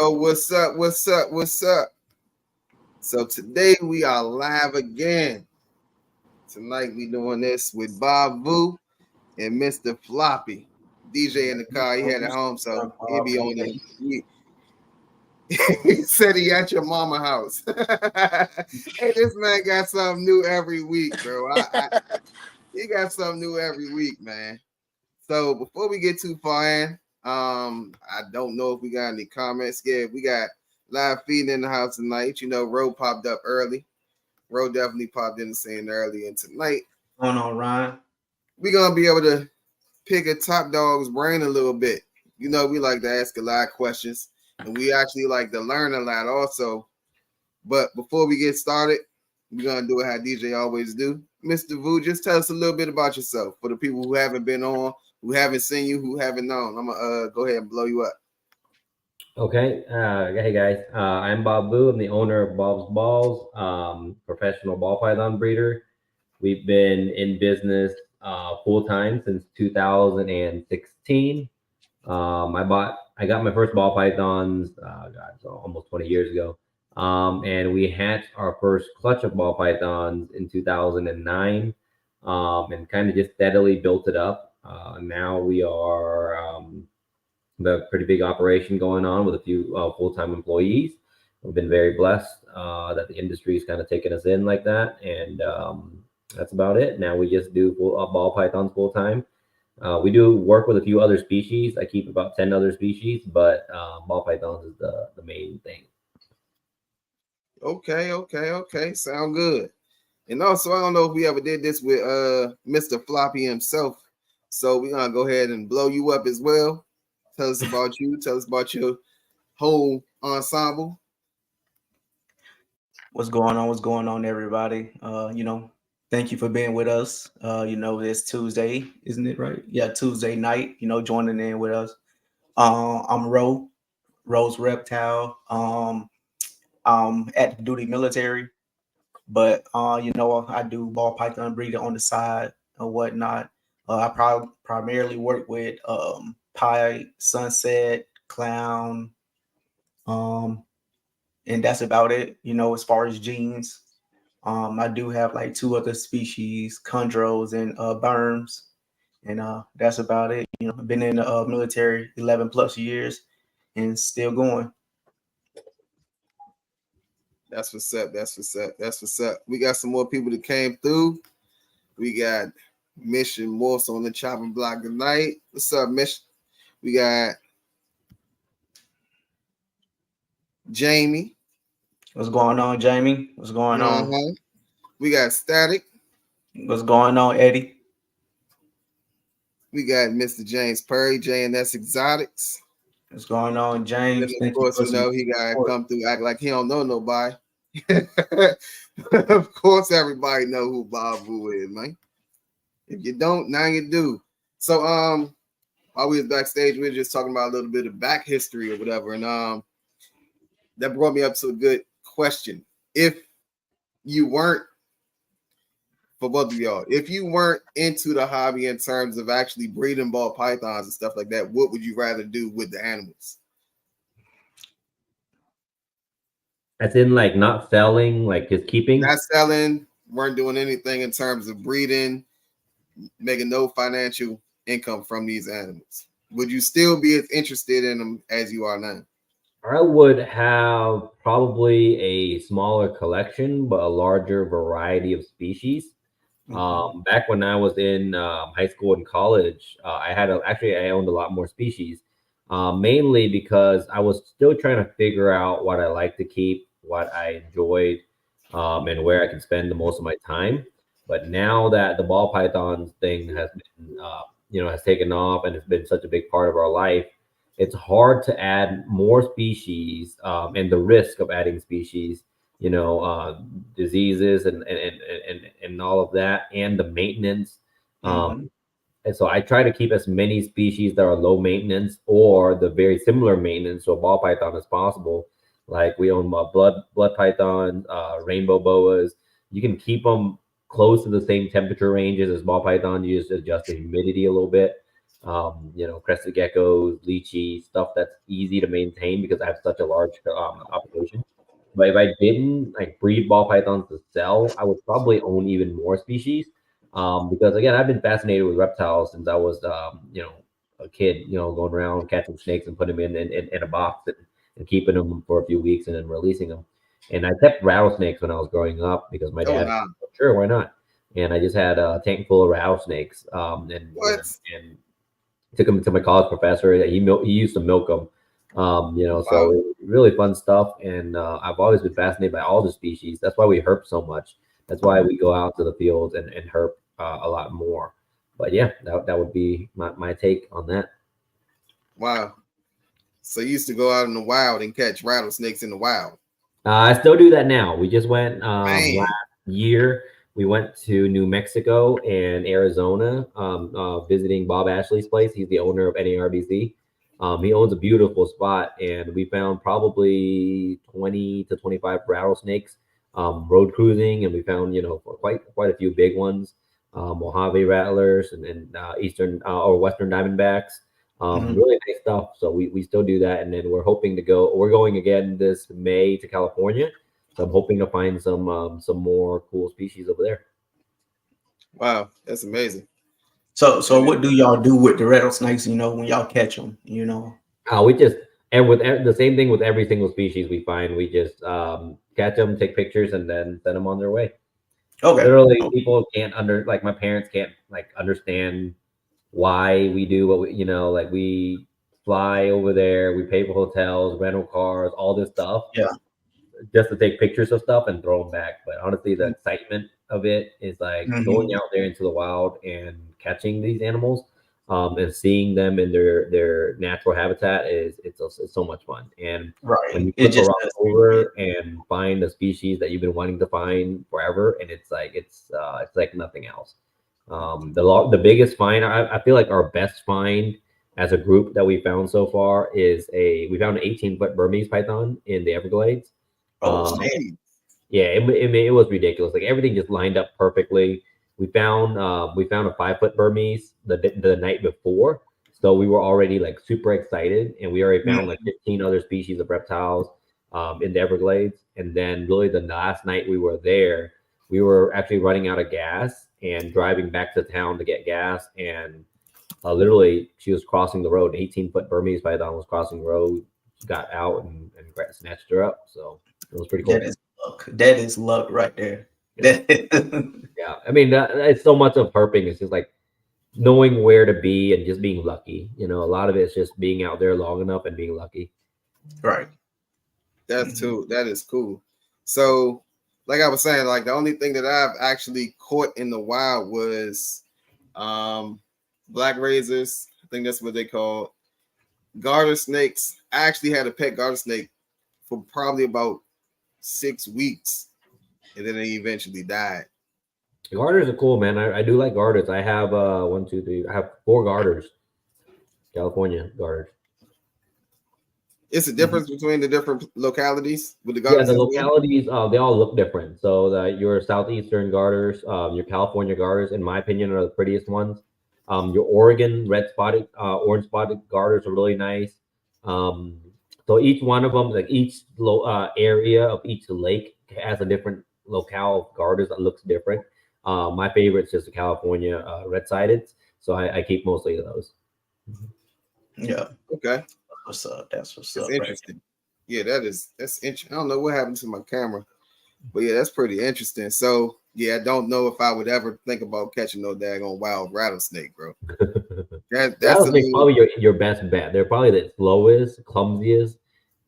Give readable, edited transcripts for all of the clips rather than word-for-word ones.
Yo, what's up? What's up? What's up? So today we are live again. Tonight we doing this with Bob Vu and Mr. Floppy. DJ in the car. He had it home, so he'll be on it. He said he at your mama house. Hey, this man got something new every week, bro. He got something new every week, man. So before we get too far in, I don't know if we got any comments. Yeah, we got live feeding in the house tonight. You know, Ro popped up early. Ro definitely popped in the scene early. And tonight, going on, Ryan? We're gonna be able to pick a top dog's brain a little bit. You know, we like to ask a lot of questions, and we actually like to learn a lot also. But before we get started, we're gonna do it how DJ always do. Mr. Vu, just tell us a little bit about yourself for the people who haven't been on, who haven't seen you, who haven't known. I'm gonna go ahead and blow you up. Okay. Hey guys. I'm Bob Vu. I'm the owner of Bob's Balls, professional ball python breeder. We've been in business full time since 2016. I got my first ball pythons, so almost 20 years ago. And we hatched our first clutch of ball pythons in 2009, and kind of just steadily built it up. Now we are a pretty big operation going on with a few full-time employees. We've been very blessed that the industry is kind of taking us in like that, and that's about it. Now we just do ball pythons full-time. We do work with a few other species. I keep about 10 other species, but ball pythons is the main thing. Okay. Sound good. And also, I don't know if we ever did this with Mr. Floppy himself. So we're gonna go ahead and blow you up as well. Tell us about you. Tell us about your whole ensemble. What's going on? What's going on, everybody? Thank you for being with us. It's Tuesday, isn't it, right? Yeah, Tuesday night, joining in with us. I'm Rose Reptile. Active duty military, but I do ball python breeding on the side or whatnot. I primarily work with pie, sunset, clown, and that's about it. As far as genes, I do have like two other species, chondros and berms, and that's about it. I've been in the military 11 plus years and still going. That's what's up. We got some more people that came through. We got Mission Morse on the chopping block tonight. What's up, Mission? We got Jamie. What's going on, Jamie? What's going on? We got Static. What's going on, Eddie? We got Mr. James Perry, J&S Exoticz. What's going on, James? And of course, he gotta come through, act like he don't know nobody. Of course, everybody know who Bob Vu is, man. If you don't, now you do. So, while we was backstage, we were just talking about a little bit of back history or whatever, and that brought me up to a good question. If you weren't, for both of y'all, if you weren't into the hobby in terms of actually breeding ball pythons and stuff like that, what would you rather do with the animals? As in, like, not selling, like just keeping? Not selling, weren't doing anything in terms of breeding, making no financial income from these animals. Would you still be as interested in them as you are now? I would have probably a smaller collection, but a larger variety of species. Back when I was in high school and college, I owned a lot more species, mainly because I was still trying to figure out what I like to keep, what I enjoyed, and where I can spend the most of my time. But now that the ball pythons thing has been, has taken off and it's been such a big part of our life, it's hard to add more species, and the risk of adding species, diseases and all of that, and the maintenance. And so I try to keep as many species that are low maintenance or the very similar maintenance to a ball python as possible. Like we own blood pythons, rainbow boas. You can keep them close to the same temperature ranges as ball python. You just adjust the humidity a little bit. crested geckos, lychee, stuff that's easy to maintain because I have such a large population. But if I didn't like breed ball pythons to sell, I would probably own even more species. Because again, I've been fascinated with reptiles since I was, a kid, going around catching snakes and putting them in a box and keeping them for a few weeks and then releasing them. And I kept rattlesnakes when I was growing up because my Oh, dad, nah. sure, why not? And I just had a tank full of rattlesnakes. What? And took them to my college professor. He used to milk them. Wow. So really fun stuff. And I've always been fascinated by all the species. That's why we herp so much. That's why we go out to the fields and herp a lot more. But yeah, that would be my take on that. Wow. So you used to go out in the wild and catch rattlesnakes in the wild. I still do that now. We just went Man. last year. We went to New Mexico and Arizona, visiting Bob Ashley's place. He's the owner of NARBC. He owns a beautiful spot, and we found probably 20 to 25 rattlesnakes road cruising, and we found quite a few big ones, Mojave rattlers and eastern or western diamondbacks. Really nice stuff. So we still do that, and then we're hoping to go. We're going again this May to California. So I'm hoping to find some more cool species over there. Wow, that's amazing. So what do y'all do with the rattlesnakes? When y'all catch them, We just and with the same thing with every single species we find, we just catch them, take pictures, and then send them on their way. Okay. Literally, people can't my parents can't understand why we do what we fly over there, we pay for hotels, rental cars, all this stuff. Yeah. Just to take pictures of stuff and throw them back. But honestly, the excitement of it is like going out there into the wild and catching these animals, and seeing them in their natural habitat it's so much fun. And when you flip a rock over and find a species that you've been wanting to find forever, and it's like nothing else. The biggest find, I feel like our best find as a group that we found so far is we found an 18-foot Burmese python in the Everglades. Yeah, it was ridiculous. Like everything just lined up perfectly. We found a 5-foot Burmese the night before, so we were already like super excited, and we already found like 15 other species of reptiles in the Everglades. And then really the last night we were there, we were actually running out of gas and driving back to town to get gas, and literally she was crossing the road. An 18-foot Burmese python was crossing the road, got out and snatched her up. So it was pretty cool. That is luck right there. Yeah, I mean, it's so much of herping. It's just like knowing where to be and just being lucky. A lot of it's just being out there long enough and being lucky. Right. That is cool. So, like I was saying, like the only thing that I've actually caught in the wild was black razors. I think that's what they call garter snakes. I actually had a pet garter snake for probably about 6 weeks, and then they eventually died. Garters are cool, man. I do like garters. I have 1, 2, 3. I have 4 garters. California garters. It's a difference between the different localities with the garters. Yeah, the localities they all look different. So your southeastern garters, your California garters, in my opinion, are the prettiest ones. Your Oregon orange spotted garters are really nice. So each one of them, like each area of each lake has a different locale of garters that looks different. My favorite is just the California red-sided. So I keep mostly of those. Yeah. Okay. What's up? That's interesting. Right? Yeah, that's interesting. I don't know what happened to my camera, but yeah, that's pretty interesting. So yeah, I don't know if I would ever think about catching no daggone wild rattlesnake, bro. That's probably your best bet. They're probably the slowest, clumsiest,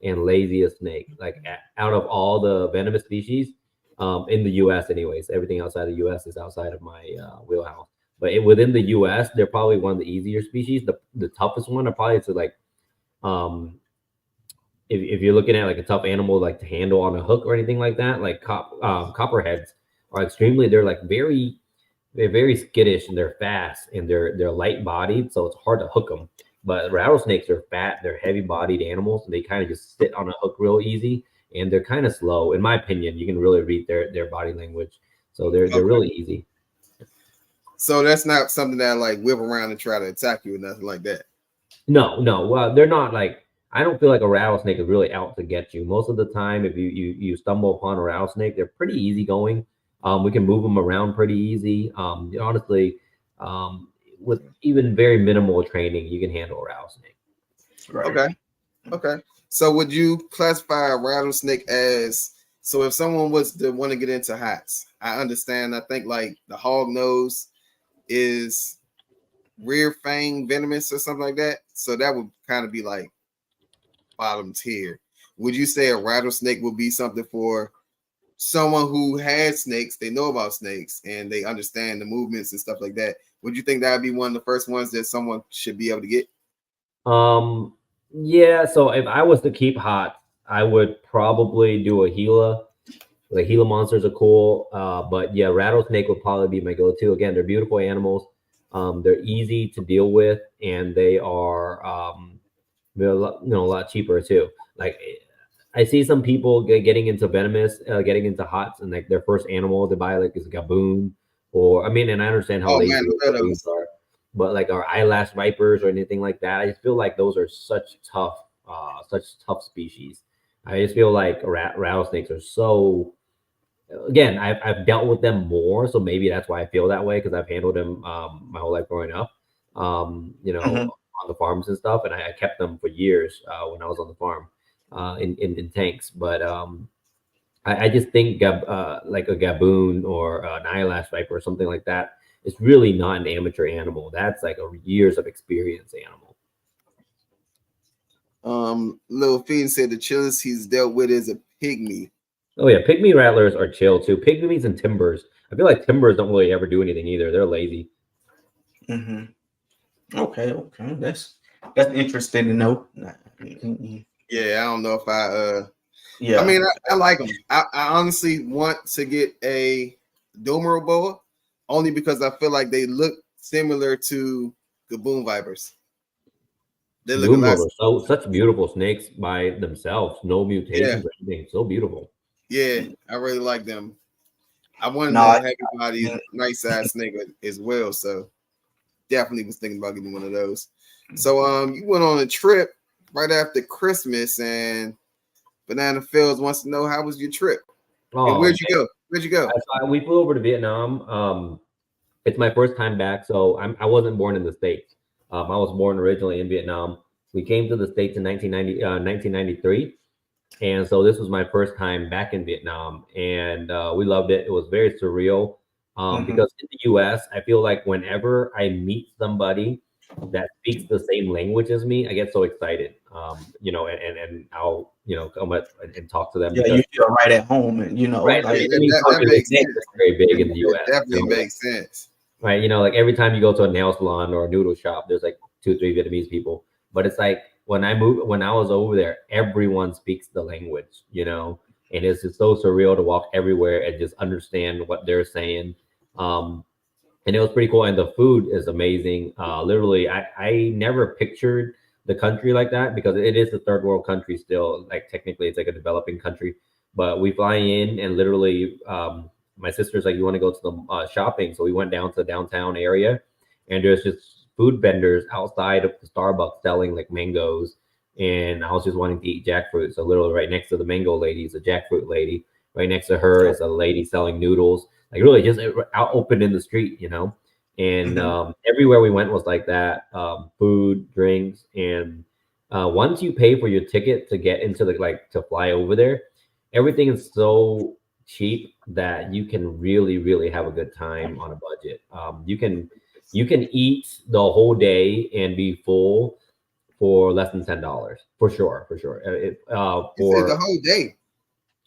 and laziest snake. Like out of all the venomous species, in the U.S. anyways. Everything outside the U.S. is outside of my wheelhouse. But within the U.S., they're probably one of the easier species. The toughest one are probably to like, if you're looking at like a tough animal like to handle on a hook or anything like that, like copperheads are extremely. They're very skittish, and they're fast, and they're light bodied, so it's hard to hook them. But rattlesnakes are fat, they're heavy bodied animals, and they kind of just sit on a hook real easy, and they're kind of slow. In my opinion, you can really read their body language, so they're really easy. So that's not something that like whip around and try to attack you or nothing like that. No, no. Well, they're not like. I don't feel like a rattlesnake is really out to get you. Most of the time, if you stumble upon a rattlesnake, they're pretty easygoing. We can move them around pretty easy. Honestly, with even very minimal training, you can handle a rattlesnake. Right. Okay. Okay. So would you classify a rattlesnake as, so if someone was to want to get into hats, I understand. I think like the hog nose is rear fang venomous or something like that. So that would kind of be like bottom tier. Would you say a rattlesnake would be something for someone who has snakes, they know about snakes and they understand the movements and stuff like that? Would you think that would be one of the first ones that someone should be able to get? Yeah. So if I was to keep hot, I would probably do a Gila. The Gila monsters are cool, but yeah, rattlesnake would probably be my go-to. Again, they're beautiful animals. They're easy to deal with, and they are they're a lot cheaper too. Like I see some people getting into venomous, getting into hots, and like their first animal to buy like is a gaboon, or I mean, and I understand how Oh lazy man, I love gaboons those. are, but like our eyelash vipers or anything like that, I just feel like those are such tough species. I just feel like rattlesnakes are so. Again, I've dealt with them more, so maybe that's why I feel that way because I've handled them my whole life growing up. Mhm. On the farms and stuff, and I kept them for years when I was on the farm in tanks. But I just think like a gaboon or an eyelash viper or something like that is really not an amateur animal. That's like a years of experience animal. Lil Fiend said the chillest he's dealt with is a pygmy. Oh yeah, pygmy rattlers are chill too. Pygmies and timbers. I feel like timbers don't really ever do anything either. They're lazy. Mhm. Okay. Okay. That's interesting to know. Mhm. Yeah, I don't know if I Yeah. I mean I like them. I honestly want to get a Domero boa only because I feel like they look similar to Gaboon vipers. They look a lot. Doomers are such beautiful snakes by themselves. No Yeah, mutations or anything. So beautiful. yeah, I really like them. I wanted No. a heavy body, nice size snake as well. So definitely was thinking about getting one of those. So you went on a trip right after Christmas, and Banana Fields wants to know how was your trip and Oh, where'd you go? Where'd you go? we flew over to Vietnam. It's my first time back, so I wasn't born in the States. I was born originally in Vietnam. We came to the States in 1993. And so this was my first time back in Vietnam, and we loved it. It was very surreal Mhm. because in the U.S., I feel like whenever I meet somebody that speaks the same language as me, I get so excited. And I'll come up and talk to them Yeah, because you feel right at home, and right. Yeah, like I mean, that talking to makes snakes sense. is very big in the It U.S. definitely makes sense. Right? Like every time you go to a nail salon or a noodle shop, there's like 2, 3 Vietnamese people. But it's like when I was over there, everyone speaks the language, and it's just so surreal to walk everywhere and just understand what they're saying. Um, and it was pretty cool. And the food is amazing. Literally, I never pictured the country like that because it is a third world country still. Like technically, it's like a developing country. But we fly in and literally, my sister's like, "You want to go to the shopping?" So we went down to the downtown area, and there's just food vendors outside of the Starbucks selling like mangoes. And I was just wanting to eat jackfruit. So literally, right next to the mango lady is a jackfruit lady. Right next to her is a lady selling noodles, like really just out open in the street, and Mhm. everywhere we went was like that. Food, drinks, and once you pay for your ticket to get into the like to fly over there, everything is so cheap that you can really really have a good time on a budget. You can eat the whole day and be full for less than $10 for sure, for sure. You said the For whole day.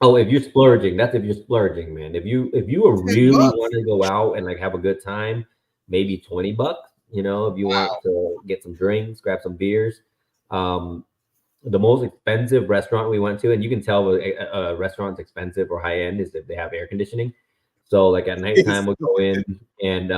Oh, if you're splurging, that's if you're splurging, man. If you $10. really want to go out and like have a good time, maybe $20. If you want Wow. to get some drinks, grab some beers. Um, the most expensive restaurant we went to, and you can tell a restaurant's expensive or high end is if they have air conditioning. So like at nighttime we'll go in and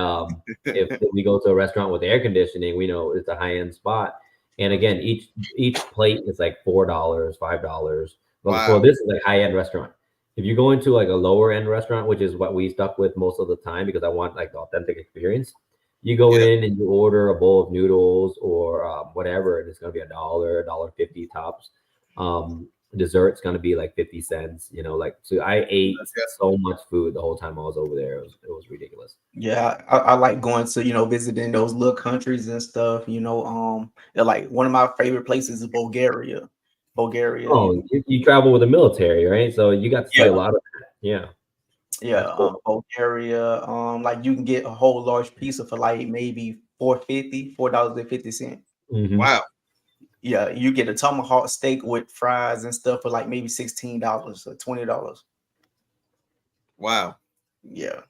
if we go to a restaurant with air conditioning, we know it's a high end spot. And again, each plate is like $4, $5. Well, Wow. this is like high end restaurant. if you go into like a lower end restaurant, which is what we stuck with most of the time because I want like the authentic experience, you go Yeah, in and you order a bowl of noodles or whatever, and it's gonna be $1, $1.50 tops. Dessert's gonna be like 50 cents. You know, like so I ate that's so much food the whole time I was over there. It was ridiculous. Yeah, I like going to, visiting those little countries and stuff. Like one of my favorite places is Bulgaria. Bulgaria, Oh, you travel with the military, right? So you got to see yeah, a lot of that. Yeah, yeah, that's cool. Bulgaria. Like you can get a whole large pizza for like maybe $4.50. Hmm. wow, Yeah, you get a tomahawk steak with fries and stuff for like maybe $16 or $20. wow, Yeah,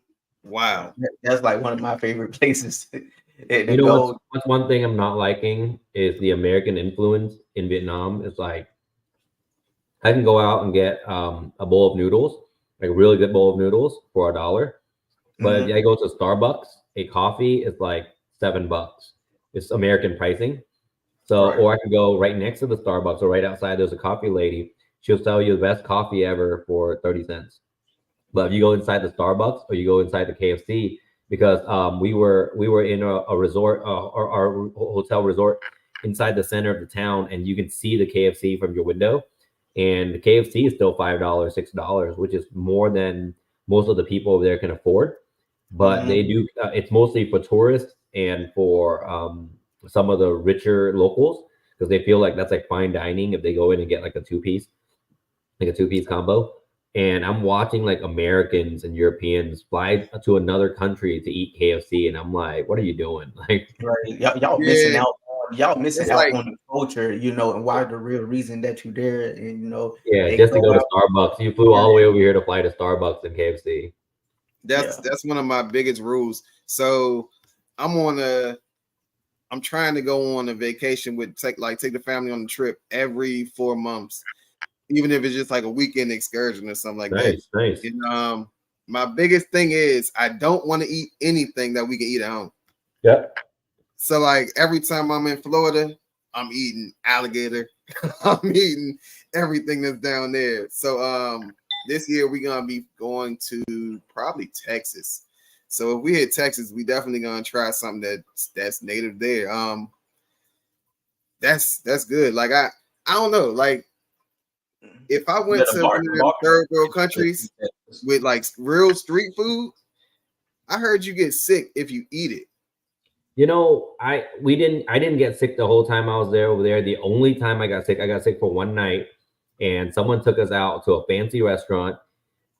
wow. that's like one of my favorite places to You know go. what's one thing I'm not liking is the American influence in Vietnam. It's like I can go out and get a bowl of noodles, like a really good bowl of noodles for $1. But if Mhm, I go to Starbucks, a coffee is like $7. It's American pricing. So, right. or I can go right next to the Starbucks or right outside. There's a coffee lady. She'll sell you the best coffee ever for 30 cents. But if you go inside the Starbucks or you go inside the KFC, because we were in a resort or our hotel resort inside the center of the town, and you can see the KFC from your window, and the KFC is still $5, $6, which is more than most of the people over there can afford. But Mhm, they do. It's mostly for tourists and for some of the richer locals because they feel like that's like fine dining if they go in and get like a two-piece combo. And I'm watching like Americans and Europeans fly to another country to eat KFC, and I'm like, what are you doing? Like, right. Y'all missing Yeah, out. Y'all missing it's out like on the culture, and why the real reason that you there, and yeah, they just to go go to out. Starbucks. You flew Yeah, all the way over here to fly to Starbucks and KFC. yeah. that's one of my biggest rules. So I'm on a I'm trying to go on a vacation with take the family on a trip every 4 months, even if it's just like a weekend excursion or something like that. Nice, nice. And my biggest thing is I don't want to eat anything that we can eat at home. Yep. So like every time I'm in Florida, I'm eating alligator. I'm eating everything that's down there. So this year we're gonna be going to probably Texas. So if we hit Texas, we definitely gonna try something that's native there. That's good. Like I don't know. Like if I Yeah, went the to bar, one of the them barbecue third world is good. countries with like real street food, I heard you get sick if you eat it. You know, I didn't get sick the whole time I was there over there. The only time I got sick for one night, and someone took us out to a fancy restaurant,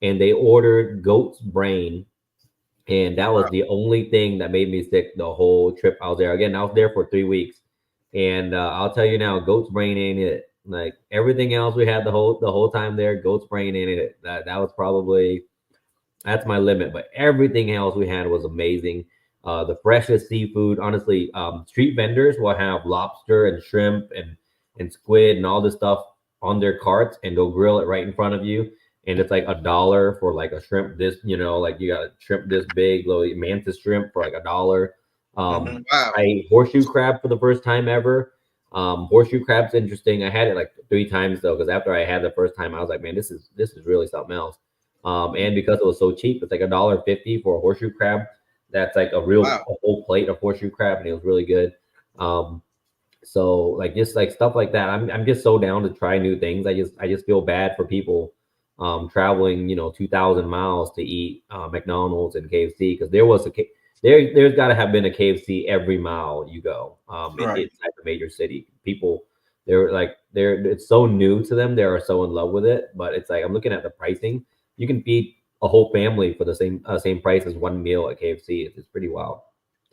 and they ordered goat's brain, and that was the only thing that made me sick the whole trip I was there. Again, I was there for 3 weeks, and I'll tell you now, goat's brain ain't it. Like everything else we had the whole time there, goat's brain ain't it. That was probably that's my limit. But everything else we had was amazing. The freshest seafood. Honestly, street vendors will have lobster and shrimp and squid and all this stuff on their carts, and they'll grill it right in front of you. And it's like $1 for like a shrimp this, like you got a shrimp this big, little mantis shrimp for like $1. Mhm. Wow. I ate horseshoe crab for the first time ever. Horseshoe crab's interesting. I had it like 3 times though, because after I had the first time, I was like, man, this is really something else. And because it was so cheap, it's like $1.50 for a horseshoe crab. That's like Wow. a whole plate of horseshoe crab, and it was really good. Um, so like just like stuff like that, I'm just so down to try new things. I just feel bad for people traveling 2,000 miles to eat McDonald's and KFC because there's got to have been a KFC every mile you go Right. inside the major city. People they're it's so new to them. They're so in love with it, but it's like I'm looking at the pricing. You can feed a whole family for the same price as one meal at KFC. It's pretty wild.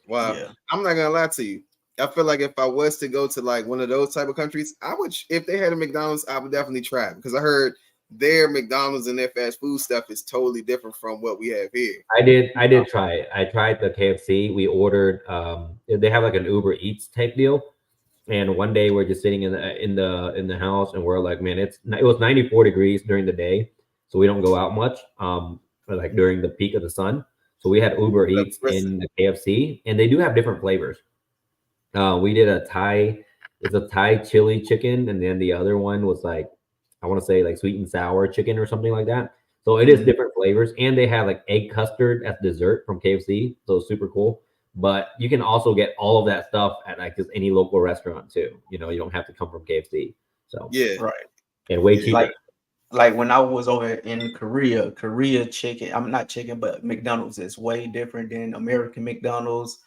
Wow. Yeah. I'm not gonna lie to you. I feel like if I was to go to like one of those type of countries, I would if they had a McDonald's, I would definitely try it because I heard their McDonald's and their fast food stuff is totally different from what we have here. I did try it. I tried the KFC. We ordered they have like an Uber Eats type deal. And one day we're just sitting in the house and we're like, man, it was 94 degrees during the day, so we don't go out much. Like during the peak of the sun. So we had Uber Eats Listen, in the KFC, and they do have different flavors. We did it's a Thai chili chicken, and then the other one was like, I want to say like sweet and sour chicken or something like that. So it is different flavors, and they have like egg custard as dessert from KFC, so it's super cool. But you can also get all of that stuff at like just any local restaurant too. You know, you don't have to come from KFC. So Yeah. Right. and way Yeah. cheaper. Like when I was over in Korea chicken, I'm not chicken, but McDonald's is way different than American McDonald's.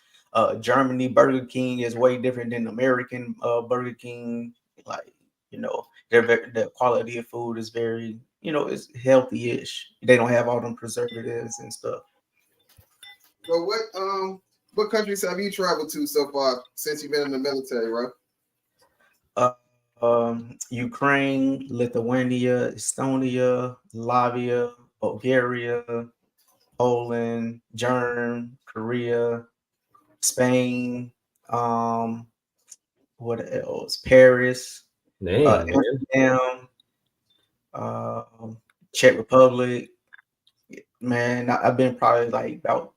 Germany Burger King is way different than American Burger King. Like, you know, the quality of food is very, you know, it's healthy-ish. They don't have all them preservatives and stuff. So what countries have you traveled to so far since you've been in the military, bro? Ukraine, Lithuania, Estonia, Latvia, Bulgaria, Poland, Germany, Korea, Spain, what else? Paris, Dang, man. Amsterdam, Czech Republic. Man, I've been probably like about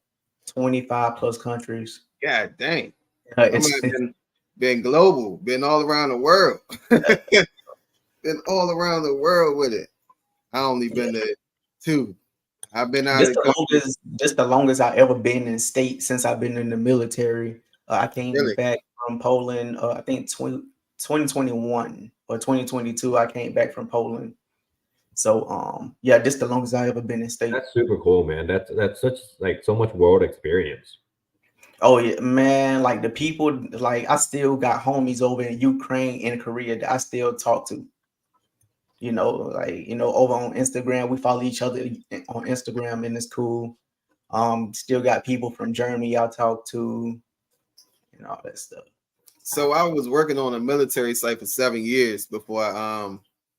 25 plus countries. God dang. It's, Been global, been all around the world. Been all around the world with it. I only been to 2. I've been out of just the longest I've ever been in state since I've been in the military. I came back from Poland. I think 2021 or 2022. I came back from Poland. So yeah, this the longest I ever been in state. That's super cool, man. That's such like so much world experience. Oh yeah, man. Like the people, like I still got homies over in Ukraine and Korea that I still talk to. You know, like, you know, over on Instagram, we follow each other on Instagram and it's cool. Still got people from Germany I talk to and all that stuff. So I was working on a military site for 7 years before I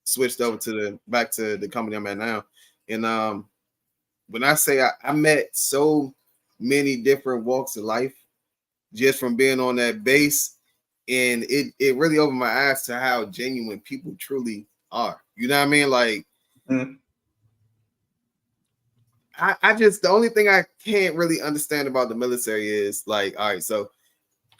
switched over to back to the company I'm at now. And when I say I met so many different walks of life just from being on that base, and it really opened my eyes to how genuine people truly are. You know what I mean? Like, I just, the only thing I can't really understand about the military is like, all right, so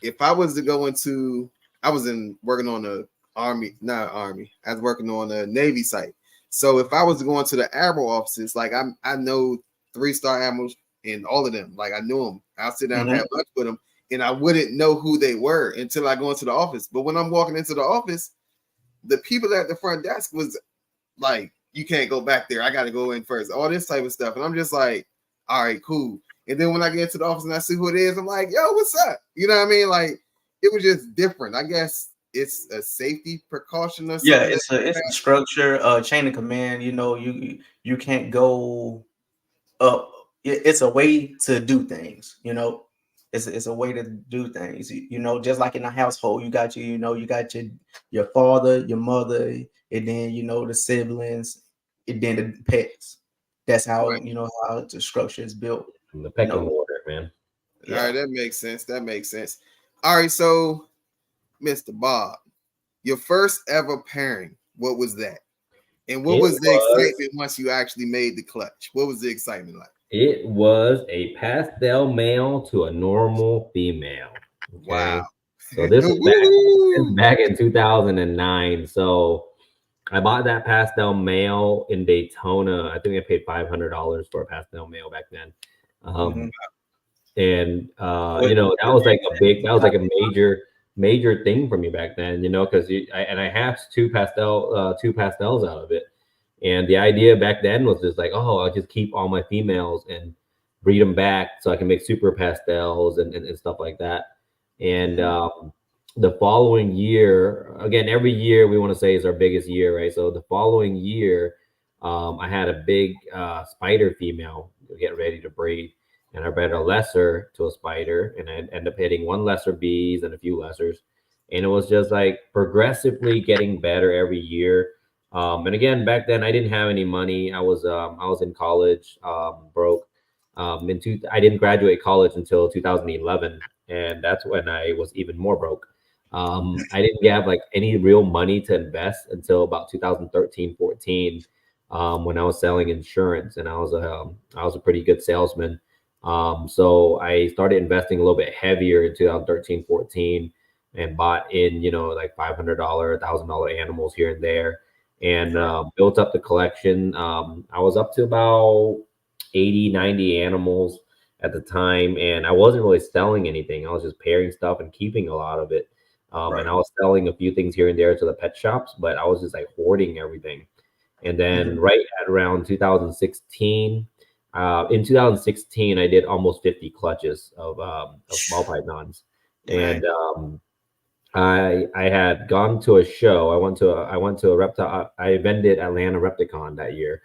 if I was to go into, I was working on the Army, I was working on a Navy site. So if I was to go into the Admiral offices, like I know 3-star admirals and all of them, like I knew them. I'll sit down and have lunch with them, and I wouldn't know who they were until I go into the office. But when I'm walking into the office, the people at the front desk was like, you can't go back there. I got to go in first. All this type of stuff. And I'm just like, all right, cool. And then when I get into the office and I see who it is, I'm like, yo, what's up? You know what I mean? Like, it was just different. I guess it's a safety precaution or something. Yeah, it's a structure, chain of command. You know, you can't go up. It's a way to do things. You know, it's a way to do things. You know, just like in a household, you got your father, your mother, and then, you know, the siblings, and then the pets. That's how, you know, how the structure is built. The pecking order, man. Yeah. All right, that makes sense. All right, so Mr. Bob, your first ever pairing, what was that? And what was the excitement once you actually made the clutch? What was the excitement like? It was a pastel male to a normal female. Okay? Wow. So this is back in 2009. So I bought that pastel male in Daytona. I think I paid $500 for a pastel male back then. And you know, that was like a major thing for me back then, you know, because I hatched two pastels out of it. And the idea back then was just like, oh, I'll just keep all my females and breed them back so I can make super pastels and stuff like that. And the following year, again, every year we want to say is our biggest year, right? So the following year, I had a big spider female get ready to breed. And I bred a lesser to a spider, and I ended up hitting one lesser bees and a few lessers. And it was just like progressively getting better every year. And again, back then I didn't have any money. I was in college, broke. I didn't graduate college until 2011, and that's when I was even more broke. I didn't have like any real money to invest until about 2013, 14, when I was selling insurance, and I was a pretty good salesman. So I started investing a little bit heavier in 2013, 14, and bought in, you know, like $500, $1,000 animals here and there. and built up the collection. I was up to about 80, 90 animals at the time, and I wasn't really selling anything. I was just pairing stuff and keeping a lot of it. And I was selling a few things here and there to the pet shops, but I was just like hoarding everything. And then right at around 2016, in 2016, I did almost 50 clutches of ball pythons, and I had gone to a show. I went to a reptile. I vended Atlanta Repticon that year,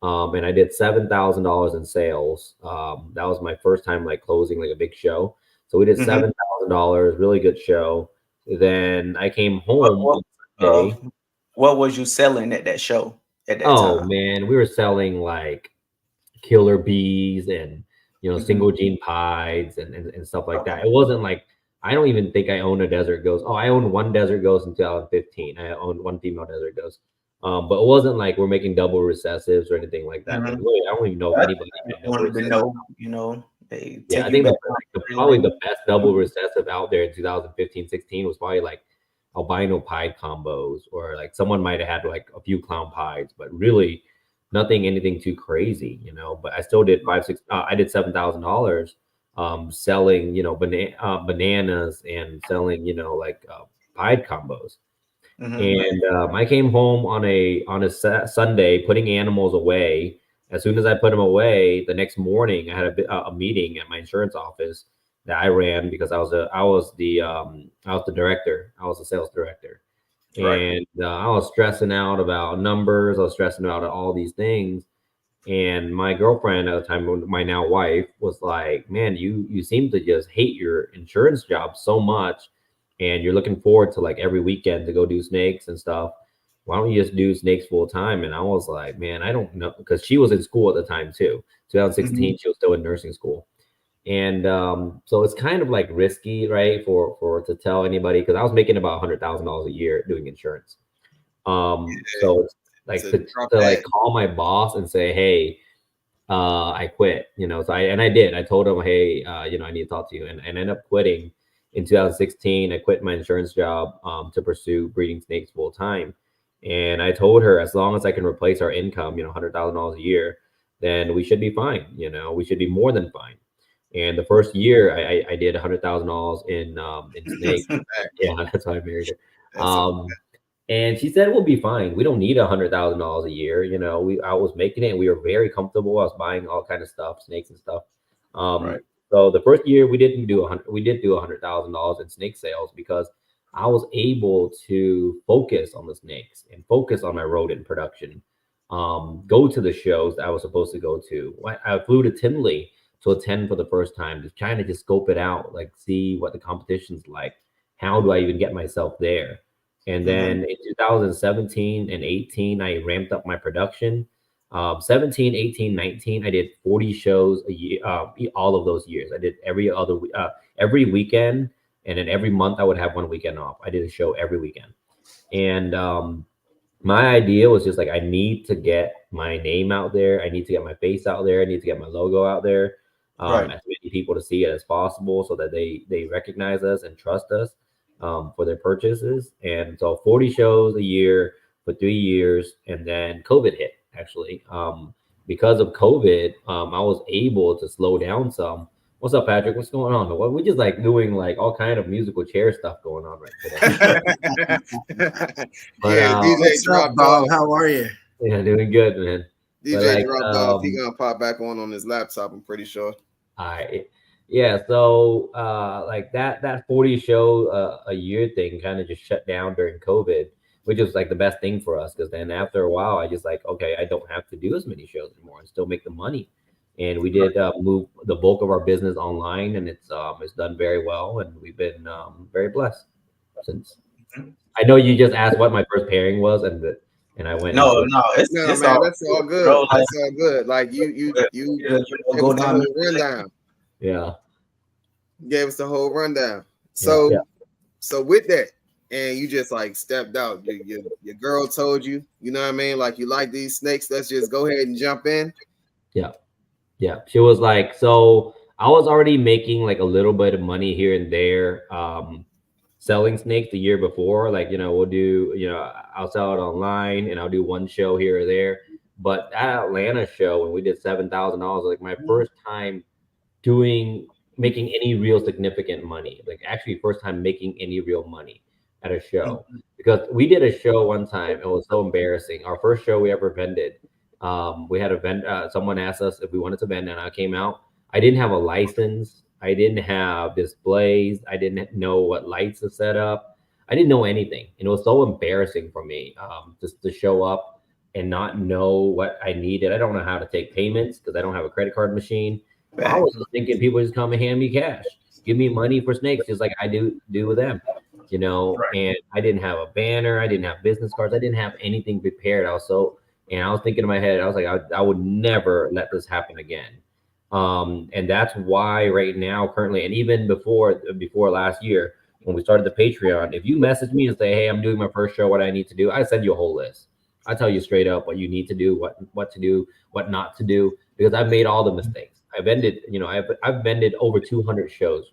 and I did $7,000 in sales. That was my first time like closing like a big show. So we did $7,000, really good show. Then I came home. What was you selling at that show at that time? Oh man, we were selling like killer bees and single gene pies and stuff like that. It wasn't like, I don't even think I own a desert ghost. Oh, I owned one desert ghost in 2015. I owned one female desert ghost. But it wasn't like we're making double recessives or anything like that. But really, I don't even know if anybody wanted to know, they I think probably the best double recessive out there in 2015, 16 was probably like albino pied combos, or like someone might have had like a few clown pies, but really anything too crazy, but I still did I did $7,000 selling, bananas and selling, like pied combos. And I came home on a Sunday, putting animals away. As soon as I put them away, the next morning I had a meeting at my insurance office that I ran, because I was the director. I was the sales director. And I was stressing out about numbers. I was stressing out all these things. And my girlfriend at the time, my now wife, was like, man, you seem to just hate your insurance job so much. And you're looking forward to like every weekend to go do snakes and stuff. Why don't you just do snakes full time? And I was like, man, I don't know. Because she was in school at the time too. 2016, she was still in nursing school. And so it's kind of like risky, right, for to tell anybody, because I was making about $100,000 a year doing insurance. So it's like to like call my boss and say, hey, I quit, So I did. I told him, hey, I need to talk to you, and ended up quitting in 2016. I quit my insurance job to pursue breeding snakes full time. And I told her, as long as I can replace our income, $100,000 a year, then we should be fine. We should be more than fine. And the first year, I did $100,000 in snakes. Yeah, that's why I married her. And she said, we'll be fine. We don't need $100,000 a year. I was making it, and we were very comfortable. I was buying all kind of stuff, snakes and stuff. So the first year we did do $100,000 in snake sales, because I was able to focus on the snakes and focus on my rodent production. Go to the shows that I was supposed to go to. I flew to Tinley to attend for the first time, to kind of just scope it out, like see what the competition's like. How do I even get myself there? And then in 2017 and 18, I ramped up my production. 17, 18, 19, I did 40 shows a year, all of those years. I did every weekend, and then every month I would have one weekend off. I did a show every weekend. And my idea was just like, I need to get my name out there. I need to get my face out there. I need to get my logo out there. As many people to see it as possible, so that they recognize us and trust us for their purchases. And so 40 shows a year for 3 years, and then COVID hit, actually. Because of COVID, I was able to slow down some. What's up, Patrick? What's going on? We're just like doing like all kind of musical chair stuff going on right today. DJ dropped off. How are you? Yeah, doing good, man. DJ dropped off. He gonna pop back on his laptop, I'm pretty sure. Yeah, so like that 40 show a year thing kind of just shut down during COVID, which was like the best thing for us, because then after a while I just like, okay, I don't have to do as many shows anymore and still make the money. And we did move the bulk of our business online, and it's done very well, and we've been very blessed since. I know you just asked what my first pairing was, and I went. It's man, that's all good. Bro, that's all good. Like you go down the rundown. Yeah, gave us the whole rundown. So with that, and you just like stepped out. Your girl told you, you know what I mean? Like, you like these snakes. Let's just go ahead and jump in. Yeah. She was like, so I was already making like a little bit of money here and there, selling snakes the year before. Like, we'll do, I'll sell it online and I'll do one show here or there. But that Atlanta show, when we did $7,000, like my first time making any real significant money, like actually first time making any real money at a show. Because we did a show one time, it was so embarrassing. Our first show we ever vended, we had a vend someone asked us if we wanted to vend, and I came out. I didn't have a license, I didn't have displays, I didn't know what lights to set up, I didn't know anything, and it was so embarrassing for me, just to show up and not know what I needed. I don't know how to take payments because I don't have a credit card machine. So I was just thinking people just come and hand me cash, give me money for snakes, just like I do with them, And I didn't have a banner, I didn't have business cards, I didn't have anything prepared. And I was thinking in my head, I was like, I would never let this happen again. And that's why right now, currently, and even before last year, when we started the Patreon, if you message me and say, hey, I'm doing my first show, what I need to do, I send you a whole list. I tell you straight up what you need to do, what to do, what not to do, because I've made all the mistakes. I've vended, I've vended over 200 shows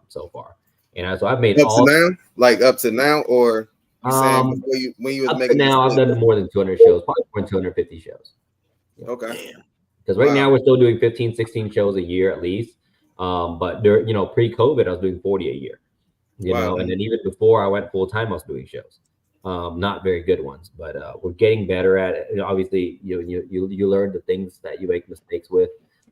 so far, and so I've made up to now, or you saying before when you was up making to now, I've done more than 200 shows, probably more than 250 shows. Yeah. Okay. Because right now we're still doing 15, 16 shows a year at least. But there, pre-COVID, I was doing 40 a year. And then even before I went full time, I was doing shows. Not very good ones, but we're getting better at it. Obviously, you learn the things that you make mistakes with.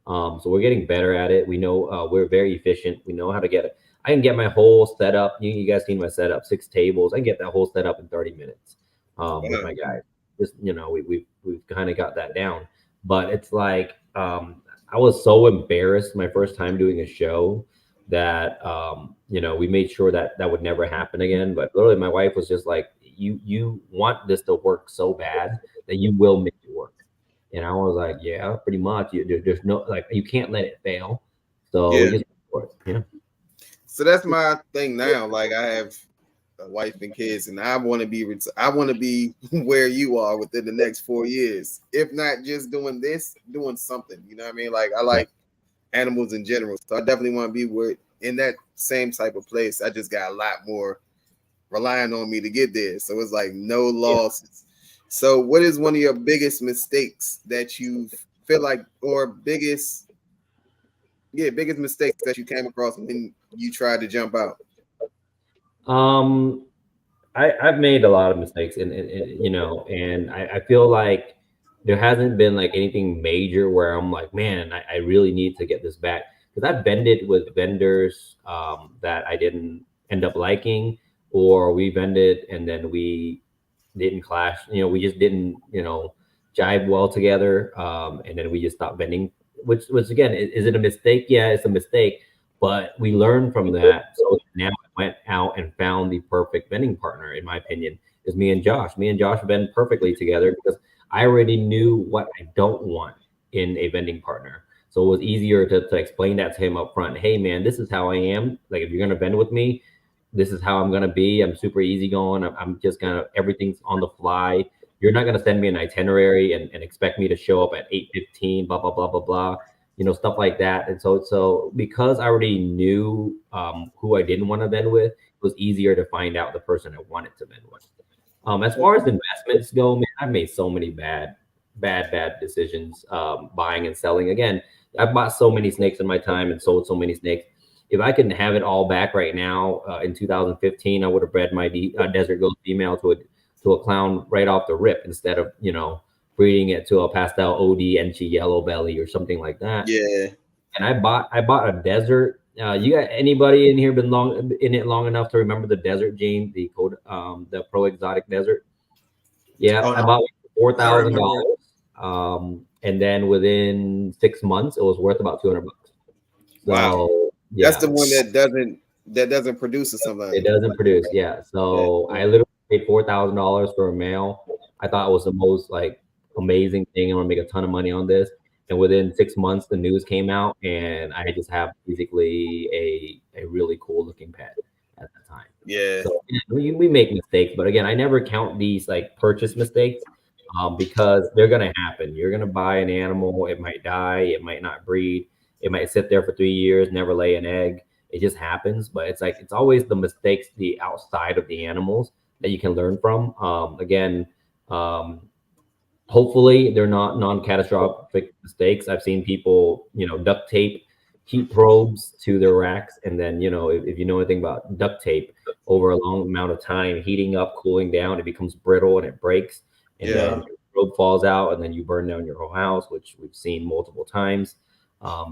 So we're getting better at it. We know we're very efficient. We know how to get it. I can get my whole setup. You guys seen my setup, 6 tables. I can get that whole setup in 30 minutes with my guys. Just we've kind of got that down. But it's like I was so embarrassed my first time doing a show that we made sure that would never happen again. But literally, my wife was just like, "You want this to work so bad that you will make it work." And I was like, "Yeah, pretty much. There's no you can't let it fail." So we just work. Yeah. So that's my thing now. Like I have a wife and kids, and I want to be where you are within the next 4 years. If not just doing something. You know what I mean? Like I like animals in general, so I definitely want to be in that same type of place. I just got a lot more relying on me to get there, so it's like no losses. So what is one of your biggest mistakes that you feel like, or biggest mistakes that you came across when you tried to jump out? I've made a lot of mistakes, and I feel like there hasn't been like anything major where I'm like, man, I really need to get this back, because I've vended with vendors that I didn't end up liking, or we vended and then we didn't clash. We just didn't jive well together, and then we just stopped vending. Which again, is it a mistake? Yeah, it's a mistake. But we learned from that. So now I went out and found the perfect vending partner, in my opinion, is me and Josh. Me and Josh vend perfectly together because I already knew what I don't want in a vending partner. So it was easier to explain that to him up front. Hey, man, this is how I am. Like, if you're going to vend with me, this is how I'm going to be. I'm super easygoing. I'm just everything's on the fly. You're not going to send me an itinerary and expect me to show up at 8:15, blah, blah, blah, blah, blah. Stuff like that. And so because I already knew who I didn't want to vend with, it was easier to find out the person I wanted to vend with. As far as investments go, man, I've made so many bad decisions buying and selling. Again, I've bought so many snakes in my time and sold so many snakes. If I could have it all back right now, in 2015, I would have bred my desert ghost female to a clown right off the rip, instead of breeding it to a pastel OD Enchi yellow belly or something like that. Yeah. And I bought a desert. You got anybody in here been in it long enough to remember the desert gene, the Pro Exotic desert? Yeah, I bought $4,000. And then within 6 months, it was worth about $200. So, wow. Yeah. That's the one that doesn't produce or something. It doesn't produce, yeah. So I literally paid $4,000 for a male. I thought it was the most amazing thing. I want to make a ton of money on this. And within 6 months, the news came out, and I just have basically a really cool looking pet at that time. Yeah. So we make mistakes, but again, I never count these purchase mistakes because they're gonna happen. You're gonna buy an animal, it might die, it might not breed, it might sit there for 3 years, never lay an egg. It just happens. But it's like it's always the mistakes, the outside of the animals that you can learn from. Again, hopefully they're not non-catastrophic mistakes. I've seen people, duct tape heat probes to their racks, and then if you know anything about duct tape, over a long amount of time, heating up, cooling down, it becomes brittle and it breaks, and then your probe falls out, and then you burn down your whole house, which we've seen multiple times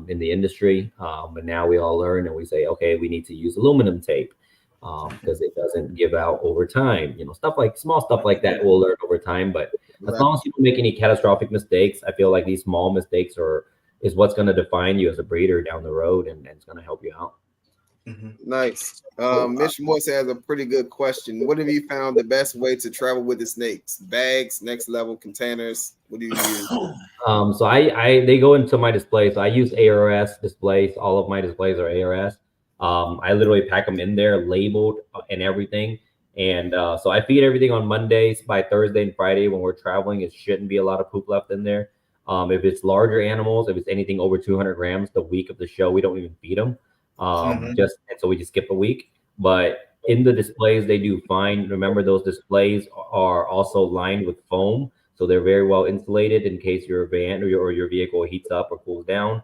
in the industry. But now we all learn and we say, okay, we need to use aluminum tape because it doesn't give out over time. Small stuff like that we'll learn over time, but as long as you don't make any catastrophic mistakes, I feel like these small mistakes is what's going to define you as a breeder down the road, and it's going to help you out. Nice. Mitch Morse has a pretty good question. What have you found the best way to travel with the snakes? Bags, next level, containers? What do you use? So they go into my display. So I use ARS displays. All of my displays are ARS. I literally pack them in there, labeled and everything. And so I feed everything on Mondays. By Thursday and Friday when we're traveling, it shouldn't be a lot of poop left in there. If it's larger animals, if it's anything over 200 grams, the week of the show, we don't even feed them. And so we just skip a week. But in the displays, they do fine. Remember, those displays are also lined with foam, so they're very well insulated in case your van or your vehicle heats up or cools down.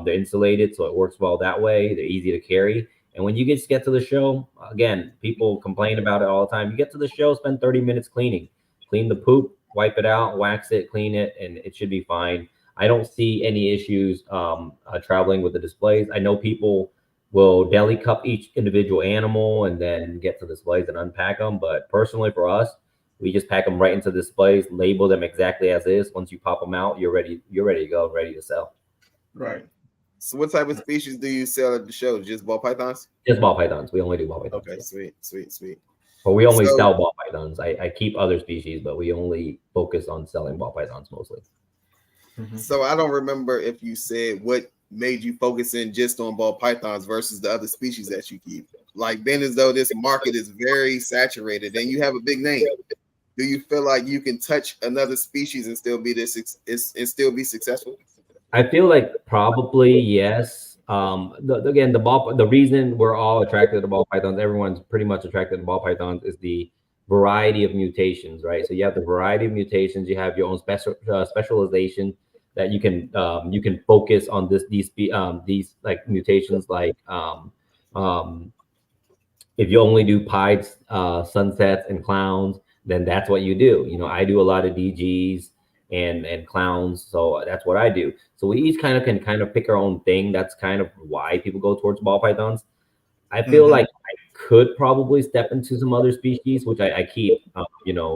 They're insulated, so it works well that way. They're easy to carry. And when you get to the show, again, people complain about it all the time. You get to the show, spend 30 minutes cleaning. Clean the poop, wipe it out, wax it, clean it, and it should be fine. I don't see any issues traveling with the displays. I know people will deli cup each individual animal and then get to displays and unpack them. But personally for us, we just pack them right into displays, label them exactly as is. Once you pop them out, you're ready to go, ready to sell. Right. So what type of species do you sell at the show? Just ball pythons? Just ball pythons. We only do ball pythons. Okay, sweet. But we only sell ball pythons. I keep other species, but we only focus on selling ball pythons mostly. So I don't remember if you said what made you focus in just on ball pythons versus the other species that you keep. Like, being as though this market is very saturated and you have a big name, do you feel like you can touch another species and still be successful? I feel like probably yes. The reason we're all attracted to ball pythons, everyone's pretty much attracted to ball pythons, is the variety of mutations, right? So you have the variety of mutations. You have your own specialization that you can focus on these like mutations, like if you only do pieds, sunsets, and clowns, then that's what you do. I do a lot of DGs and clowns, so that's what I do. So we each can pick our own thing. That's kind of why people go towards ball pythons. I feel like I could probably step into some other species, which I keep,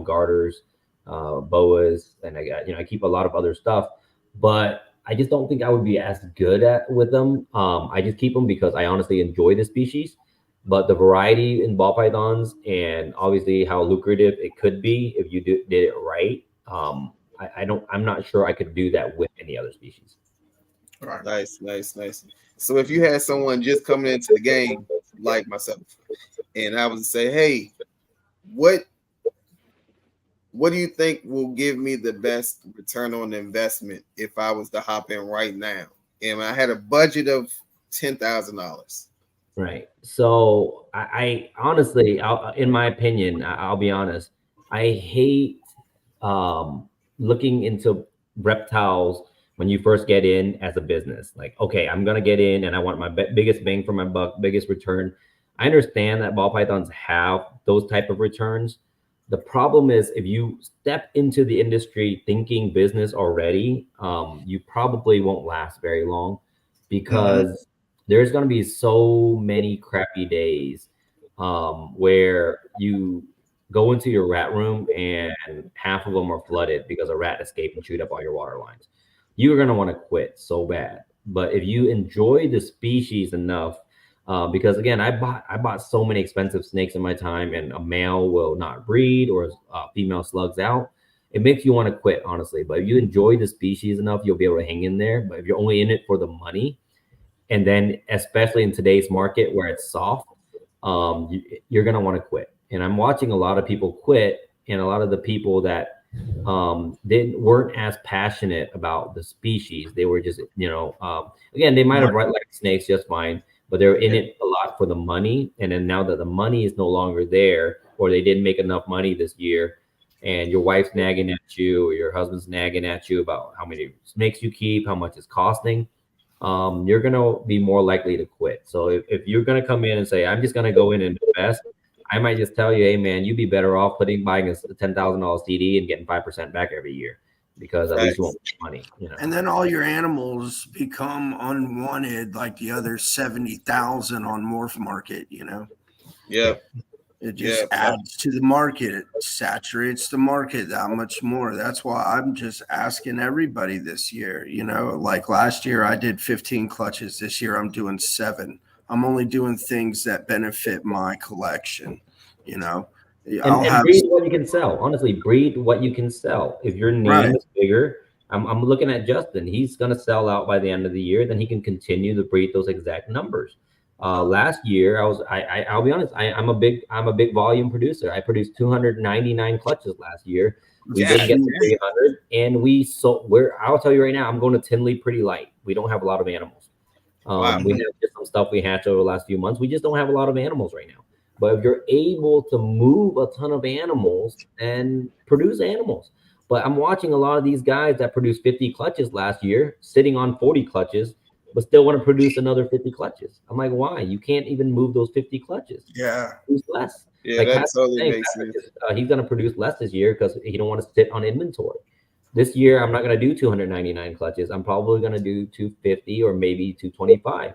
garters, boas, and I keep a lot of other stuff, but I just don't think I would be as good with them. I just keep them because I honestly enjoy the species, but the variety in ball pythons and obviously how lucrative it could be if you did it right. I'm not sure I could do that with any other species. Right. Nice. So if you had someone just coming into the game like myself, and I was to say, hey, what do you think will give me the best return on the investment if I was to hop in right now? And I had a budget of $10,000. Right. So I honestly, in my opinion, I'll be honest, I hate looking into reptiles when you first get in as a business. Like, okay, I'm going to get in and I want my biggest bang for my buck, biggest return. I understand that ball pythons have those type of returns. The problem is if you step into the industry thinking business already, you probably won't last very long because there's going to be so many crappy days where you go into your rat room and half of them are flooded because a rat escaped and chewed up all your water lines. You're going to want to quit so bad. But if you enjoy the species enough, because again, I bought so many expensive snakes in my time, and a male will not breed or female slugs out. It makes you want to quit, honestly. But if you enjoy the species enough, you'll be able to hang in there. But if you're only in it for the money, and then especially in today's market where it's soft, you're going to want to quit. And I'm watching a lot of people quit, and a lot of the people that weren't as passionate about the species. They were just, again, they might have liked snakes just fine, but they're in it a lot for the money. And then now that the money is no longer there, or they didn't make enough money this year, and your wife's nagging at you, or your husband's nagging at you about how many snakes you keep, how much it's costing, you're going to be more likely to quit. So if you're going to come in and say, I'm just going to go in and invest, I might just tell you, hey, man, you'd be better off buying a $10,000 CD and getting 5% back every year, because at least you won't make money. And then all your animals become unwanted, like the other 70,000 on Morph Market, Yep. It just adds to the market. It saturates the market that much more. That's why I'm just asking everybody this year, like last year I did 15 clutches. This year I'm doing 7. I'm only doing things that benefit my collection, And breed what you can sell. Honestly, breed what you can sell. If your name is bigger, I'm looking at Justin. He's going to sell out by the end of the year. Then he can continue to breed those exact numbers. Last year, I'll be honest, I'm a big volume producer. I produced 299 clutches last year. We didn't get to 300, and I'll tell you right now, I'm going to Tinley pretty light. We don't have a lot of animals. We have just some stuff we hatched over the last few months. We just don't have a lot of animals right now. But if you're able to move a ton of animals, and produce animals. But I'm watching a lot of these guys that produced 50 clutches last year, sitting on 40 clutches, but still want to produce another 50 clutches. I'm like, why? You can't even move those 50 clutches. Yeah. Produce less. Yeah, like that totally makes sense. He's going to produce less this year because he don't want to sit on inventory. This year, I'm not going to do 299 clutches. I'm probably going to do 250 or maybe 225.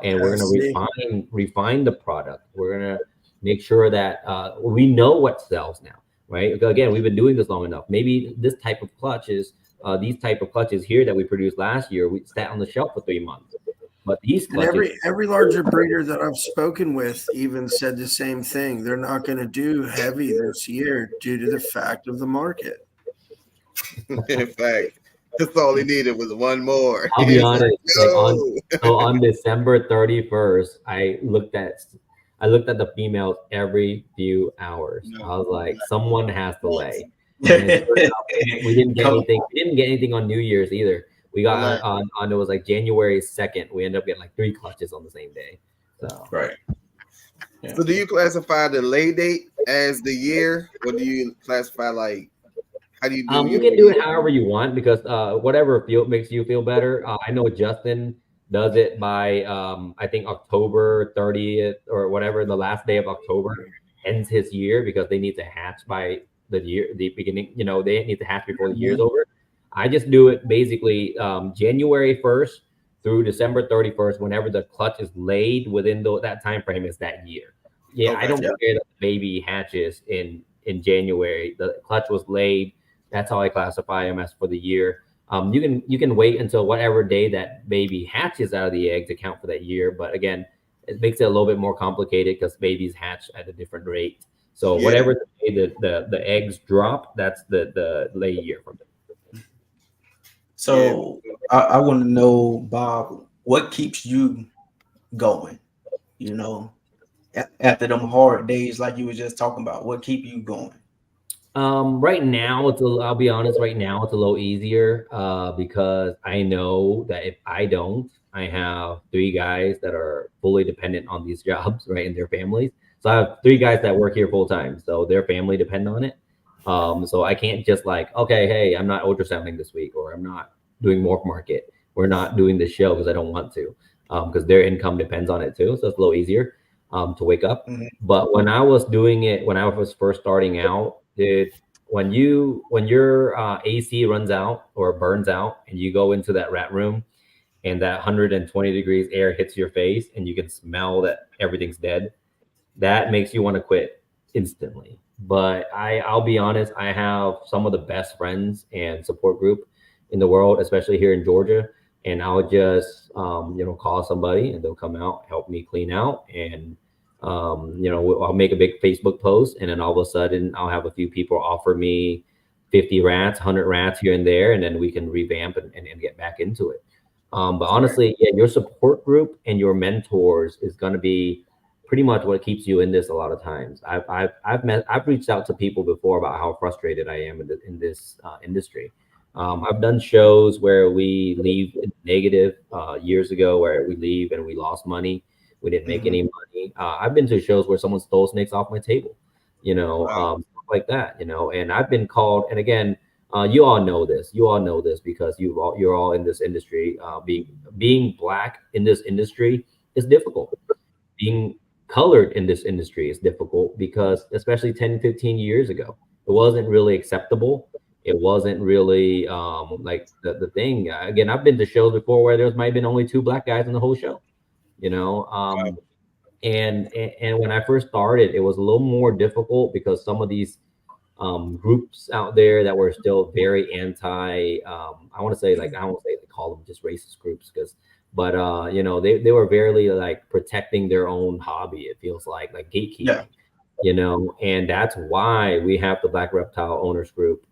And we're going to refine the product. We're going to make sure that we know what sells now, right? Again, we've been doing this long enough. Maybe this type of clutches, these type of clutches here that we produced last year, we sat on the shelf for 3 months. But these clutches, every larger breeder that I've spoken with even said the same thing. They're not going to do heavy this year due to the fact of the market. In fact, that's all he needed was one more. I'll be honest. On December 31st, I looked at the females every few hours. I was like, someone has to lay. We didn't get anything. We didn't get anything on New Year's either. We got on it was like January 2nd. We ended up getting like 3 clutches on the same day. So Yeah. So do you classify the lay date as the year, or do you classify like how do you do you can do it however you want, because whatever makes you feel better. I know Justin does it by I think October 30th or whatever, the last day of October ends his year, because they need to hatch by the beginning. They need to hatch before the year's over. I just do it basically January 1st through December 31st. Whenever the clutch is laid within that time frame is that year. I don't care that the baby hatches in January. The clutch was laid. That's how I classify them as for the year. You can wait until whatever day that baby hatches out of the egg to count for that year. But again, it makes it a little bit more complicated because babies hatch at a different rate. So whatever the day the eggs drop, that's the lay year from it. So I want to know, Bob, what keeps you going? After them hard days, like you were just talking about, what keep you going? Right now, I'll be honest. Right now, it's a little easier because I know that if I don't, I have 3 guys that are fully dependent on these jobs, right, and their families. So I have 3 guys that work here full time, so their family depend on it. So I can't just like, okay, hey, I'm not ultrasounding this week, or I'm not doing Morph Market. We're not doing this show because I don't want to, because their income depends on it too. So it's a little easier to wake up. Mm-hmm. But when I was doing it, when I was first starting out, when your AC runs out or burns out and you go into that rat room and that 120 degrees air hits your face and you can smell that everything's dead, that makes you want to quit instantly. But I'll be honest, I have some of the best friends and support group in the world, especially here in Georgia. And I'll just, call somebody and they'll come out, help me clean out. And, I'll make a big Facebook post, and then all of a sudden I'll have a few people offer me 50 rats, 100 rats here and there. And then we can revamp and get back into it. But honestly, your support group and your mentors is going to be pretty much what keeps you in this a lot of times. I've reached out to people before about how frustrated I am in this industry. I've done shows where we leave negative years ago, where we leave and we lost money. We didn't make any money. I've been to shows where someone stole snakes off my table, stuff like that, and I've been called. And again, you all know this. You all know this because you're all in this industry. Being black in this industry is difficult. Being colored in this industry is difficult because, especially 10, 15 years ago, it wasn't really acceptable. It wasn't really like the thing. Again, I've been to shows before where might have been only 2 black guys in the whole show, and when I first started, it was a little more difficult because some of these groups out there that were still very anti. I want to say, like, I don't want to say they call them just racist groups but they were very like protecting their own hobby. It feels like gatekeeping, and that's why we have the Black Reptile Owners Group,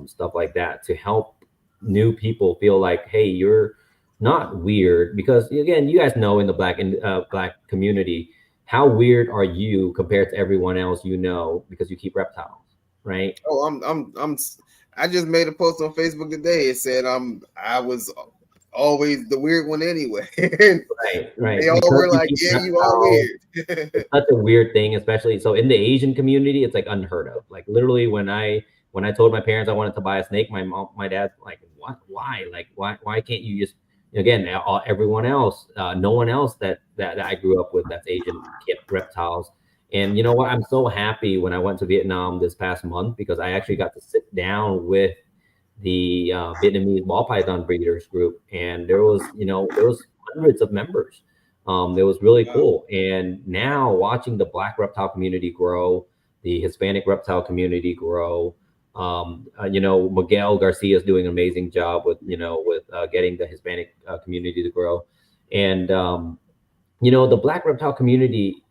stuff like that, to help new people feel like, hey, you're not weird. Because again, you guys know in the black community, how weird are you compared to everyone else, because you keep reptiles, right? Oh, I just made a post on Facebook today. It said I was always the weird one anyway. right. They all were like, yeah, you are weird. It's such a weird thing, especially so in the Asian community. It's like unheard of. Like literally, when I told my parents I wanted to buy a snake, my dad's like, what? Why? Like, why can't you just, again, everyone else, no one else that I grew up with that's Asian kept reptiles. And you know what? I'm so happy when I went to Vietnam this past month, because I actually got to sit down with the Vietnamese ball python breeders group, and there was hundreds of members. It was really cool. And now watching the Black reptile community grow, the Hispanic reptile community grow. Miguel Garcia is doing an amazing job with getting the Hispanic community to grow, and the Black reptile community.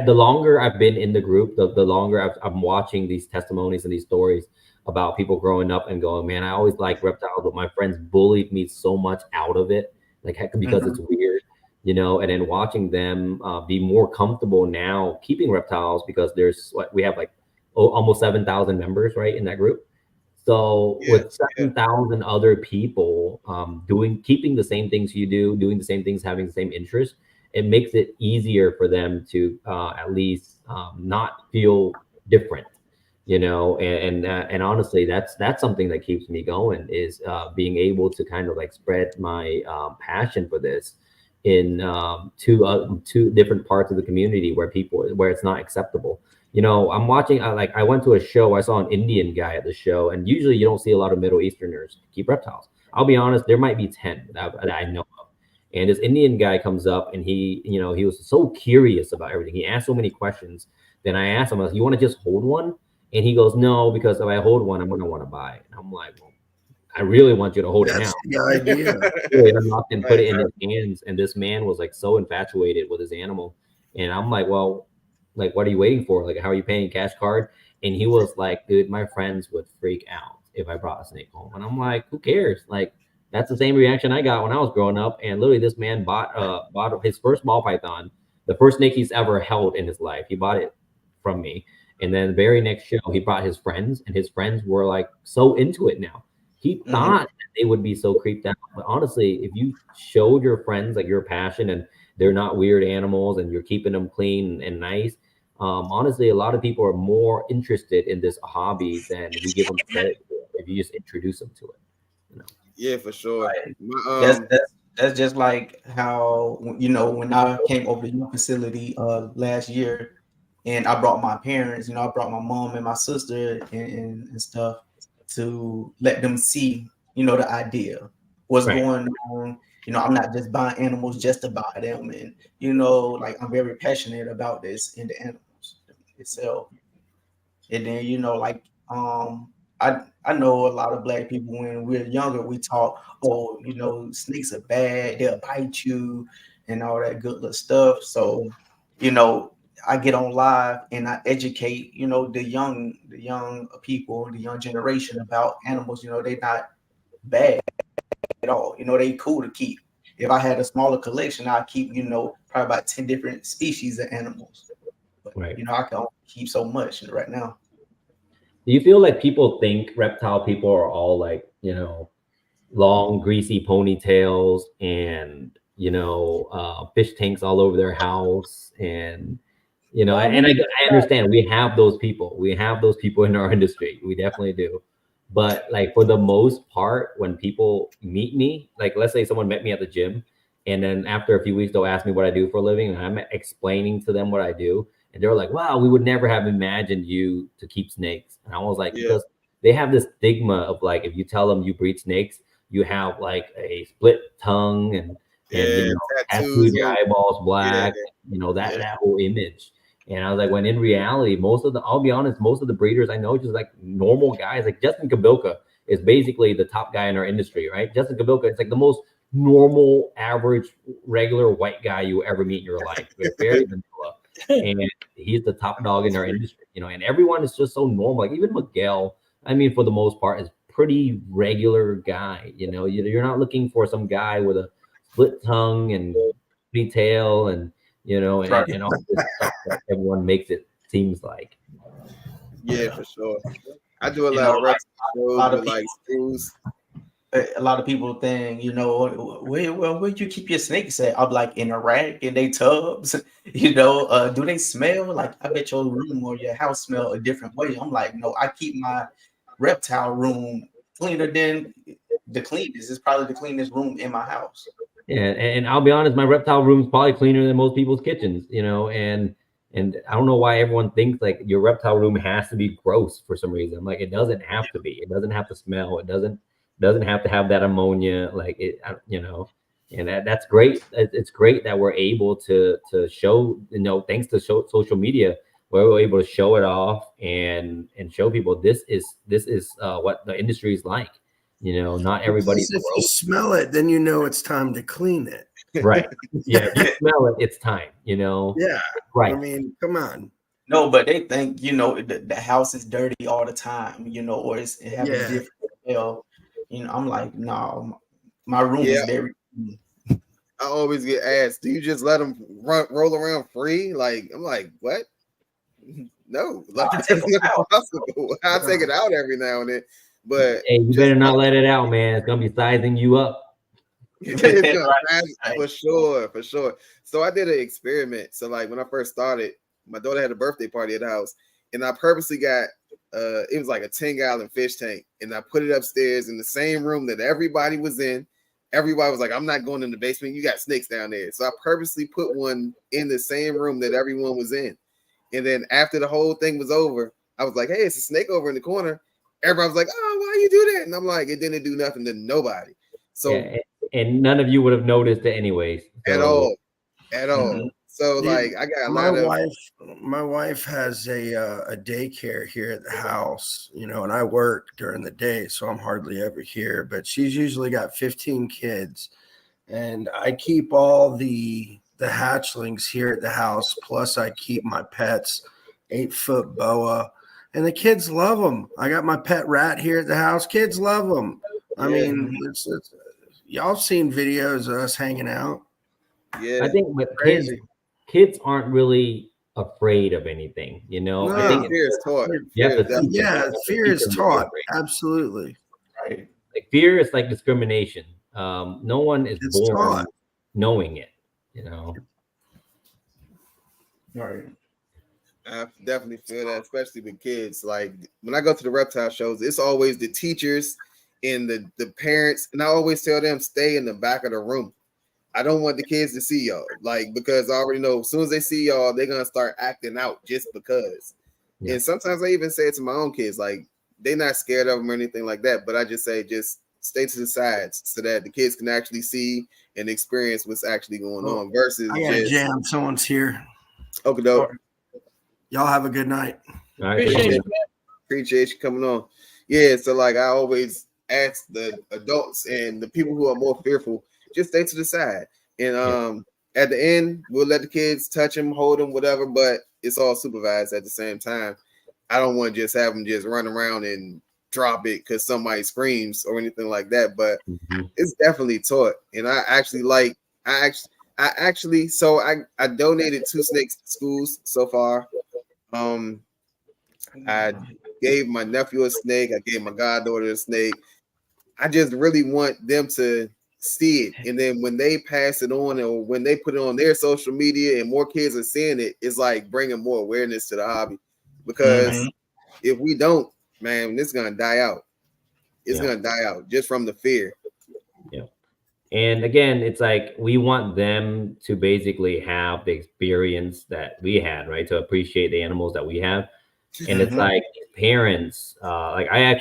The longer I've been in the group, the longer I'm watching these testimonies and these stories about people growing up and going, man, I always liked reptiles, but my friends bullied me so much out of it, because it's weird, and then watching them be more comfortable now keeping reptiles, because we have almost 7,000 members, right, in that group. So with 7,000 other people keeping the same things you do, doing the same things, having the same interests, it makes it easier for them to at least not feel different, and honestly, that's something that keeps me going, is being able to kind of spread my passion for this in two different parts of the community where it's not acceptable. I'm watching, I went to a show, I saw an Indian guy at the show, and usually you don't see a lot of Middle Easterners keep reptiles. I'll be honest, there might be 10 that I know. And this Indian guy comes up, and he was so curious about everything. He asked so many questions. Then I asked him, you want to just hold one? And he goes, no, because if I hold one, I'm going to want to buy it. And I'm like, well, I really want you to hold it now. The idea. And put it in his hands. And this man was so infatuated with his animal. And I'm like, well, what are you waiting for? How are you paying, cash card? And he was like, dude, my friends would freak out if I brought a snake home. And I'm like, who cares? That's the same reaction I got when I was growing up. And literally, this man bought his first ball python, the first snake he's ever held in his life. He bought it from me. And then the very next show, he brought his friends, and his friends were so into it now. He thought that they would be so creeped out. But honestly, if you showed your friends your passion, and they're not weird animals, and you're keeping them clean and nice, honestly, a lot of people are more interested in this hobby than we give them credit for if you just introduce them to it. Yeah, for sure. That's just like how when I came over to your facility last year, and I brought my parents, I brought my mom and my sister and stuff to let them see, the idea, what's going on. I'm not just buying animals just to buy them, and I'm very passionate about this and the animals itself. And then I know a lot of Black people, when we're younger, we talk, snakes are bad, they'll bite you and all that good little stuff. So, I get on live and I educate, the young people, the young generation about animals. They're not bad at all. They cool to keep. If I had a smaller collection, I'd keep, probably about 10 different species of animals. But, I can only keep so much right now. Do you feel like people think reptile people are all long, greasy ponytails and fish tanks all over their house, and I understand we have those people. We have those people in our industry. We definitely do. But like for the most part, when people meet me, like let's say someone met me at the gym, and then after a few weeks they'll ask me what I do for a living, and I'm explaining to them what I do, and they're like, "Wow, we would never have imagined you to keep snakes." And I was like, because they have this stigma of like if you tell them you breed snakes, you have like a split tongue and tattooed your eyeballs black, that whole image. And I was like, when in reality, I'll be honest, most of the breeders I know, just like normal guys, like Justin Kabilka is basically the top guy in our industry, right? Justin Kabilka is like the most normal, average, regular white guy you ever meet in your life. They're very vanilla. And he's the top dog in our industry, and everyone is just so normal. Like even Miguel, I mean, for the most part, is pretty regular guy. You're not looking for some guy with a split tongue and tail and and all this stuff that everyone makes it seems like. Yeah, for sure. I do a lot of shows with like schools. A lot of people think, where'd you keep your snakes at? I'm like, in a rack, in they tubs. Do they smell? Like, I bet your room or your house smell a different way. I'm like, no, I keep my reptile room cleaner than the cleanest. It's probably the cleanest room in my house. Yeah, and I'll be honest, my reptile room is probably cleaner than most people's kitchens, and I don't know why everyone thinks like your reptile room has to be gross for some reason. Like it doesn't have to be. It doesn't have to smell. It doesn't have to have that ammonia. Like it, and that's great. It's great that we're able to show, thanks to social media, we're able to show it off and show people this is what the industry is like. Not everybody's. If you smell it, then you know it's time to clean it. Right. Yeah. If you smell it, it's time. Yeah. Right. I mean, come on. No, but they think the house is dirty all the time. Or it has a different smell. I'm like, no, my room is very clean. I always get asked, do you just let them roll around free? Like, I'm like, what? No, like that's not possible. I'll take it out every now and then. But hey, you better not let it out, man. It's gonna be sizing you up. For sure. So I did an experiment. So like when I first started, my daughter had a birthday party at the house, and I purposely got it was like a 10-gallon fish tank, and I put it upstairs in the same room that everybody was in. Everybody was like, I'm not going in the basement. You got snakes down there. So I purposely put one in the same room that everyone was in. And then after the whole thing was over, I was like, hey, it's a snake over in the corner. Everybody was like, oh, why you do that? And I'm like, it didn't do nothing to nobody. So and none of you would have noticed it anyways. So. At all. Mm-hmm. So like I got my wife has a daycare here at the house, and I work during the day, so I'm hardly ever here, but she's usually got 15 kids, and I keep all the hatchlings here at the house, plus I keep my pets, 8-foot boa, and the kids love them. I got my pet rat here at the house. Kids love them. I mean, it's y'all seen videos of us hanging out. Yeah, I think with kids aren't really afraid of anything, No, I think fear is taught. Fear is taught. Absolutely. Right. Like fear is like discrimination. No one is born knowing it, Right. I definitely feel that, especially with kids. Like when I go to the reptile shows, it's always the teachers and the parents, and I always tell them stay in the back of the room. I don't want the kids to see y'all, like, because I already know as soon as they see y'all, they're gonna start acting out just because. Yeah. And sometimes I even say it to my own kids, like they're not scared of them or anything like that, but I just say just stay to the sides so that the kids can actually see and experience what's actually going on. Versus I got jam. Someone's here. Okay, dope. Y'all have a good night. Appreciate you coming on. Yeah, so like I always ask the adults and the people who are more fearful, just stay to the side. And at the end, we'll let the kids touch them, hold them, whatever, but it's all supervised at the same time. I don't want to just have them just run around and drop it because somebody screams or anything like that, but it's definitely taught. And I donated 2 snakes to schools so far. I gave my nephew a snake. I gave my goddaughter a snake. I just really want them to see it, and then when they pass it on or when they put it on their social media and more kids are seeing it, it's like bringing more awareness to the hobby. Because if we don't, man, this is gonna die out. It's gonna die out just from the fear. Yeah. And again, it's like we want them to basically have the experience that we had, right? To appreciate the animals that we have. And it's like parents, like I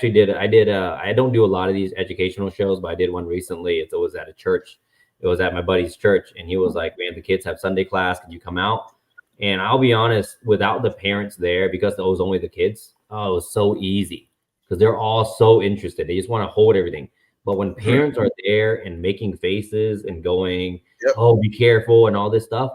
don't do a lot of these educational shows, but I did one recently. It was at a church. It was at my buddy's church. And he was like, man, the kids have Sunday class. Can you come out? And I'll be honest, without the parents there, because it was only the kids, it was so easy because they're all so interested. They just want to hold everything. But when parents are there and making faces and going, oh, be careful and all this stuff,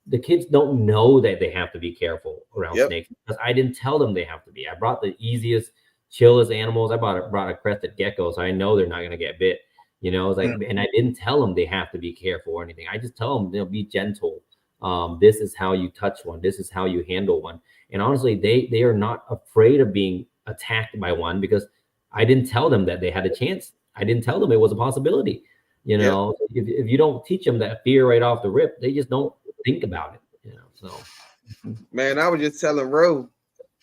the kids don't know that they have to be careful around snakes because I didn't tell them they have to be. I brought the easiest, chillest animals. I brought a crested gecko, so I know they're not going to get bit. You know, it's like, and I didn't tell them they have to be careful or anything. I just tell them they'll be gentle. This is how you touch one. This is how you handle one. And honestly, they are not afraid of being attacked by one because I didn't tell them that they had a chance. I didn't tell them it was a possibility. You know, if you don't teach them that fear right off the rip, they just don't think about it. You know, so man, I was just telling Ro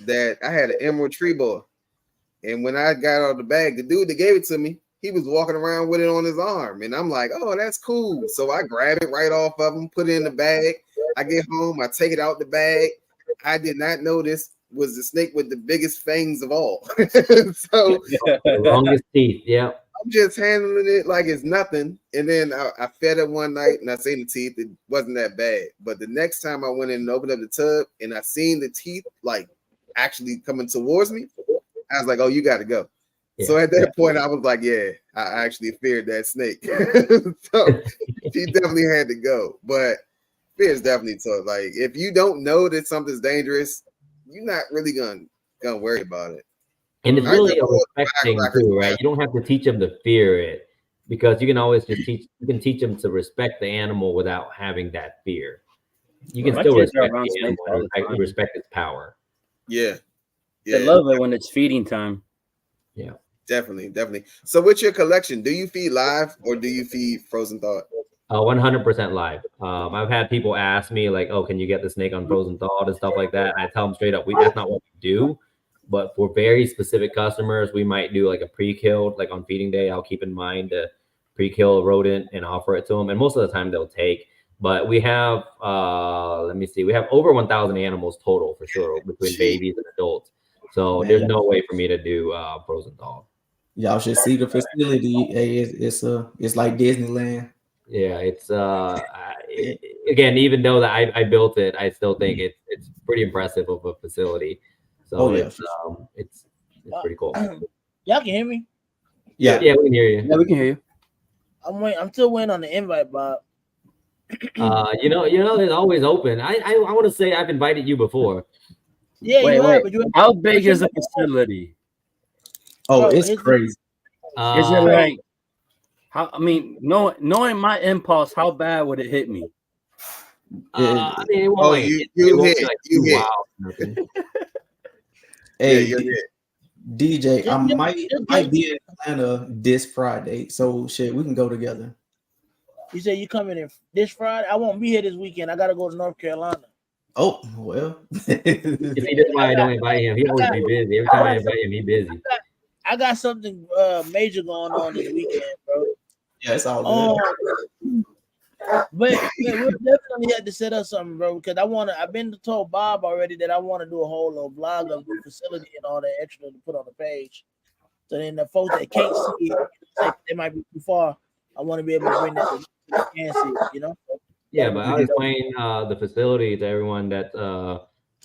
that I had an emerald tree boa, and when I got out of the bag, the dude that gave it to me, he was walking around with it on his arm, and I'm like, oh, that's cool. So I grab it right off of him, put it in the bag. I get home, I take it out the bag. I did not know this was the snake with the biggest fangs of all. So the longest teeth, I'm just handling it like it's nothing. And then I fed it one night and I seen the teeth. It wasn't that bad. But the next time I went in and opened up the tub and I seen the teeth like actually coming towards me, I was like, oh, you got to go. So at that point, I was like, yeah, I actually feared that snake. So she definitely had to go. But fear is definitely tough. Like if you don't know that something's dangerous, you're not really gonna worry about it. And it's really a respect thing too, right? You don't have to teach them to fear it because you can always just teach them to respect the animal without having that fear. You can still respect the animal and respect its power. Yeah. They love it when it's feeding time. Yeah. Definitely. So what's your collection? Do you feed live or do you feed frozen thawed? 100% live. I've had people ask me like, oh, can you get the snake on frozen thawed and stuff like that? And I tell them straight up, that's not what we do. But for very specific customers, we might do like a pre-killed, like on feeding day. I'll keep in mind to pre-kill a rodent and offer it to them. And most of the time they'll take. But we have, let me see, we have over 1,000 animals total for sure between babies and adults. So there's no way for me to do frozen thawed. Y'all should see the facility. It's like Disneyland. Yeah, it's again, even though that I built it, I still think it's pretty impressive of a facility. So it's pretty cool. Y'all can hear me? Yeah, we can hear you. Yeah, we can hear you. I'm still waiting on the invite, Bob. You know, it's always open. I want to say I've invited you before. Yeah, wait. How big is the facility? Oh, it's crazy. Is it like? How? I mean, knowing my impulse, how bad would it hit me? I mean, it won't you hit. Wow. Hey, DJ, I might be in Atlanta this Friday, so shit, we can go together. You say you coming in this Friday? I won't be here this weekend. I gotta go to North Carolina. Oh well. See, that's why I don't invite him. He always be busy. Every time I invite him, he busy. I got something major going on this weekend, bro. Yeah, it's all good. But we'll definitely have to set up something, bro. Because I've been told Bob already that I want to do a whole little vlog of the facility and all that extra to put on the page. So then the folks that can't see it, like they might be too far. I want to be able to bring that to the can see it, you know. Yeah, but I'll explain the facility to everyone that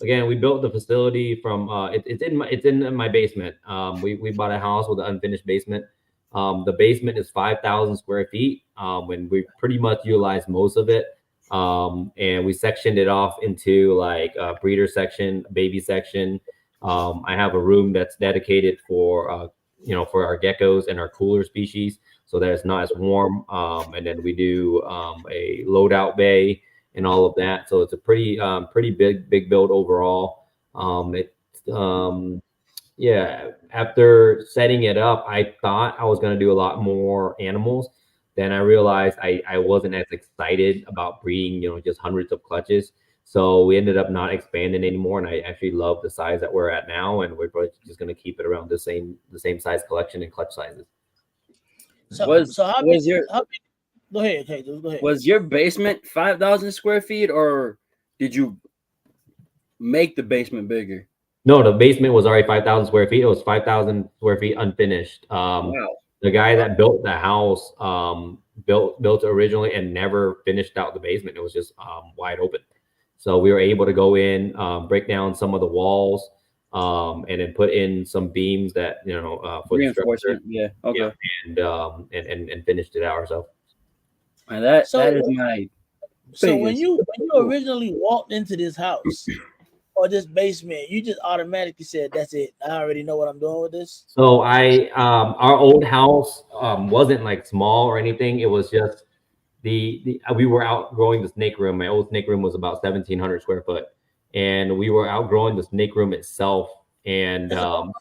again, we built the facility from it's in my basement. We bought a house with an unfinished basement. The basement is 5,000 square feet. When we pretty much utilized most of it. And we sectioned it off into like a breeder section, baby section. I have a room that's dedicated for for our geckos and our cooler species, so that it's not as warm. And then we do a loadout bay and all of that. So it's a pretty big build overall. After setting it up, I thought I was going to do a lot more animals. then I realized I wasn't as excited about breeding, just hundreds of clutches. So we ended up not expanding anymore, and I actually love the size that we're at now, and we're probably just going to keep it around the same size collection and clutch sizes. So how was big? your Go ahead, okay, go ahead. was your basement 5,000 square feet, or did you make the basement bigger? No, the basement was already 5,000 square feet. It was 5,000 square feet unfinished. Wow. The guy that built the house built it originally and never finished out the basement. It was just wide open. So we were able to go in, break down some of the walls, and then put in some beams that for the structure. Yeah. Okay. And finished it out ourselves. And that is my. So when you originally walked into this house or this basement, you just automatically said, "That's it. I already know what I'm doing with this." So our old house wasn't like small or anything. It was just we were outgrowing the snake room. My old snake room was about 1,700 square foot, and we were outgrowing the snake room itself. And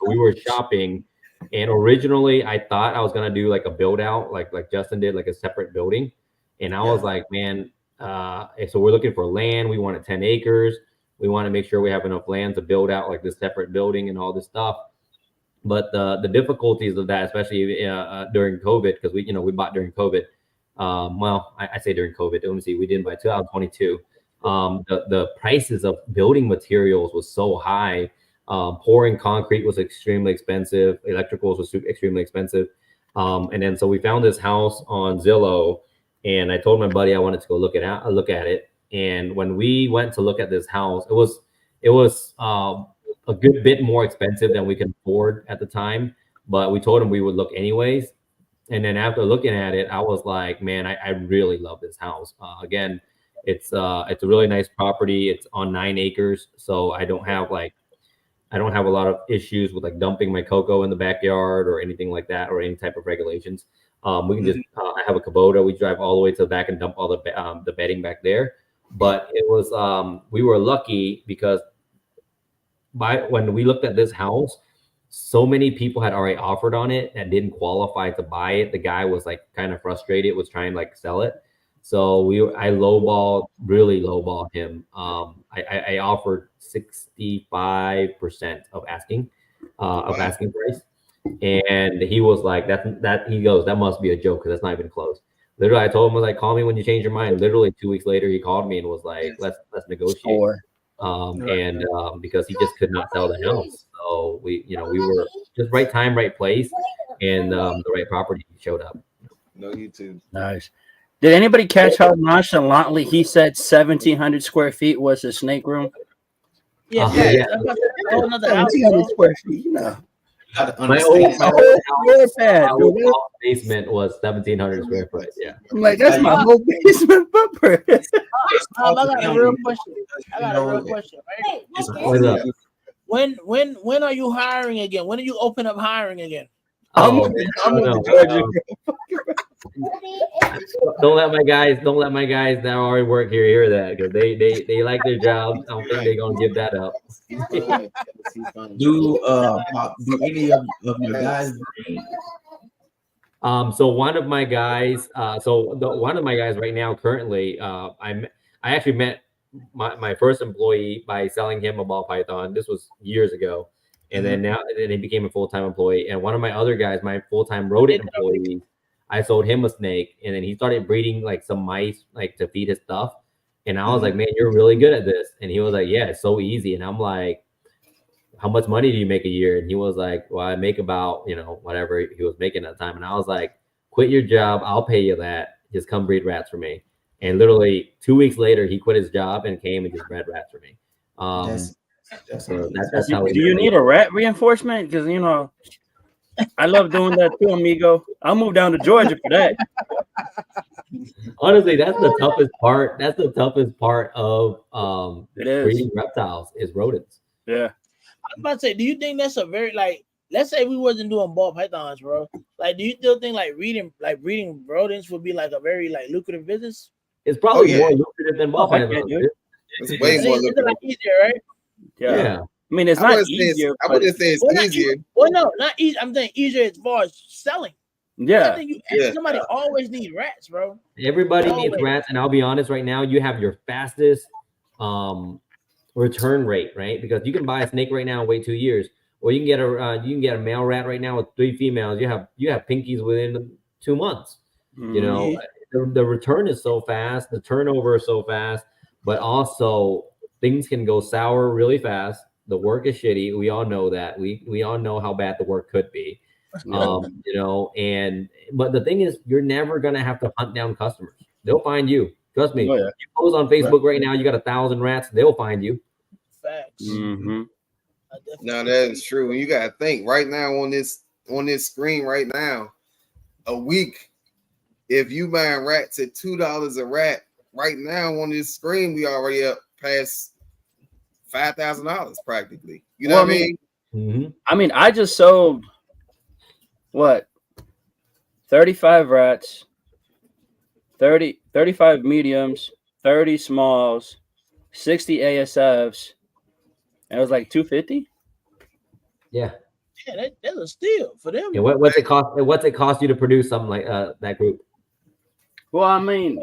we were shopping. And originally, I thought I was gonna do like a build out, like Justin did, like a separate building. And I was like, man, so we're looking for land. We wanted 10 acres. We want to make sure we have enough land to build out like this separate building and all this stuff. But the difficulties of that, especially during COVID, because we bought during COVID. Well, I say during COVID. Let me see. We didn't buy 2022. The prices of building materials was so high. Pouring concrete was extremely expensive. Electricals was extremely expensive. And then so we found this house on Zillow, and I told my buddy I wanted to go look at it. And when we went to look at this house, it was a good bit more expensive than we could afford at the time. But we told him we would look anyways. And then after looking at it, I was like, man, I really love this house. Again, it's a really nice property. It's on 9 acres, so I don't have a lot of issues with like dumping my cocoa in the backyard or anything like that, or any type of regulations. We can just I have a Kubota. We drive all the way to the back and dump all the bedding back there. But it was we were lucky because when we looked at this house, so many people had already offered on it and didn't qualify to buy it. The guy was like kind of frustrated, was trying to like sell it. So I really lowballed him. I offered 65% of asking price, and he was like, he goes, that must be a joke because that's not even close. Literally, I told him, like, call me when you change your mind. Literally 2 weeks later, he called me and was like, let's negotiate. And because he just could not sell the house, so we were just right time, right place, and the right property showed up. No YouTube. Nice. Did anybody catch how nonchalantly he said 1,700 square feet was the snake room? Yeah. Another house, 1,700 square feet. My old basement was 1,700 square foot. Yeah, I'm like, that's my whole basement footprint. I got a real question. Right? What's up? When are you hiring again? When do you open up hiring again? I'm moving to Georgia. Don't let my guys that already work here hear that, because they like their jobs. I don't think they're gonna give that up. Do any of your guys? So one of my guys, right now currently, I actually met my first employee by selling him a ball python. This was years ago, and then he became a full-time employee. And one of my other guys, my full-time rodent employee, I sold him a snake, and then he started breeding like some mice, like to feed his stuff. And I was like, man, you're really good at this. And he was like, yeah, it's so easy. And I'm like, how much money do you make a year? And he was like, well, I make about, whatever he was making at the time. And I was like, quit your job. I'll pay you that. Just come breed rats for me. And literally 2 weeks later, he quit his job and came and just bred rats for me. That's how. Do you need a rat reinforcement? Because I love doing that too, amigo. I'll move down to Georgia for that. Honestly, that's the toughest part. That's the toughest part of breeding reptiles is rodents. Yeah. I'm about to say, do you think that's a very let's say we wasn't doing ball pythons, bro? Like, do you still think breeding rodents would be like a very lucrative business? It's probably more lucrative than ball pythons. It's way more lucrative. It's easier, right? Yeah. I mean, it's not easier. I wouldn't say it's easier. Well, no, not easy. I'm saying easier as far as selling. Yeah. I think Yeah. somebody always need rats, bro. Everybody needs Always. rats, and I'll be honest. Right now, you have your fastest return rate, right? Because you can buy a snake right now and wait 2 years, or you can get a male rat right now with 3 females. You have pinkies within 2 months. You know, the return is so fast, the turnover is so fast, but also things can go sour really fast. The work is shitty. We all know that. We all know how bad the work could be. You know, but the thing is, you're never gonna have to hunt down customers. They'll find you. Trust me. Oh, yeah. You post on Facebook right now, you got 1,000 rats, they'll find you. Facts. Mm-hmm. No, that is true. And you gotta think right now on this screen right now, a week, if you buying rats at $2 a rat, right now on this screen, we already up past $5,000 practically. You know what I mean? Mm-hmm. I mean, I just sold what 35 rats, 35 mediums, 30 smalls, 60 ASFs, and it was like 250. Yeah. Yeah, that's a steal for them. Yeah. What's it cost? What's it cost you to produce something like that group? Well, I mean,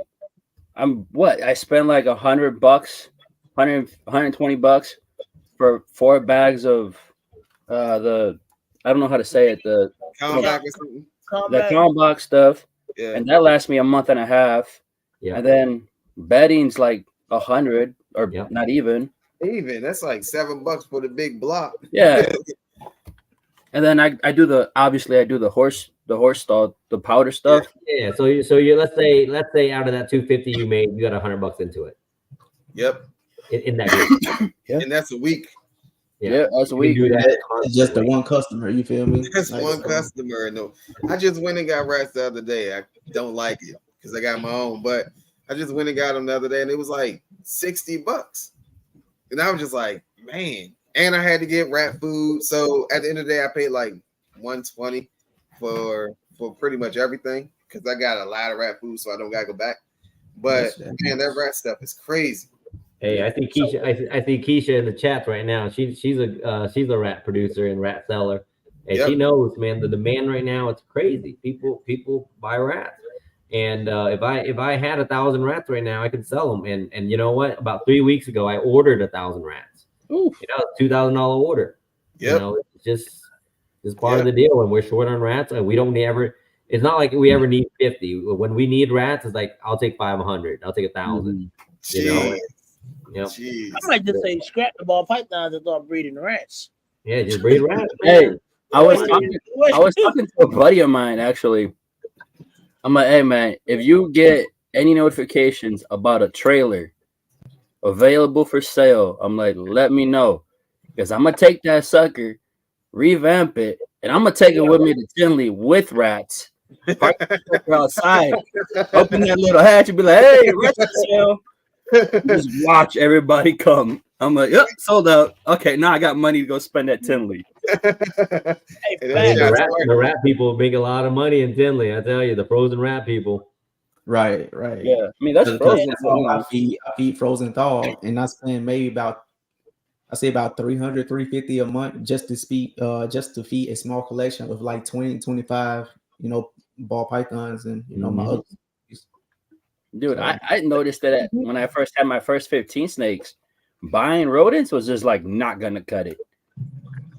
I spent like $100, 120 bucks for 4 bags of the, I don't know how to say it, the Combat or something. combat stuff, Yeah. and that lasts me a month and a half. Yeah. And then bedding's like 100 or not even. That's like $7 for the big block. Yeah. And then I do the horse stall, the powder stuff. Yeah. So you let's say out of that 250 you made, you got $100 into it. Yep. In that group. And that's a week. Yeah, that's a week. Do that. It's just the one customer. You feel me? That's one customer. No, I just went and got rats the other day. I don't like it because I got my own, but I just went and got them the other day, and it was like $60. And I was just like, man. And I had to get rat food. So at the end of the day, I paid like $120 for pretty much everything because I got a lot of rat food, so I don't gotta go back. But man, that rat stuff is crazy. Hey, I see Keisha. I see Keisha in the chat right now. She's a rat producer and rat seller, and she knows, man, the demand right now, it's crazy. People buy rats, and if I had 1,000 rats right now, I could sell them. And you know what? About 3 weeks ago, I ordered 1,000 rats. Ooh. You know, $2,000 order. Yep. You know, it's part of the deal. When we're short on rats, and we don't ever. It's not like we ever need 50. When we need rats, it's like I'll take 500. I'll take 1,000. You know. Yep. I might just say scrap the ball pythons and start breeding rats. Yeah, just breed rats. Hey, I was talking to a buddy of mine actually. I'm like, hey man, if you get any notifications about a trailer available for sale, I'm like, let me know. Because I'm gonna take that sucker, revamp it, and I'm gonna take it with me to Tinley with rats. Park outside, open that little hatch and be like, hey, rats for sale. Just watch everybody come. I'm like, yep, sold out. Okay, now I got money to go spend at Tinley. The rat people make a lot of money in Tinley. I tell you, the frozen rat people. Right. Yeah, I mean that's frozen. I feed frozen thaw, and I spend maybe about 300, 350 a month just to feed a small collection of like 20, 25, ball pythons and my other. Dude, I noticed that when I first had my first 15 snakes, buying rodents was just like not gonna cut it.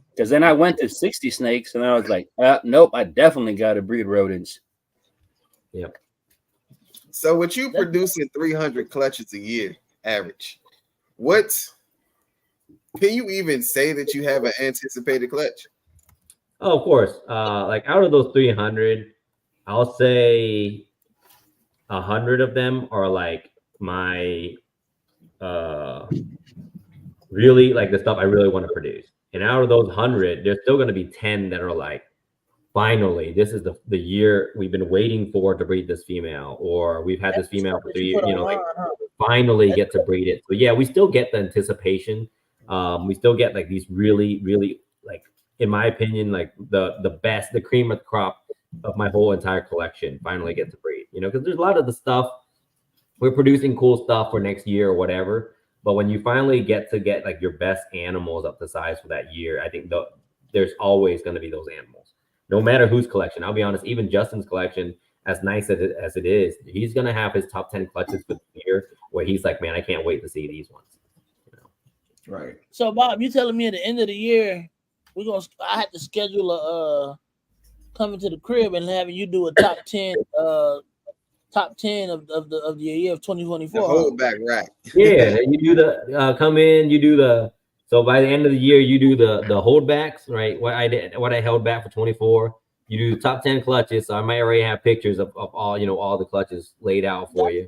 Because then I went to 60 snakes and I was like, nope, I definitely got to breed rodents. Yep. So with you producing 300 clutches a year average, can you even say that you have an anticipated clutch? Oh, of course. Like out of those 300, I'll say 100 of them are like my really like the stuff I really want to produce. And out of those 100, there's still going to be 10 that are like, finally, this is the year we've been waiting for to breed this female, or we've had this female for 3 years, like finally get to breed it. So yeah, we still get the anticipation. We still get like these really, really, like, in my opinion, like the best, the cream of the crop of my whole entire collection finally get to breed, because there's a lot of the stuff we're producing cool stuff for next year or whatever. But when you finally get like your best animals up to size for that year, I think there's always going to be those animals. no matter whose collection. I'll be honest, even Justin's collection, as nice as it is, he's gonna have his top 10 clutches for the year where he's like, man, I can't wait to see these ones. You know? Right. So Bob, you telling me at the end of the year I had to schedule a coming to the crib and having you do a top 10 of the year of 2024. The hold back rack. Yeah, you do the come in, you do the so by the end of the year you do the holdbacks, right? What I held back for 24. You do the top 10 clutches, so I might already have pictures of all all the clutches laid out for you.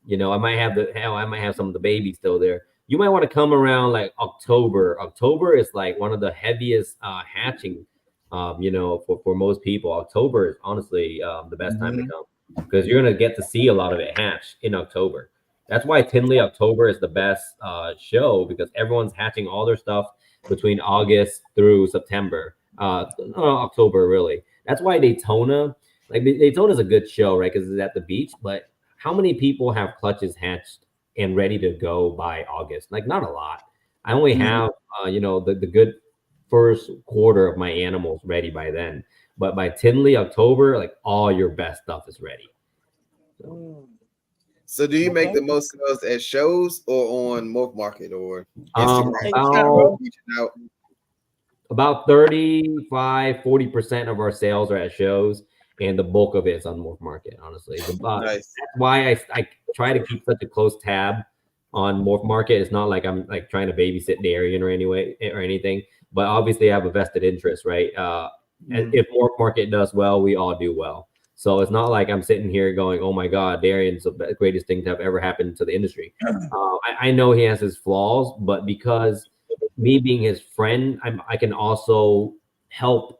I might have some of the babies still there. You might want to come around like October. October is like one of the heaviest hatching, for most people. October is honestly the best time to come because you're gonna get to see a lot of it hatch in October. That's why Tinley October is the best show because everyone's hatching all their stuff between August through September. October really. That's why Daytona is a good show, right? Because it's at the beach. But how many people have clutches hatched and ready to go by August? Like not a lot. I only have the good first quarter of my animals ready by then. But by Tinley October, like all your best stuff is ready. So do you make the most sales at shows or on Morph Market or about 35-40% of our sales are at shows, and the bulk of it is on Morph Market, honestly. Nice. That's why I try to keep such a close tab on Morph Market. It's not like I'm like trying to babysit Darian or anything, but obviously I have a vested interest, right? And if Morph Market does well, we all do well. So it's not like I'm sitting here going, oh my God, Darian's the greatest thing to have ever happened to the industry. I know he has his flaws, but because me being his friend, I can also help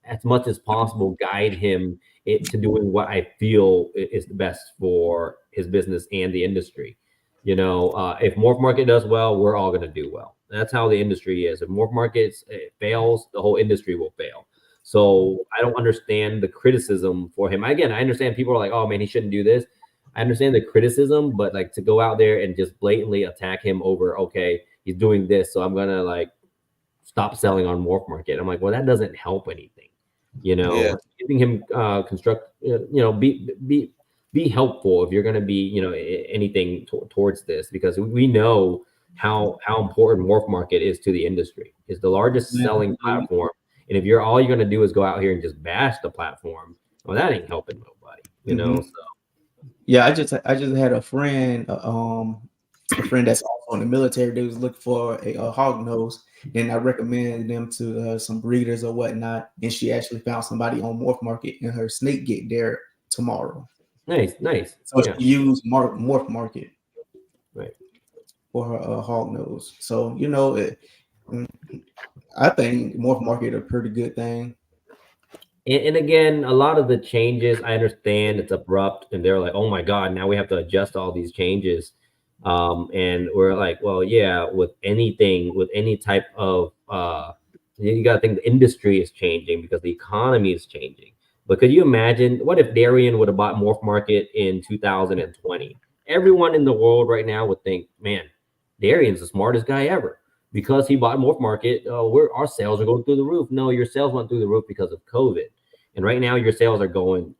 as much as possible, guide him to doing what I feel is the best for his business and the industry. If Morph Market does well, we're all going to do well. That's how the industry is. If Morph Market fails, the whole industry will fail. So I don't understand the criticism for him. Again, I understand people are like, oh man, he shouldn't do this. I understand the criticism, but like to go out there and just blatantly attack him over, okay, he's doing this, so I'm gonna like stop selling on Morph Market. I'm like, well, that doesn't help anything. Giving him be helpful if you're gonna be anything towards this, because we know how important Morph Market is to the industry. It's the largest selling platform. And if all you're going to do is go out here and just bash the platform, well, that ain't helping nobody, So. Yeah, I just had a friend, that's also in the military. They was looking for a hog nose, and I recommended them to some breeders or whatnot. And she actually found somebody on Morph Market, and her snake get there tomorrow. Nice. So she used Morph Market, right, for her hog nose. So I think Morph Market a pretty good thing. And again, a lot of the changes, I understand it's abrupt, and they're like, oh my God, now we have to adjust all these changes. And we're like, well, yeah, with any type of, you got to think the industry is changing because the economy is changing. But could you imagine what if Darian would have bought Morph Market in 2020? Everyone in the world right now would think, man, Darian's the smartest guy ever. Because he bought Morph Market, our sales are going through the roof. No, your sales went through the roof because of COVID. And right now your sales are going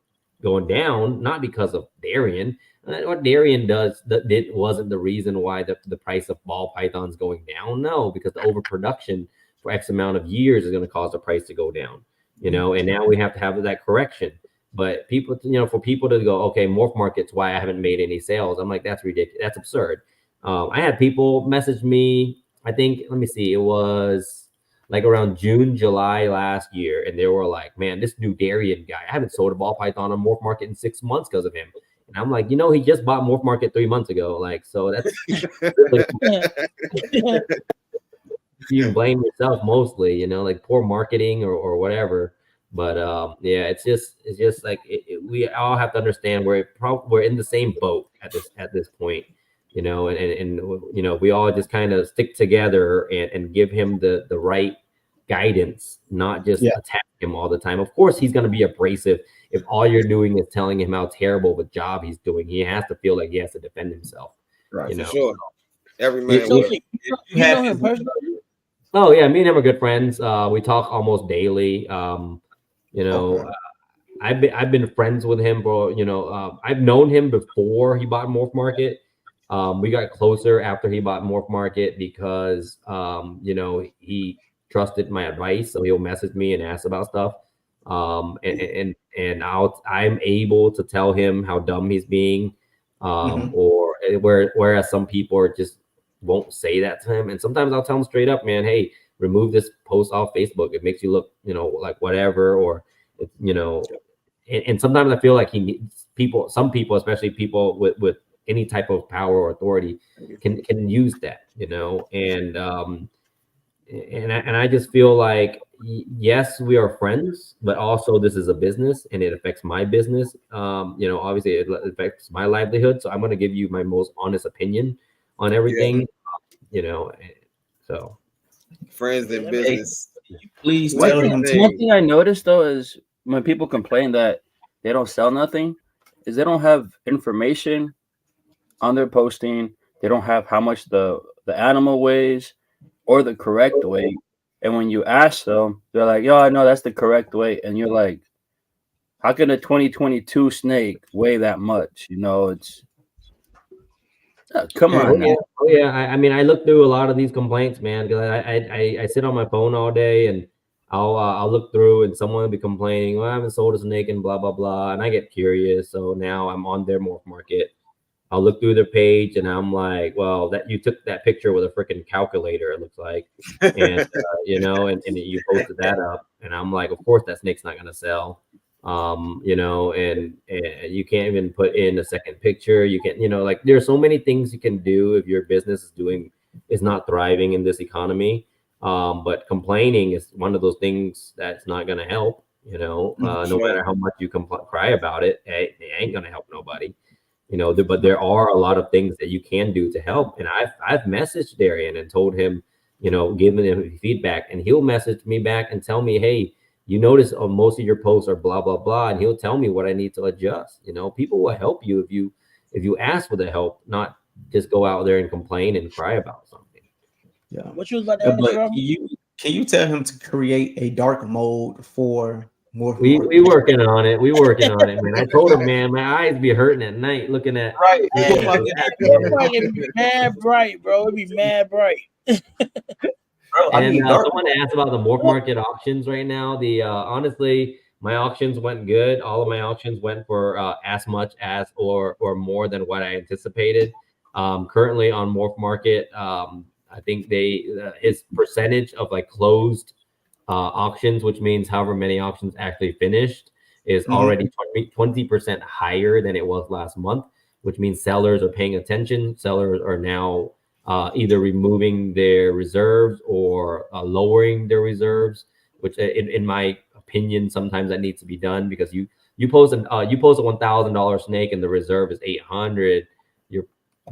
down, not because of Darian. What Darian wasn't the reason why the price of ball pythons going down. No, because the overproduction for X amount of years is going to cause the price to go down. And now we have to have that correction. But people, for people to go, okay, Morph Market's why I haven't made any sales. I'm like, that's ridiculous. That's absurd. I had people message me, I think, let me see, it was like around June, July last year. And they were like, man, this new Darian guy, I haven't sold a ball python on Morph Market in 6 months because of him. And I'm like, he just bought Morph Market 3 months ago. Like, so that's you can blame yourself mostly, like poor marketing or whatever. But yeah, it's just like we all have to understand we're in the same boat at this point. And we all just kind of stick together and give him the right guidance, not just attack him all the time. Of course, he's going to be abrasive if all you're doing is telling him how terrible of a job he's doing. He has to feel like he has to defend himself. Right. For sure. Every man. You know him personally? Oh yeah, me and him are good friends. We talk almost daily. You know, Okay. I've been friends with him for, I've known him before he bought Morph Market. We got closer after he bought Morph Market because he trusted my advice, so he'll message me and ask about stuff. I'm able to tell him how dumb he's being, or whereas some people are just won't say that to him. And sometimes I'll tell him straight up, man, hey, remove this post off Facebook. It makes you look, like whatever, or and sometimes I feel like he needs people, some people, especially people with any type of power or authority, can use that, and I just feel like yes, we are friends, but also this is a business and it affects my business. Obviously it affects my livelihood, so I'm going to give you my most honest opinion on everything. So Friends in business. Please One tell thing, him. one thing I noticed though is when people complain that they don't sell nothing, is they don't have information on their posting. They don't have how much the animal weighs or the correct weight. And when you ask them, they're like, "Yo, I know that's the correct weight." And you're like, "How can a 2022 snake weigh that much?" It's come Oh on yeah, now. oh yeah. I mean, I look through a lot of these complaints, man, because I sit on my phone all day and I'll look through and someone will be complaining, well, I haven't sold a snake and blah blah blah, and I get curious, so now I'm on their Morph Market. I'll look through their page and I'm like, well, that you took that picture with a freaking calculator, it looks like, and and you posted that up, and I'm like, of course that snake's not gonna sell. And you can't even put in a second picture. You can, like there's so many things you can do if your business is not thriving in this economy. But complaining is one of those things that's not going to help. No matter how much you cry about it, it ain't going to help nobody. But there are a lot of things that you can do to help. And I've messaged Darian and told him, giving him feedback, and he'll message me back and tell me, hey, you notice most of your posts are blah blah blah, and he'll tell me what I need to adjust. People will help you if you ask for the help, not just go out there and complain and cry about something. Yeah. What you was about to ask, But Robert? can you tell him to create a dark mode for Morph We Market? working on it. We working on it, man. I told him, man, my eyes be hurting at night looking at. Right. Hey, it'd be mad bright, bro. It'd be mad bright. Bro, I And mean, dark someone asked about the Morph Market auctions right now. The honestly, my auctions went good. All of my auctions went for as much as or more than what I anticipated. Currently on Morph Market, I think his percentage of like closed auctions, which means however many auctions actually finished, is already 20% higher than it was last month, which means sellers are paying attention. Sellers are now either removing their reserves or lowering their reserves, which in my opinion, sometimes that needs to be done, because you post a $1,000 snake and the reserve is 800,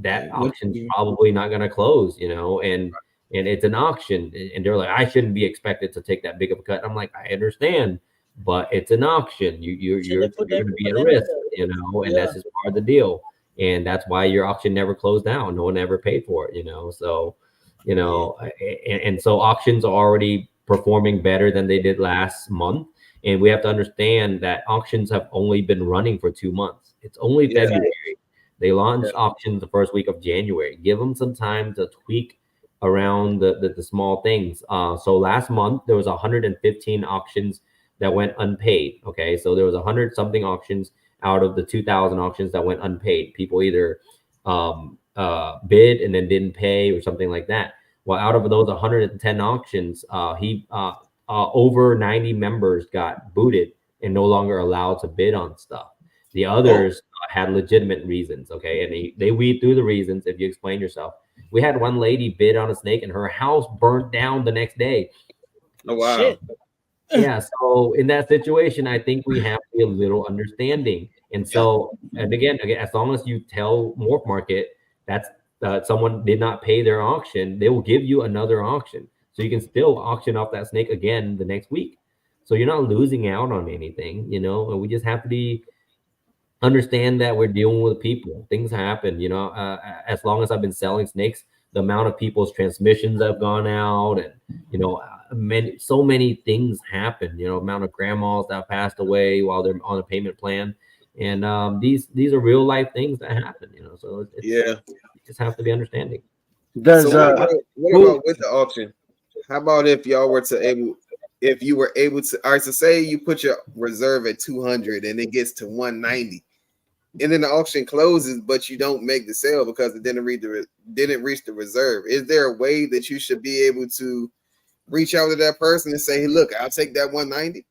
that auction's probably not going to close, and it's an auction, and they're like, I shouldn't be expected to take that big of a cut. I'm like, I understand, but it's an auction. You're going to be at risk, and that's just part of the deal. And that's why your auction never closed down. No one ever paid for it, so, and so auctions are already performing better than they did last month. And we have to understand that auctions have only been running for 2 months. It's only February. They launched auctions the first week of January. Give them some time to tweak around the small things. So last month there was 115 auctions that went unpaid. Okay, so there was 100 something auctions out of the 2,000 auctions that went unpaid. People either bid and then didn't pay or something like that. Well, out of those 110 auctions, over 90 members got booted and no longer allowed to bid on stuff. The others had legitimate reasons. Okay, and they weed through the reasons if you explain yourself. We had one lady bid on a snake and her house burnt down the next day. Oh wow. Shit. Yeah, so in that situation, I think we have to be a little understanding. And so, and again, as long as you tell Morph Market that's someone did not pay their auction, they will give you another auction. So you can still auction off that snake again the next week. So you're not losing out on anything, and we just have to understand that we're dealing with people. Things happen, as long as I've been selling snakes, the amount of people's transmissions have gone out, and so many things happen. You know, amount of grandmas that passed away while they're on a payment plan, and these are real life things that happen. You know, so Yeah. you just have to be understanding. Does what about with the auction? How about if you were able to, all right, so say you put your reserve at 200 and it gets to 190, and then the auction closes, but you don't make the sale because it didn't reach the reserve. Is there a way that you should be able to reach out to that person and say, hey, look, I'll take that 190?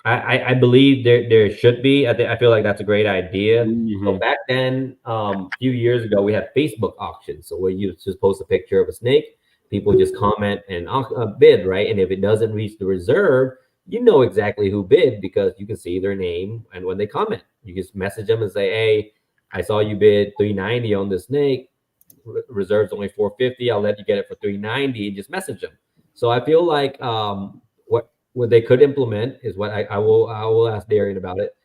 I believe there should be. I feel like that's a great idea. Mhm. So back then, a few years ago, we had Facebook auctions. So where you just post a picture of a snake, people just comment and bid, right? And if it doesn't reach the reserve, you know exactly who bid because you can see their name. And when they comment, you just message them and say, hey, I saw you bid 390 on the snake. Reserve's only 450. I'll let you get it for 390 and just message them. So I feel like what they could implement is what I will ask Darian about it.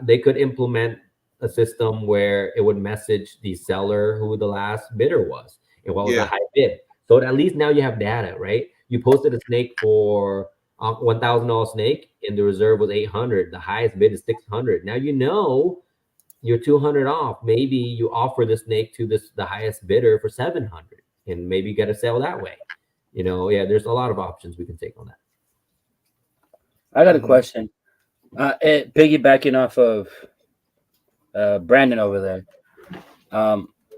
They could implement a system where it would message the seller who the last bidder was and what was the high bid. So at least now you have data, right? You posted a snake for $1,000 snake and the reserve was 800. The highest bid is 600. Now you know you're 200 off. Maybe you offer the snake to the highest bidder for 700 and maybe get a sale that way. You know, there's a lot of options we can take on that. I got a question. Piggybacking off of Brandon over there.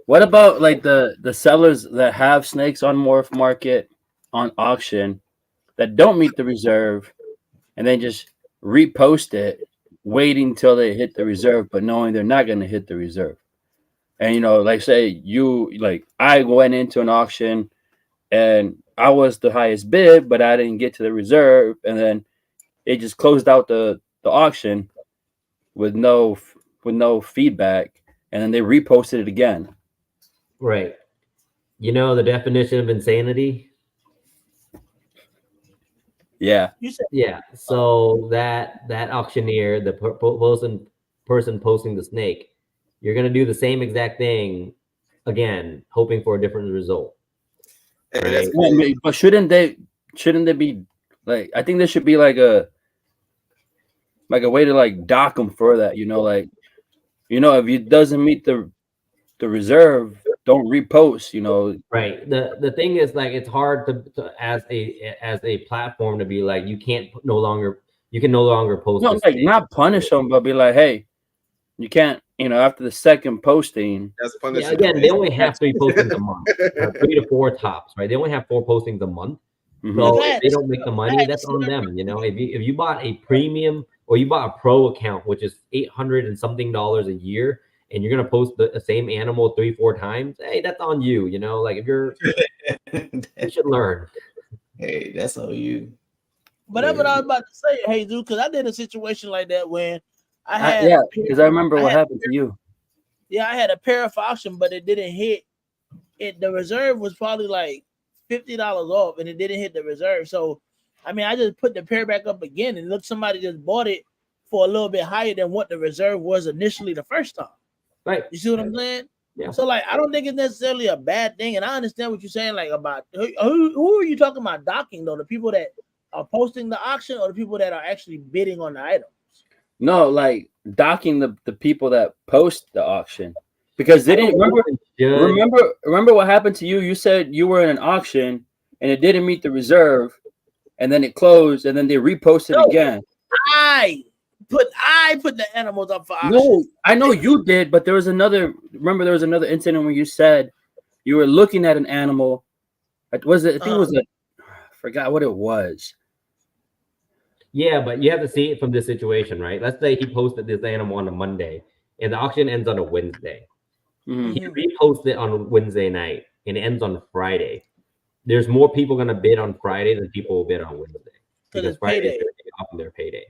What about like the sellers that have snakes on Morph Market on auction that don't meet the reserve and then just repost it, waiting till they hit the reserve, but knowing they're not going to hit the reserve? And like say I went into an auction and I was the highest bid, but I didn't get to the reserve, and then they just closed out the auction with no feedback, and then they reposted it again. Right. You know the definition of insanity? Yeah. Yeah. So that auctioneer, the person posting the snake, you're gonna do the same exact thing again, hoping for a different result. Right? But shouldn't they be like? I think there should be like a way to like dock them for that. If it doesn't meet the reserve, don't repost. Right. The thing is, like, it's hard to as a platform to be like, you can no longer post. No, like not punish them, but be like, hey, you can't. After the second posting, that's punishment. Yeah, again, they only have 3 postings a month, 3 to 4 tops, right? They only have 4 postings a month. Mm-hmm. So if they don't make the money, that's on them. If you bought a premium or you bought a pro account, which is $800 and something a year, and you're gonna post the same animal 3-4 times, hey, that's on you. Like if you're, you should learn. Hey, that's on you. But that's what I was about to say, hey, dude, because I did a situation like that when I had because I remember what happened to you. Yeah, I had a pair for auction, but it didn't hit. The reserve was probably like $50 off, and it didn't hit the reserve. So, I mean, I just put the pair back up again, and look, somebody just bought it for a little bit higher than what the reserve was initially the first time. Right. You see what I'm saying? Yeah. So, like, I don't think it's necessarily a bad thing, and I understand what you're saying, like about who are you talking about docking though? The people that are posting the auction, or the people that are actually bidding on the item? No, like docking the people that post the auction, because they didn't remember what happened to you. You said you were in an auction and it didn't meet the reserve, and then it closed, and then they reposted again. I put the animals up for auction. No, I know you did, but there was another. Remember, there was another incident where you said you were looking at an animal. Was it? I think it was I forgot what it was. Yeah, but you have to see it from this situation, right? Let's say he posted this animal on a Monday and the auction ends on a Wednesday. Mm-hmm. He reposts it on Wednesday night and it ends on Friday. There's more people going to bid on Friday than people will bid on Wednesday because Friday is often their payday.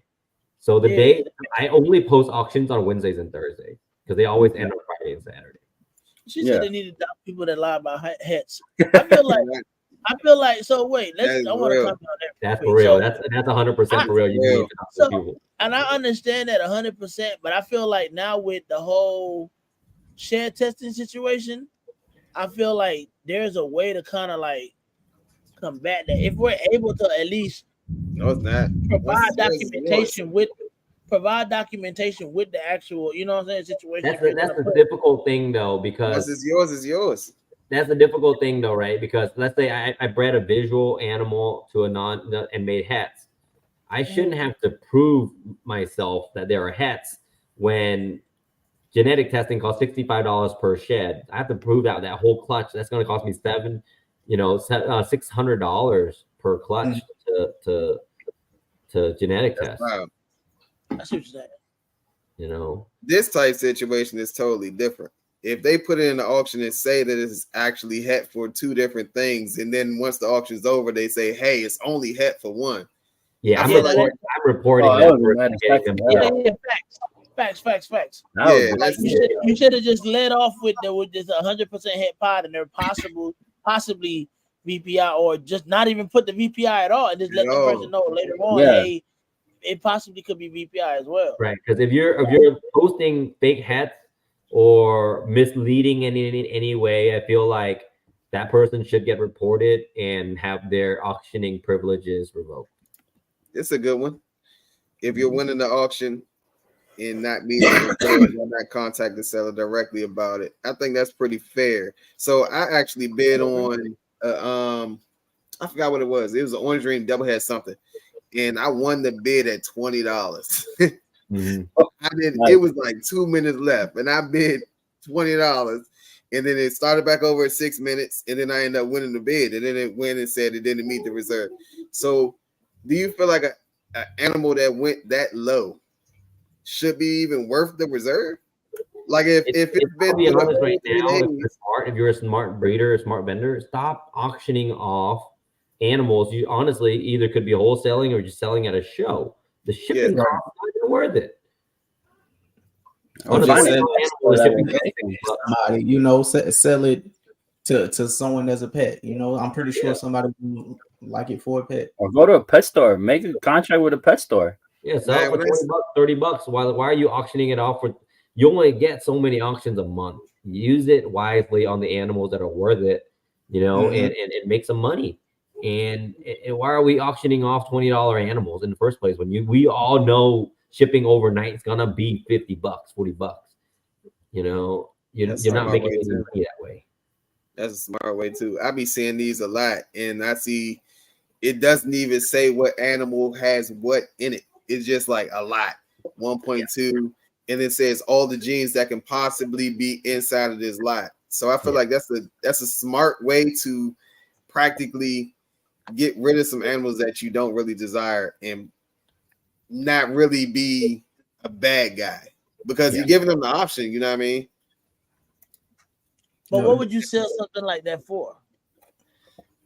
So the day I only post auctions on Wednesdays and Thursdays because they always end on Friday and Saturday. She said they needed people that lie about hats. I feel like so. Wait, I want to talk about that. That's for real. That's 100% for real. You need to talk to people. And I understand that 100%, but I feel like now with the whole share testing situation, I feel like there's a way to kind of combat that. If we're able to at least No, it's not. provide documentation with the actual, you know what I'm saying, situation. That's the difficult thing though, because Once it's yours, it's yours. that's the difficult thing though, right? Because let's say I bred a visual animal to a non and made hets. I shouldn't have to prove myself that there are hets when genetic testing costs $65 per shed. I have to prove that whole clutch. That's going to cost me $600 per clutch to genetic test. Wow. I see what you're saying. You know, This type situation is totally different. If they put it in the auction and say that it's actually het for two different things, and then once the auction's over, they say, "Hey, it's only het for one." yeah, I I'm feel like reporting Oh, that. I wouldn't person mind getting them expecting killed. Facts. That would Yeah, be- that's You should have just led off with this 100% het pod and they're possibly VPI, or just not even put the VPI at all and just let the person know later on, Yeah. hey, it possibly could be VPI as well. Right, because if you're posting fake hats or misleading in any way, I feel like that person should get reported and have their auctioning privileges revoked. It's a good one. If you're winning the auction and not being reported and not contact the seller directly about it, I think that's pretty fair. So I actually bid on I forgot what it was. It was an orange ring double head something, and I won the bid at $20. I did. It was like 2 minutes left, and I bid $20, and then it started back over at 6 minutes, and then I ended up winning the bid, and then it went and said it didn't meet the reserve. So, do you feel like an animal that went that low should be even worth the reserve? Like if it's been to be honest right now, if you're a smart breeder, a smart vendor, stop auctioning off animals. You honestly either could be wholesaling or just selling at a show. The shipping cost is not even worth it. Somebody, you know, sell it to someone as a pet. You know, I'm pretty sure somebody would like it for a pet. Or go to a pet store, make a contract with a pet store. Yeah, sell it for $20, $30. Why are you auctioning it off for? You only get so many auctions a month. Use it wisely on the animals that are worth it, you know, and make some money. And why are we auctioning off $20 animals in the first place when we all know shipping overnight is gonna be $50, $40? You know, you're not making any money that way. That's a smart way too. I be seeing these a lot, and I see it doesn't even say what animal has what in it. It's just like a lot, 1.2. And it says all the genes that can possibly be inside of this lot. So I feel like that's a smart way to practically get rid of some animals that you don't really desire and not really be a bad guy, because you're giving them the option. You know what I mean? But what would you sell something like that for?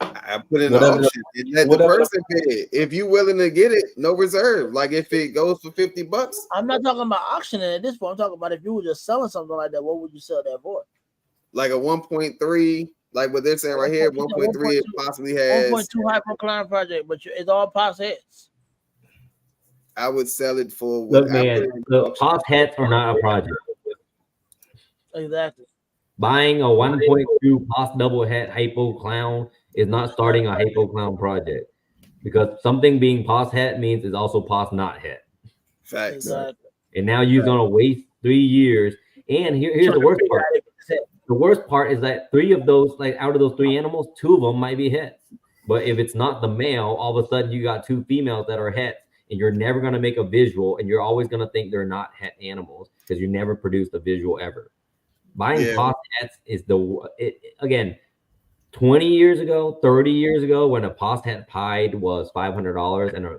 I put in the auction and let the person bid. If you willing to get it, no reserve. Like if it goes for $50, I'm not talking about auctioning at this point. I'm talking about if you were just selling something like that, what would you sell that for? like a 1.3, like what they're saying right here, 1.3. It possibly has 1.2 hyperclimb project, but it's all pos hits. I would sell it for. Look, man, pos hets are not a project. Exactly. Buying a 1.2 pos double het hypo clown is not starting a hypo clown project, because something being pos het means it's also pos not het. Facts. Exactly. And now you're gonna waste 3 years. And here's the worst part. The worst part is that 3 of those, like out of those 3 animals, 2 of them might be hets. But if it's not the male, all of a sudden you got 2 females that are hets, and you're never gonna make a visual, and you're always gonna think they're not het animals because you never produced a visual ever. Buying pos hets is again, 20 years ago, 30 years ago, when a pos het pied was $500 and a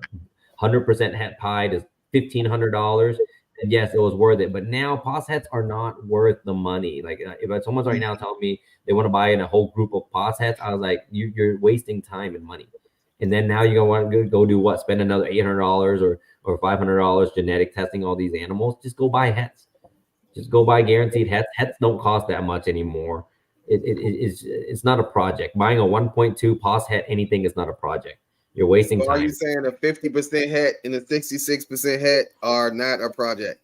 100% het pied is $1,500. And yes, it was worth it. But now pos hets are not worth the money. Like if someone's right now telling me they want to buy in a whole group of pos hets, I was like, you're wasting time and money. And then now you're gonna want to go do what? Spend another $800 or $500 genetic testing all these animals. Just go buy hets. Just go buy guaranteed hets. Hets don't cost that much anymore. It's not a project. Buying a 1.2 pos het anything is not a project. You're wasting time. Are you saying a 50% het and a 66% het are not a project?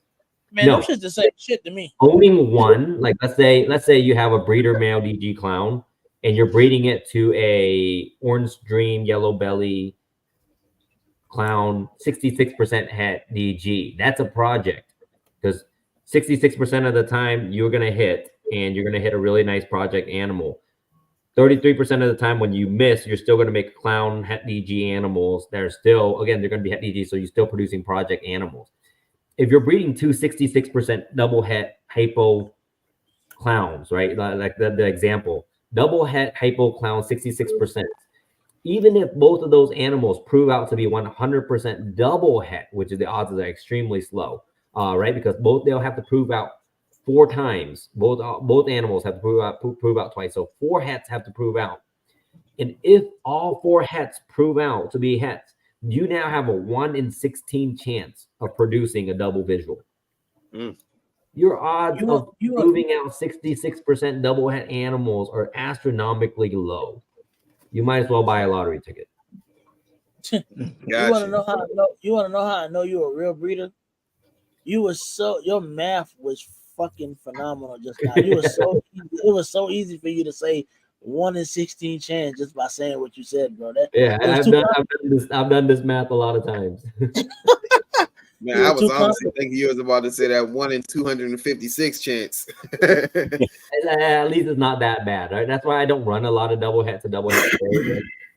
Man, no. Those shit's the same shit to me. Owning one, like let's say you have a breeder male DG clown and you're breeding it to a orange dream, yellow belly clown, 66% het DG. That's a project, because 66% of the time you're going to hit, and you're going to hit a really nice project animal. 33% of the time when you miss, you're still going to make clown het DG animals that are still, again, they're going to be het DG, so you're still producing project animals. If you're breeding two 66% double het hypo clowns, right? Like the example, double het hypo clown 66%. Even if both of those animals prove out to be 100% double het, which is the odds are extremely slow, right? Because they'll have to prove out 4 times. Both animals have to prove out twice. So 4 hets have to prove out. And if all 4 hets prove out to be hets, you now have a 1 in 16 chance of producing a double visual. Your odds of proving out 66% double het animals are astronomically low. You might as well buy a lottery ticket. You want to know how I know? You want to know how I know you're a real breeder? Your math was fucking phenomenal just now. It was so easy for you to say 1 in 16 chance just by saying what you said, bro. I've done this math a lot of times. Man, I was honestly thinking you was about to say that 1 in 256 chance. At least it's not that bad, right? That's why I don't run a lot of double het to double het.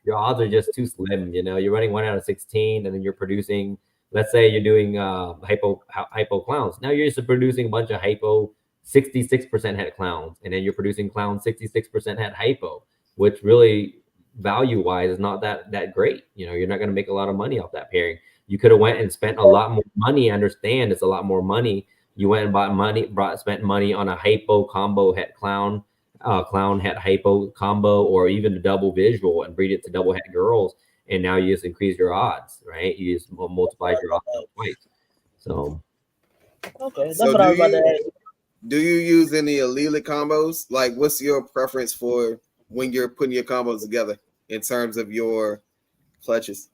Your odds are just too slim. You know, you're running 1 out of 16, and then you're producing. Let's say you're doing hypo clowns. Now you're just producing a bunch of hypo 66% het clowns, and then you're producing clown 66% het hypo, which really value wise is not that great. You know, you're not going to make a lot of money off that pairing. You could have went and spent a lot more money. I understand it's a lot more money. You went and spent money on a hypo combo het clown het hypo combo, or even a double visual and breed it to double het girls. And now you just increase your odds, right? You just multiply your odds twice. So, okay, that's what I was about to ask. Do you use any allelic combos? Like, what's your preference for when you're putting your combos together in terms of your clutches?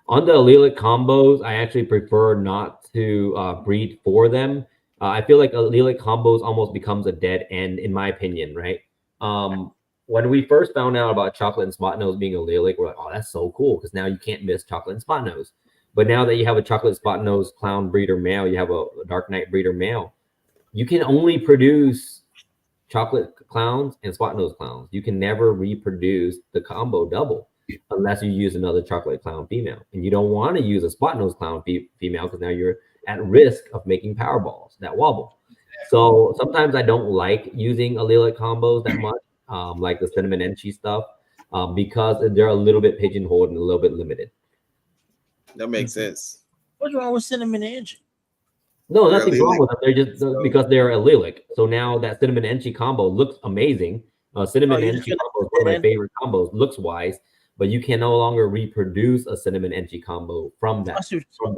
On the allelic combos, I actually prefer not to breed for them. I feel like allelic combos almost becomes a dead end, in my opinion, right? When we first found out about chocolate and spot nose being allelic, we're like, oh, that's so cool, because now you can't miss chocolate and spot nose. But now that you have a chocolate spot nose clown breeder male, you have a dark knight breeder male, you can only produce chocolate clowns and spot nose clowns. You can never reproduce the combo double unless you use another chocolate clown female. And you don't want to use a spot nose clown female, because now you're at risk of making power balls that wobble. So sometimes I don't like using allelic combos that much, like the cinnamon enchi stuff, because they're a little bit pigeonholed and a little bit limited. That makes sense. What's wrong with cinnamon enchi? No, nothing's wrong with them. They're just because they're allelic. So now that cinnamon enchi combo looks amazing. Cinnamon enchi combo is one of my favorite combos, looks wise, but you can no longer reproduce a cinnamon enchi combo from that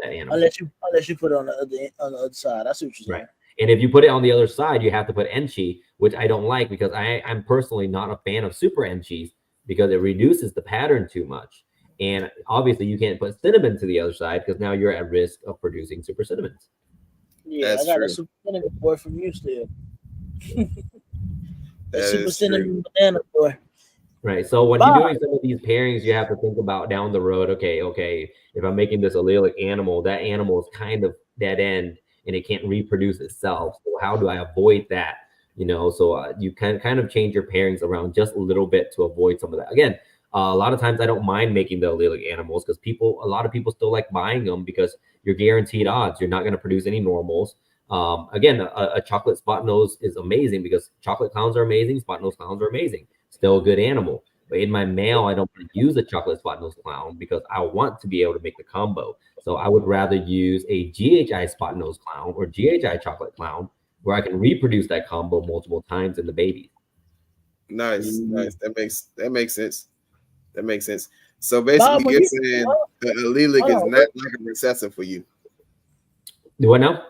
animal. Unless you put it on the other side. I see what you're saying. Right. And if you put it on the other side, you have to put enchi, which I don't like, because I'm personally not a fan of super enchis, because it reduces the pattern too much. And obviously you can't put cinnamon to the other side, because now you're at risk of producing super cinnamons. Yeah, I got a super cinnamon boy from you still. Super cinnamon banana boy. Right. So when you're doing some of these pairings, you have to think about down the road, okay, if I'm making this allelic animal, that animal is kind of dead end and it can't reproduce itself. So how do I avoid that? You know, so you can kind of change your pairings around just a little bit to avoid some of that. Again, a lot of times I don't mind making the allelic animals, because a lot of people still like buying them, because you're guaranteed odds. You're not going to produce any normals. Again, a chocolate spot nose is amazing, because chocolate clowns are amazing. Spot nose clowns are amazing. Still a good animal. But in my male, I don't use a chocolate spot nose clown, because I want to be able to make the combo. So I would rather use a GHI spot nose clown or GHI chocolate clown, where I can reproduce that combo multiple times in the baby. Nice. That makes sense. That makes sense. So basically, you're saying the allelic is not like a recessive for you. What now?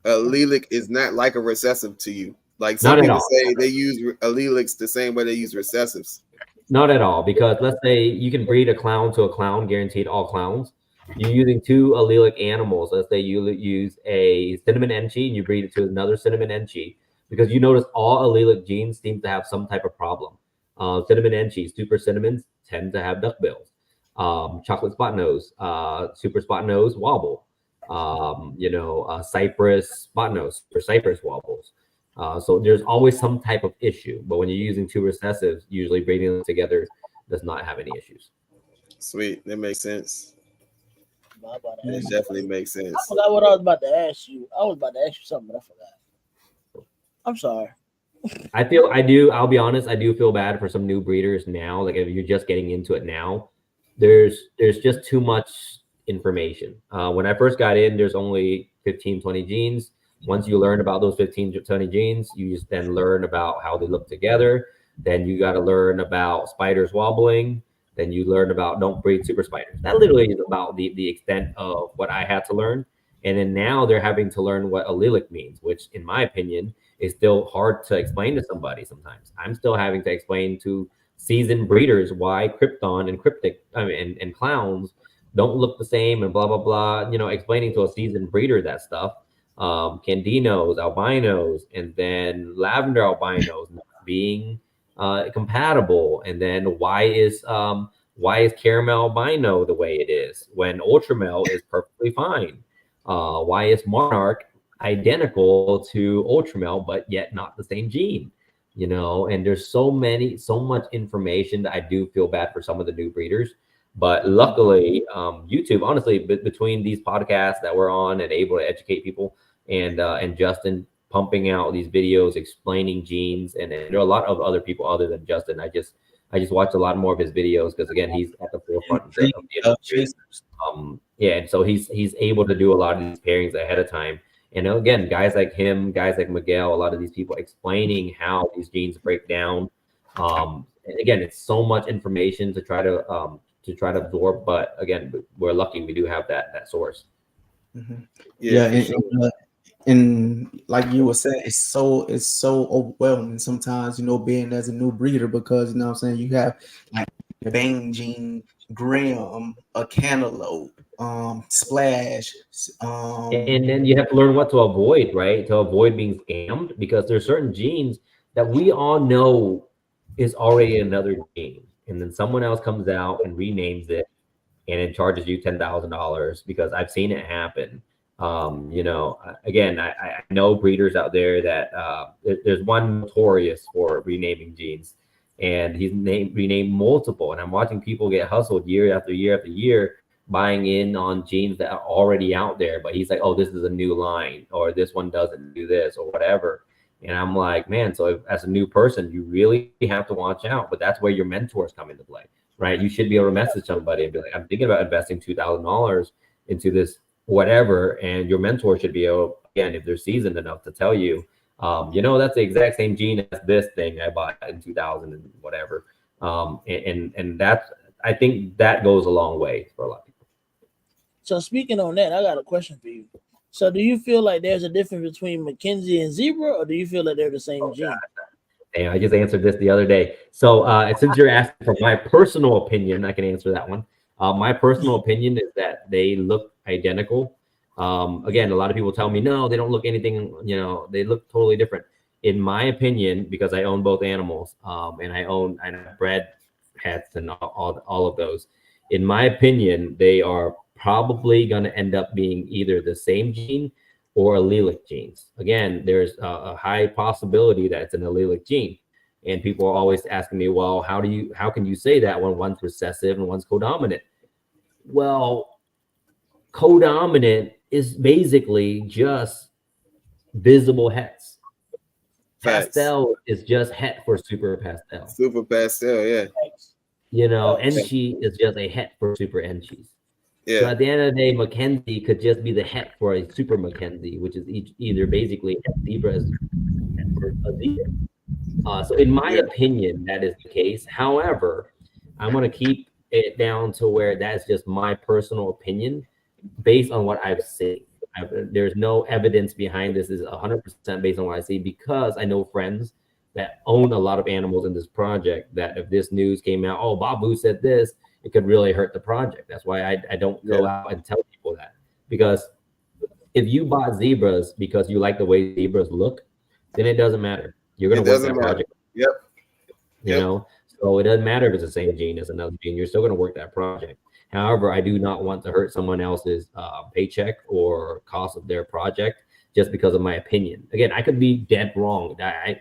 Allelic is not like a recessive to you. Like some people say they use allelics the same way they use recessives. Not at all, because let's say you can breed a clown to a clown, guaranteed all clowns. You're using 2 allelic animals. Let's say you use a cinnamon enchi and you breed it to another cinnamon enchi, because you notice all allelic genes seem to have some type of problem. Cinnamon and cheese, super cinnamons tend to have duckbills. Chocolate spot nose, super spot nose wobble. Cypress spot nose, super cypress wobbles. So there's always some type of issue, but when you're using two recessives, usually breeding them together does not have any issues. Sweet, that makes sense. It definitely makes sense. I forgot what I was about to ask you. I was about to ask you something, but I forgot. I'm sorry. I'll be honest, I do feel bad for some new breeders now. Like if you're just getting into it now, there's just too much information. When I first got in, there's only 15, 20 genes. Once you learn about those 15 to 20 genes, you just then learn about how they look together. Then you got to learn about spiders wobbling. Then you learn about don't breed super spiders. That literally is about the extent of what I had to learn. And then now they're having to learn what allelic means, which in my opinion is still hard to explain to somebody sometimes. I'm still having to explain to seasoned breeders why krypton and and clowns don't look the same and blah, blah, blah. Explaining to a seasoned breeder that stuff. Candinos, albinos, and then lavender albinos not being compatible. And then why is caramel albino the way it is when ultramel is perfectly fine? Why is monarch identical to ultramel but yet not the same gene? And there's so much information that I do feel bad for some of the new breeders. But luckily, YouTube, honestly, between these podcasts that we're on and able to educate people, and Justin pumping out these videos explaining genes, and there are a lot of other people other than Justin. I just watch a lot more of his videos because again, he's at the forefront of the industry. And so he's able to do a lot of these pairings ahead of time. And again, guys like him, guys like Miguel, a lot of these people explaining how these genes break down. And again, it's so much information to try to absorb, but again, we're lucky we do have that source. Mm-hmm. And like you were saying, it's so overwhelming sometimes, being as a new breeder, because what I'm saying, you have like Bang gene, Graham, a cantaloupe, Splash, and then you have to learn what to avoid, right? To avoid being scammed, because there's certain genes that we all know is already another gene, and then someone else comes out and renames it and it charges you $10,000, because I've seen it happen. Again, I know breeders out there that there's one notorious for renaming genes, and he's renamed multiple, and I'm watching people get hustled year after year after year buying in on genes that are already out there. But he's like, oh, this is a new line, or this one doesn't do this, or whatever. And I'm like, man, so as a new person, you really have to watch out. But that's where your mentors come into play, right? You should be able to message somebody and be like, I'm thinking about investing $2,000 into this whatever, and your mentor should be able, again, if they're seasoned enough, to tell you, that's the exact same gene as this thing I bought in 2000 and whatever. And that's, I think that goes a long way for a lot of people. So speaking on that, I got a question for you. So do you feel like there's a difference between Mackenzie and Zebra, or do you feel like they're the same gene? Damn, I just answered this the other day. So since you're asking for my personal opinion, I can answer that one. My personal opinion is that they look identical. Again, a lot of people tell me, no, they don't look anything, they look totally different. In my opinion, because I own both animals, and I've bred hets and all of those. In my opinion, they are probably going to end up being either the same gene or allelic genes. Again, there's a high possibility that it's an allelic gene. And people are always asking me, well, how can you say that when one's recessive and one's codominant? Well, codominant is basically just visible hets. Pastel is just het for super pastel. Super pastel, yeah. Enchi is just a het for super enchis. Yeah. So at the end of the day, Mackenzie could just be the het for a super Mackenzie, which is either basically zebra as for a zebra. So in my opinion, that is the case. However, I'm going to keep it down to where that's just my personal opinion based on what I've seen. There's no evidence behind this. Is 100% based on what I see, because I know friends that own a lot of animals in this project that if this news came out, oh, Babu said this, it could really hurt the project. That's why I don't go out and tell people that, because if you bought zebras because you like the way zebras look, then it doesn't matter. You're going to work that project. Yep. You know, So it doesn't matter if it's the same gene as another gene. You're still going to work that project. However, I do not want to hurt someone else's paycheck or cost of their project just because of my opinion. Again, I could be dead wrong.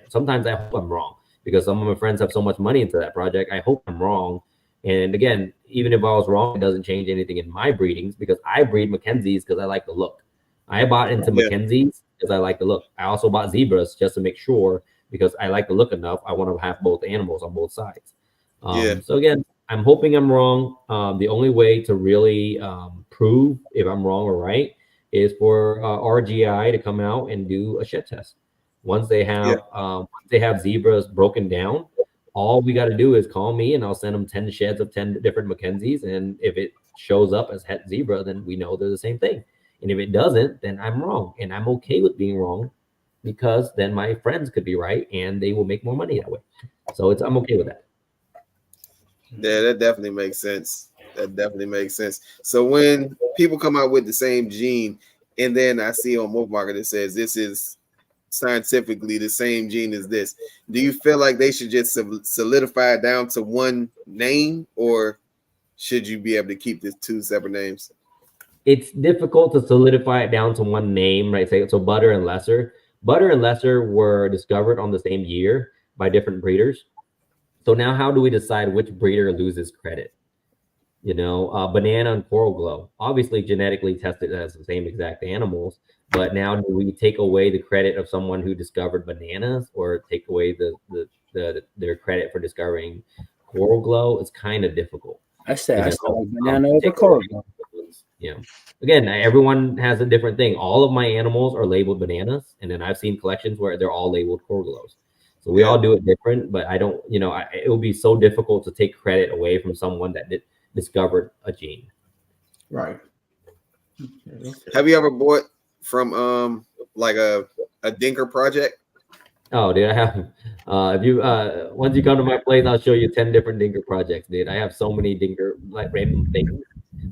Sometimes I hope I'm wrong because some of my friends have so much money into that project. I hope I'm wrong. And again, even if I was wrong, it doesn't change anything in my breedings because I breed Mackenzies because I like the look. I bought into Mackenzies because I like the look. I also bought zebras just to make sure because I like the look enough. I want to have both animals on both sides. So again, I'm hoping I'm wrong. The only way to really prove if I'm wrong or right is for RGI to come out and do a shed test. Once they have zebras broken down, all we got to do is call me and I'll send them 10 sheds of 10 different Mackenzies. And if it shows up as het zebra, then we know they're the same thing. And if it doesn't, then I'm wrong. And I'm okay with being wrong because then my friends could be right and they will make more money that way. So I'm okay with that. Yeah, that definitely makes sense. That definitely makes sense. So when people come out with the same gene, and then I see on Wolf Market it says this is scientifically the same gene as this, do you feel like they should just solidify it down to one name, or should you be able to keep this two separate names? It's difficult to solidify it down to one name, right? So Butter and Lesser. Butter and Lesser were discovered on the same year by different breeders. So now how do we decide which breeder loses credit? Banana and Coral Glow, obviously genetically tested as the same exact animals, but now do we take away the credit of someone who discovered bananas or take away their credit for discovering Coral Glow? It's kind of difficult. I said banana over Coral Glow. Again, everyone has a different thing. All of my animals are labeled bananas, and then I've seen collections where they're all labeled Coral Glows. So we all do it different, but I don't, it would be so difficult to take credit away from someone that discovered a gene. Right. Have you ever bought from like a dinker project? Oh, dude, I have. If you once you come to my place, I'll show you 10 different dinker projects, dude. I have so many dinker like random things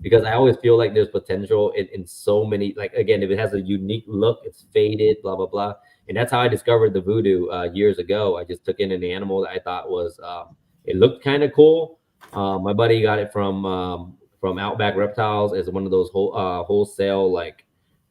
because I always feel like there's potential in so many. Like again, if it has a unique look, it's faded, blah blah blah. And that's how I discovered the voodoo years ago. I just took in an animal that I thought was it looked kind of cool. My buddy got it from Outback Reptiles as one of those wholesale like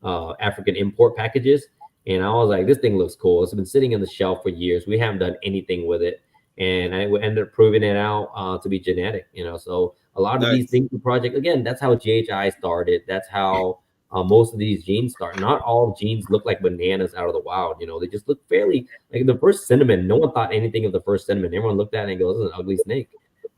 African import packages. And I was like, this thing looks cool. It's been sitting on the shelf for years. We haven't done anything with it. And I ended up proving it out to be genetic, So a lot of these things, the project, again, that's how GHI started. That's how most of these genes start. Not all genes look like bananas out of the wild. They just look fairly like the first cinnamon. No one thought anything of the first cinnamon. Everyone looked at it and goes, this is an ugly snake.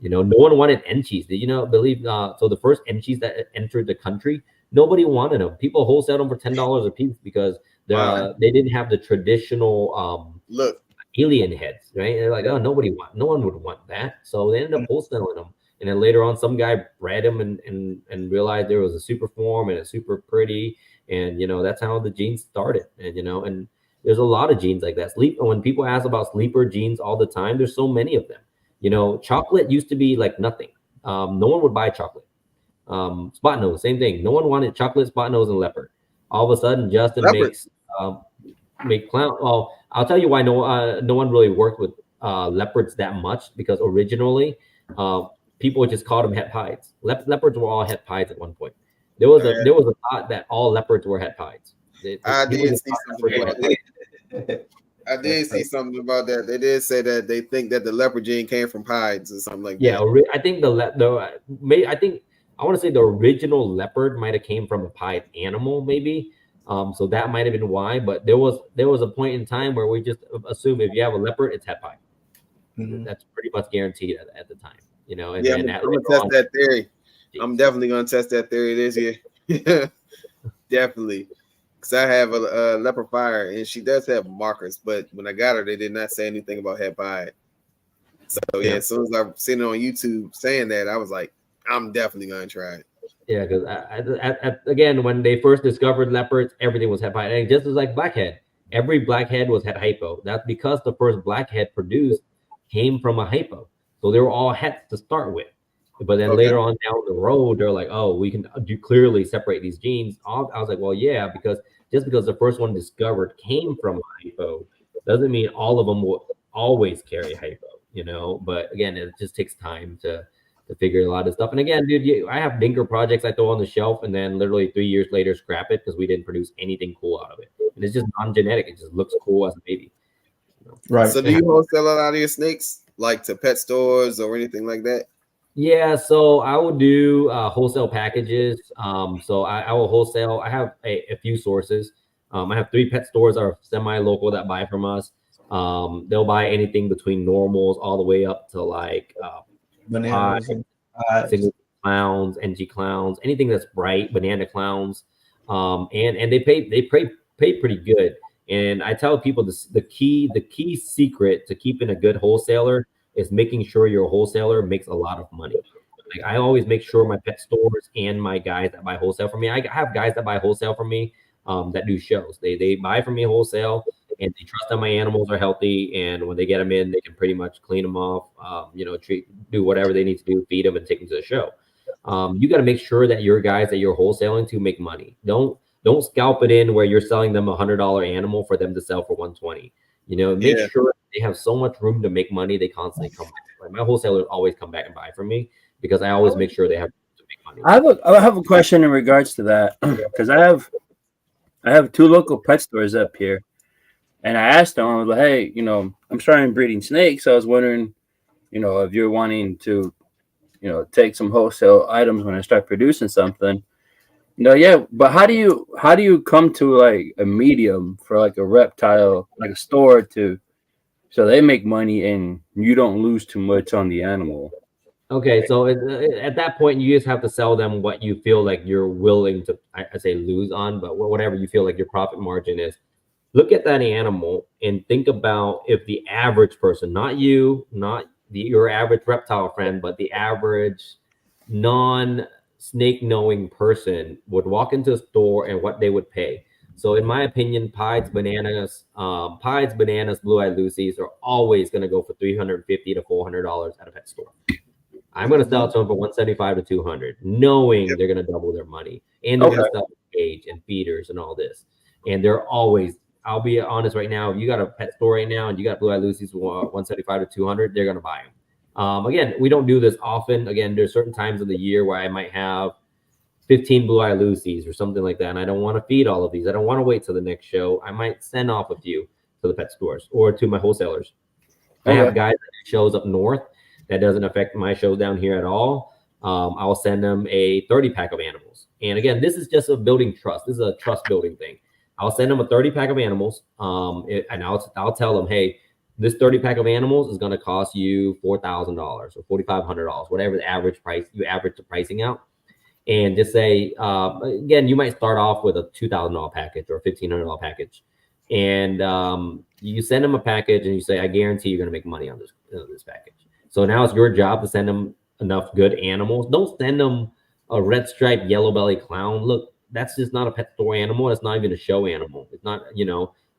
No one wanted enchis. Did you believe? So the first enchis that entered the country, nobody wanted them. People wholesaled them for $10 a piece because they didn't have the traditional look alien heads, right? They're like, oh, no one would want that. So they ended up wholesaling them. And then later on, some guy bred them and realized there was a super form and a super pretty. And, that's how the genes started. And, and there's a lot of genes like that. When people ask about sleeper genes all the time, there's so many of them. Chocolate used to be like nothing. No one would buy chocolate. Spot nose, same thing. No one wanted chocolate, spot nose, and leopard. All of a sudden, Justin make clown. Well, I'll tell you why no one really worked with leopards that much because originally people just called them het pieds. Leopards were all het pieds at one point. There was a thought that all leopards were het pieds. I did see something about that. They did say that they think that the leopard gene came from pieds or something like that. Yeah, I think I want to say the original leopard might have came from a pied animal, maybe. So that might have been why. But there was a point in time where we just assume if you have a leopard, it's het pied. Mm-hmm. That's pretty much guaranteed at the time, And yeah, I'm gonna test that theory. I'm definitely gonna test that theory this year. Definitely. Because I have a leopard fire and she does have markers, but when I got her, they did not say anything about het pied. So yeah, as soon as I seen it on YouTube saying that, I was like, I'm definitely gonna try it. Yeah, because again, when they first discovered leopards, everything was het pied, and just as like blackhead, every blackhead was het hypo. That's because the first blackhead produced came from a hypo, so they were all hets to start with. But then later on down the road, they're like, oh, we can clearly separate these genes. I was like, well, yeah, because just because the first one discovered came from hypo doesn't mean all of them will always carry hypo. you know. But again, it just takes time to figure a lot of stuff. And again, dude, I have dinker projects I throw on the shelf and then literally 3 years later scrap it because we didn't produce anything cool out of it. And it's just non-genetic. It just looks cool as a baby. You know? Right. So do you wholesale a lot of your snakes, like to pet stores or anything like that? Yeah, so I will do wholesale packages. So I will wholesale. I have a few sources. I have 3 pet stores that are semi-local that buy from us. They'll buy anything between normals all the way up to like Bananas and single clowns, NG clowns, anything that's bright, banana clowns, and they pay pretty good. And I tell people this: the key secret to keeping a good wholesaler is making sure your wholesaler makes a lot of money. Like I always make sure my pet stores and my guys that buy wholesale from me. I have guys that buy wholesale from me that do shows. They buy from me wholesale and they trust that my animals are healthy. And when they get them in, they can pretty much clean them off, do whatever they need to do, feed them and take them to the show. You got to make sure that your guys that you're wholesaling to make money. Don't scalp it in where you're selling them $100 animal for them to sell for 120. You know, make sure they have so much room to make money. They constantly come back. Like my wholesalers always come back and buy from me because I always make sure they have to make money. I have a question in regards to that because I have 2 local pet stores up here, and I asked them, I was like, hey, you know, I'm starting breeding snakes. So I was wondering, you know, if you're wanting to, you know, take some wholesale items when I start producing something. No, yeah, but how do you come to like a medium for like a reptile, like a store so they make money and you don't lose too much on the animal? Okay, so at that point, you just have to sell them what you feel like you're willing to, I say lose on, but whatever you feel like your profit margin is. Look at that animal and think about if the average person, not you, not your average reptile friend, but the average non-snake knowing person would walk into a store and what they would pay. So in my opinion, pieds, bananas, blue-eyed Lucies are always going to go for $350 to $400 at a pet store. I'm going to sell it to them for $175 to $200, knowing they're going to double their money. And they're going to sell cage and feeders and all this. And they're always, I'll be honest right now, if you got a pet store right now and you got blue-eyed Lucies for $175 to $200, they're going to buy them. Again, we don't do this often. Again, there's certain times of the year where I might have 15 blue-eyed Lucies or something like that, and I don't want to feed all of these. I don't want to wait till the next show. I might send off a few to the pet stores or to my wholesalers. I have guys that do shows up north that doesn't affect my shows down here at all. I'll send them a 30-pack of animals. And again, this is just a building trust. This is a trust building thing. I'll send them a 30-pack of animals, and I'll tell them, hey, this 30-pack of animals is going to cost you $4,000 or $4,500, whatever the average price, you average the pricing out. And just say, again, you might start off with a $2,000 package or a $1,500 package. And you send them a package and you say, I guarantee you're going to make money on this package. So now it's your job to send them enough good animals. Don't send them a red striped yellow belly clown. Look, that's just not a pet store animal. It's not even a show animal. It's not,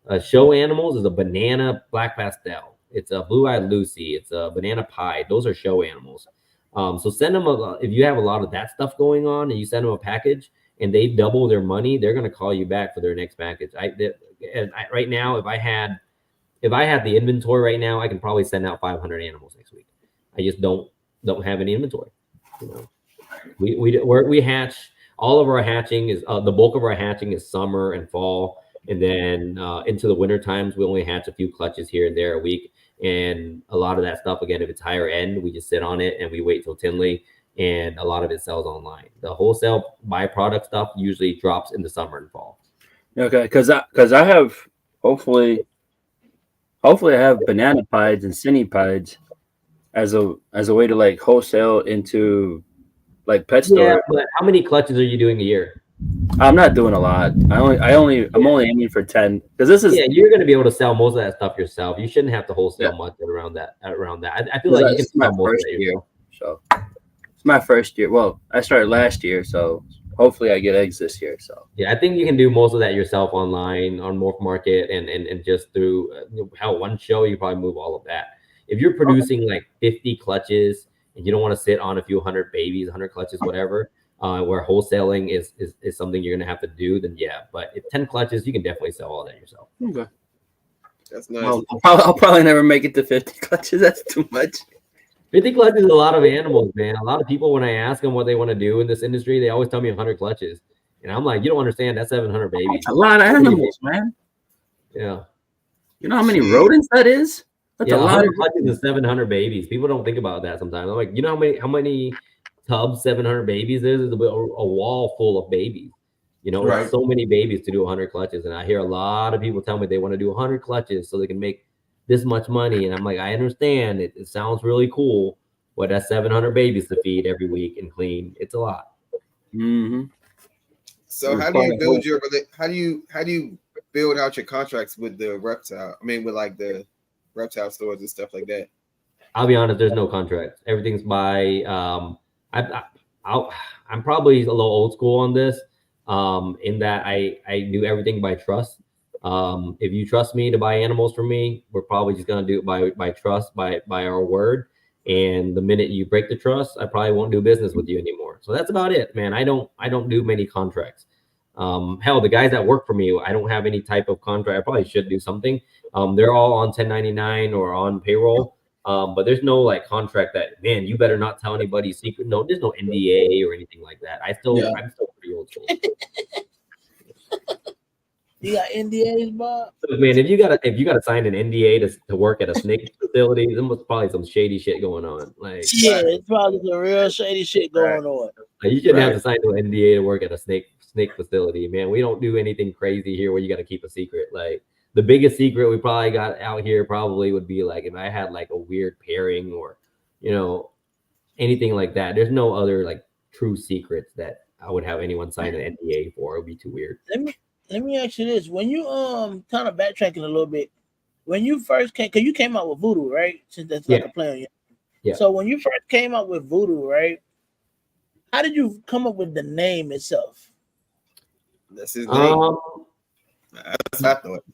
a show animals is a banana black pastel. It's a blue-eyed Lucy. It's a banana pie. Those are show animals. So send them if you have a lot of that stuff going on and you send them a package and they double their money, they're going to call you back for their next package. Right now, if I had the inventory right now, I can probably send out 500 animals next week. I just don't have any inventory. We hatch. All of our hatching is the bulk of our hatching is summer and fall, and then into the winter times we only hatch a few clutches here and there a week. And a lot of that stuff, again, if it's higher end, we just sit on it and we wait till Tinley, and a lot of it sells online. The wholesale byproduct stuff usually drops in the summer and fall. Okay, because I have hopefully I have banana pieds and cine pieds as a way to like wholesale into like pet store. Yeah, but how many clutches are you doing a year? I'm not doing a lot. I'm only aiming for 10 because this is you're going to be able to sell most of that stuff yourself. You shouldn't have to wholesale much around that. I feel like you can sell most of it yourself. So it's my first year. Well, I started last year, so hopefully I get eggs this year. So yeah, I think you can do most of that yourself online on Morph Market and just through one show you probably move all of that. If you're producing like 50 clutches and you don't want to sit on a few hundred babies, 100 clutches, whatever. Where wholesaling is something you're gonna have to do, then yeah. But if 10 clutches, you can definitely sell all that yourself. Okay. That's nice. Well, I'll probably never make it to 50 clutches. That's too much. 50 clutches is a lot of animals, man. A lot of people, when I ask them what they want to do in this industry, they always tell me 100 clutches. And I'm like, you don't understand. That's 700 babies. That's a lot of animals, man. Yeah. You know how many rodents that is? That's Yeah, a lot of 100 clutches is 700 babies. People don't think about that sometimes. I'm like, you know how many tubs 700 babies is? It's a wall full of babies. You know, Right. it's so many babies to do 100 clutches. And I hear a lot of people tell me they want to do 100 clutches so they can make this much money. And I'm like, I understand. It sounds really cool. But that's 700 babies to feed every week and clean. It's a lot. Mm-hmm. So how do you build your how do you build out your contracts with the reptile? I mean, with like the reptile stores and stuff like that. I'll be honest, there's no contracts. Everything's by I'm probably a little old school on this, in that I do everything by trust. If you trust me to buy animals from me, we're probably just gonna do it by trust, by our word. And the minute you break the trust, I probably won't do business with you anymore. So that's about it, man. I don't do many contracts. Hell, the guys that work for me, I don't have any type of contract. I probably should do something. They're all on 1099 or on payroll. But there's no like contract that, man, you better not tell anybody secret. No, there's no NDA or anything like that. I'm still pretty old school. You got NDAs, Bob? So, man, if you gotta sign an NDA to work at a snake facility, then there's probably some shady shit going on. Like, yeah, it's probably some real shady shit going on. Like, you shouldn't have to sign an NDA to work at a snake facility, man. We don't do anything crazy here where you got to keep a secret. Like, the biggest secret we probably got out here probably would be like if I had like a weird pairing or, you know, anything like that. There's no other like true secrets that I would have anyone sign an NDA for. It would be too weird. Let me ask you this: when you kind of backtracking a little bit, when you first came, because you came out with Voodoo, right? Since that's like a play on you. Yeah. So when you first came out with Voodoo, right? How did you come up with the name itself? That's his name. That's what I thought.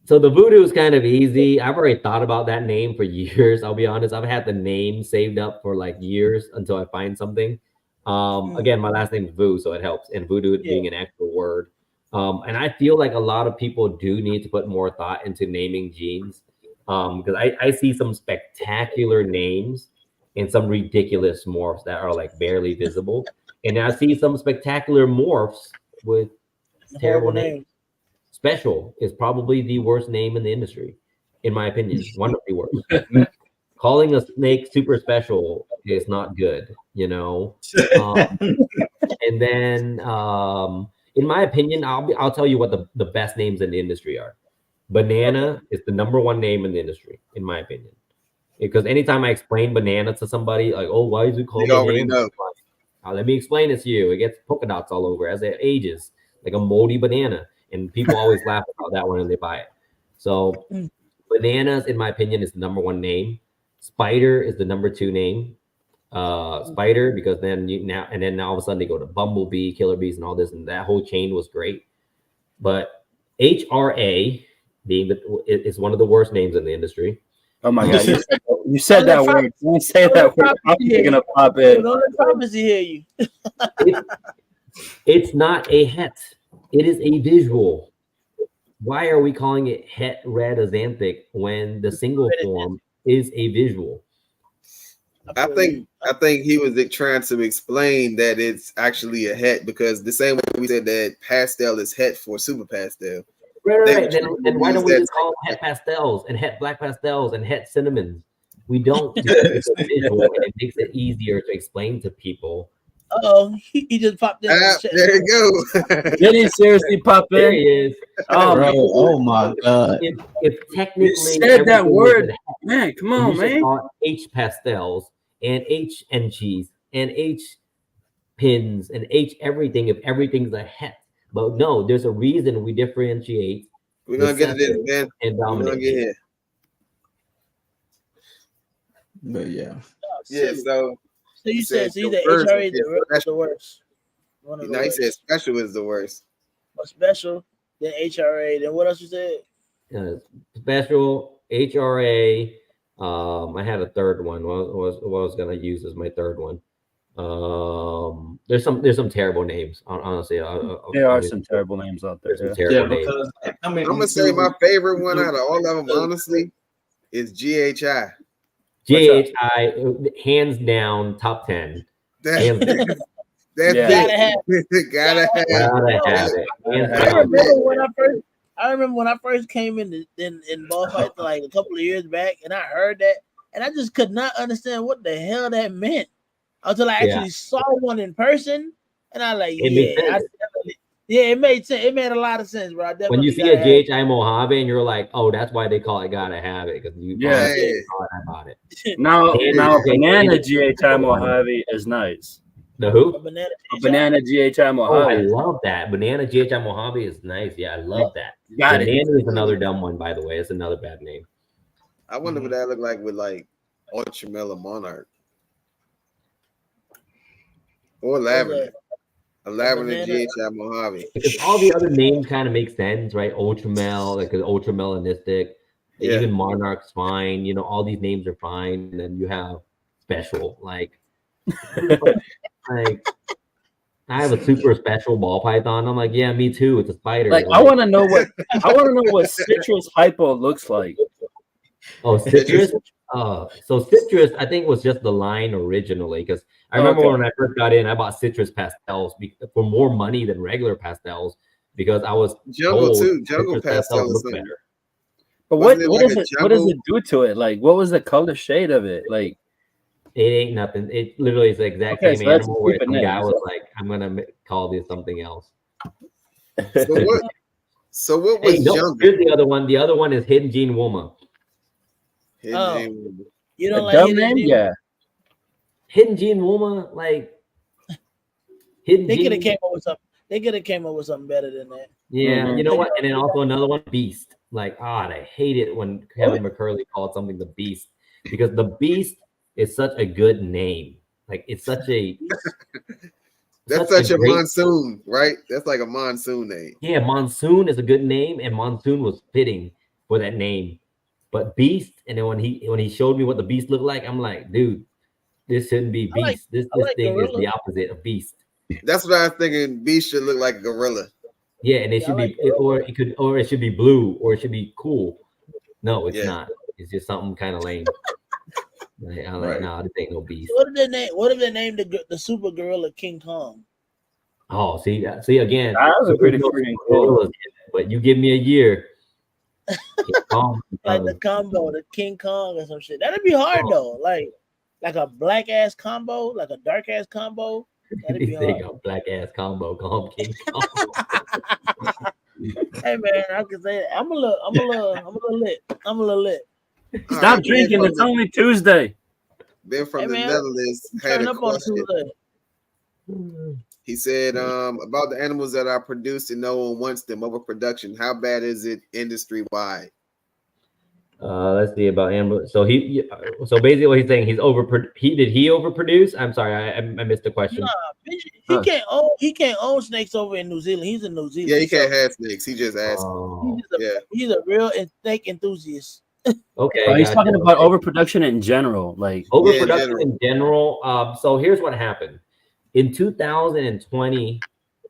So the Voodoo is kind of easy. I've already thought about that name for years. I'll be honest. I've had the name saved up for like years until I find something. Again, my last name is Vu, so it helps. And Voodoo being an actual word. And I feel like a lot of people do need to put more thought into naming genes. Because I see some spectacular names and some ridiculous morphs that are like barely visible. And I see some spectacular morphs with terrible names. Special is probably the worst name in the industry, in my opinion. One of the worst. Calling a snake super special is not good, you know. And then, in my opinion, I'll tell you what the best names in the industry are. Banana is the #1 name in the industry, in my opinion. Because anytime I explain banana to somebody, like, oh, why is it called banana? Let me explain it to you. It gets polka dots all over as it ages, like a moldy banana. And people always laugh about that one when they buy it. So bananas, in my opinion, is the #1 name. Spider is the #2 name. Spider, because then now all of a sudden they go to Bumblebee, Killer Bees, and all this, and that whole chain was great. But HRA being is one of the worst names in the industry. Oh my god, you said that word. Don't say that word. I'm gonna pop in. Don't let prophecy hear you. It's not a het. It is a visual. Why are we calling it het red azanthic when the single form is a visual? I think he was trying to explain that it's actually a het, because the same way we said that pastel is het for super pastel. Right. Then why don't we just call them het pastels and het black pastels and het cinnamons? We don't, because it's a visual and it makes it easier to explain to people. Oh, he just popped in. There you go. Did he seriously pop in? There he is. Oh my god! If technically you said that word, man, come on, man. H pastels and H and cheese and H pins and H everything. If everything's a het, but no, there's a reason we differentiate. We're gonna get it in, man. And we're gonna get here. But yeah. So you said HRA is the worst. No, he said special is the worst. But special, then HRA, then what else you said? Special, HRA. I had a third one. What I was gonna use as my third one. There's some terrible names. Honestly, There are some terrible names out there. There's some terrible names. because I'm gonna say my favorite one out of all of them, honestly, is GHI. GHI, hands down, top 10. Hands down. That's Yeah. it. Gotta have it. I remember when I first came in ball fights like a couple of years back, and I heard that, and I just could not understand what the hell that meant until I actually saw one in person, and I like, it made sense. It made a lot of sense, bro. When you see a GHI Mojave, and you're like, oh, that's why they call it gotta have it, because you about it. Now banana GHI Mojave is nice. The who? A banana GHI Mojave. Oh, I love that. Banana GHI Mojave is nice. Yeah, I love that. Got banana is another dumb one, by the way. It's another bad name. I wonder what that look like with like Ultra Miller Monarch or Lavender. A Lavender GHI Mojave. Because all the other names kind of make sense, right? Ultramel, like an ultra melanistic. Even Monarch's fine. You know, all these names are fine. And then you have special, like I have a super special ball python. I'm like, yeah, me too. It's a spider. Like, I want to know what citrus hypo looks like. Oh, citrus. So citrus, I think was just the line originally, because I remember when I first got in, I bought citrus pastels for more money than regular pastels because I was jungle too. Jungle pastels look better. But what does it do to it? Like, what was the color shade of it? Like, it ain't nothing. It literally is the exact same animal. Where some guy was like, "I'm gonna call this something else." So what was jungle? Here's the other one. The other one is Hidden Gene Woma. You don't like dumb name? Yeah. Hidden Gene Woma, like Hidden. They could have came up with something. They could have came up with something better than that. Yeah, you know what? And then also another one, Beast. Like, I hate it when Kevin McCurley called something the Beast, because the Beast is such a good name. Like, it's such a that's such a monsoon, right? That's like a monsoon name. Yeah, Monsoon is a good name, and Monsoon was fitting for that name. But Beast, and then when he showed me what the Beast looked like, I'm like, dude, this shouldn't be Beast. This thing gorilla. Is the opposite of Beast. That's what I was thinking. Beast should look like a gorilla. Yeah, and it should be, or it should be blue, or it should be cool. No, it's not. It's just something kind of lame. I'm like, nah, this ain't no Beast. What if they named the super gorilla King Kong? Oh, see again. That was a pretty freaking cool. But you give me a year. Like the combo, the King Kong or some shit. That'd be hard though. Like a black ass combo, like a dark ass combo. That'd be hard. A black ass combo, call him King Kong. Hey man, I can say that. I'm a little lit. Stop drinking. It's only Tuesday. Ben from the Netherlands had a question. He said about the animals that are produced and no one wants them, overproduction. How bad is it industry wide? Let's see about animals. So basically what he's saying, did he overproduce? I'm sorry, I missed the question. Nah, he can't own snakes over in New Zealand. He's in New Zealand. Yeah, he can't have snakes. He just asked. He's a real snake enthusiast. Okay. He's talking about overproduction in general, like overproduction in general. So here's what happened. In 2020,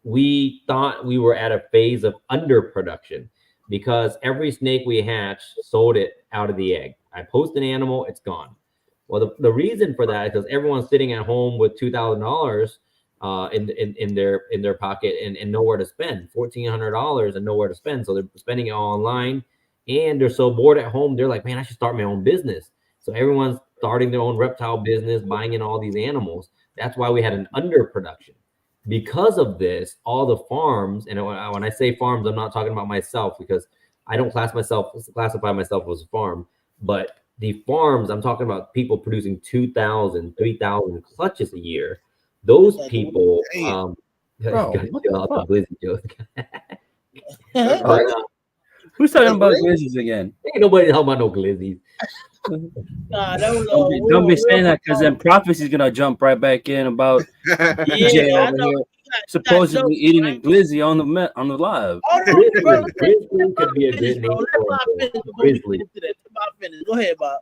we thought we were at a phase of underproduction because every snake we hatched sold it out of the egg. I post an animal, it's gone. Well, the reason for that is because everyone's sitting at home with $2,000 in their pocket and nowhere to spend, $1,400 and nowhere to spend. So they're spending it all online, and they're so bored at home. They're like, man, I should start my own business. So everyone's starting their own reptile business, buying in all these animals. That's why we had an underproduction. Because of this, all the farms, and when I say farms, I'm not talking about myself because I don't classify myself as a farm, but the farms, I'm talking about people producing 2,000, 3,000 clutches a year. Those people, who's talking about glizzies again? Ain't nobody talking about no glizzies. Nah, that was don't be saying that because then prophecy's gonna jump right back in about DJ over here supposedly eating a glizzy on the live. Grizzly could be a good name for Grizzly. Go ahead, Bob.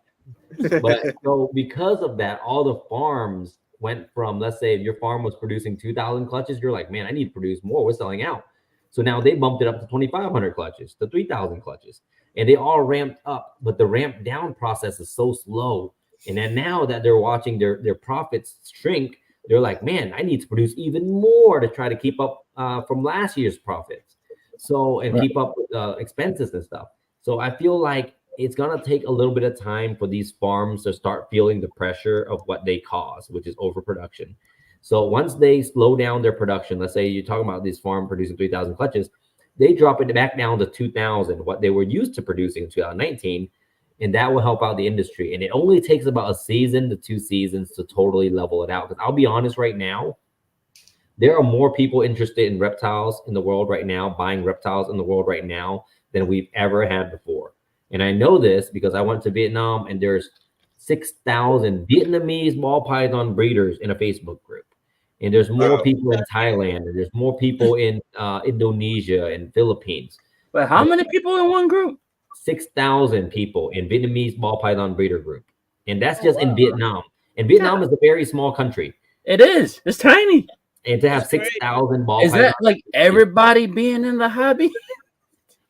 But so because of that, all the farms went from, let's say if your farm was producing 2,000 clutches, you're like, man, I need to produce more. We're selling out. So now they bumped it up to 2,500 clutches, to 3,000 clutches, and they all ramped up. But the ramp down process is so slow. And then now that they're watching their profits shrink, they're like, man, I need to produce even more to try to keep up from last year's profits. So, and keep up with expenses and stuff. So I feel like it's going to take a little bit of time for these farms to start feeling the pressure of what they cause, which is overproduction. So once they slow down their production, let's say you're talking about this farm producing 3,000 clutches, they drop it back down to 2,000, what they were used to producing in 2019, and that will help out the industry. And it only takes about a season to 2 seasons to totally level it out. Because I'll be honest, right now, there are more people interested in reptiles in the world right now, buying reptiles in the world right now, than we've ever had before. And I know this because I went to Vietnam, and there's 6,000 Vietnamese ball python breeders in a Facebook group. And there's more people in Thailand, and there's more people in Indonesia and Philippines. But how many people in one group? 6,000 people in Vietnamese ball python breeder group. And that's just in Vietnam. And Vietnam is a very small country. It is. It's tiny. And to have 6,000 ball is python. That like everybody being in the hobby?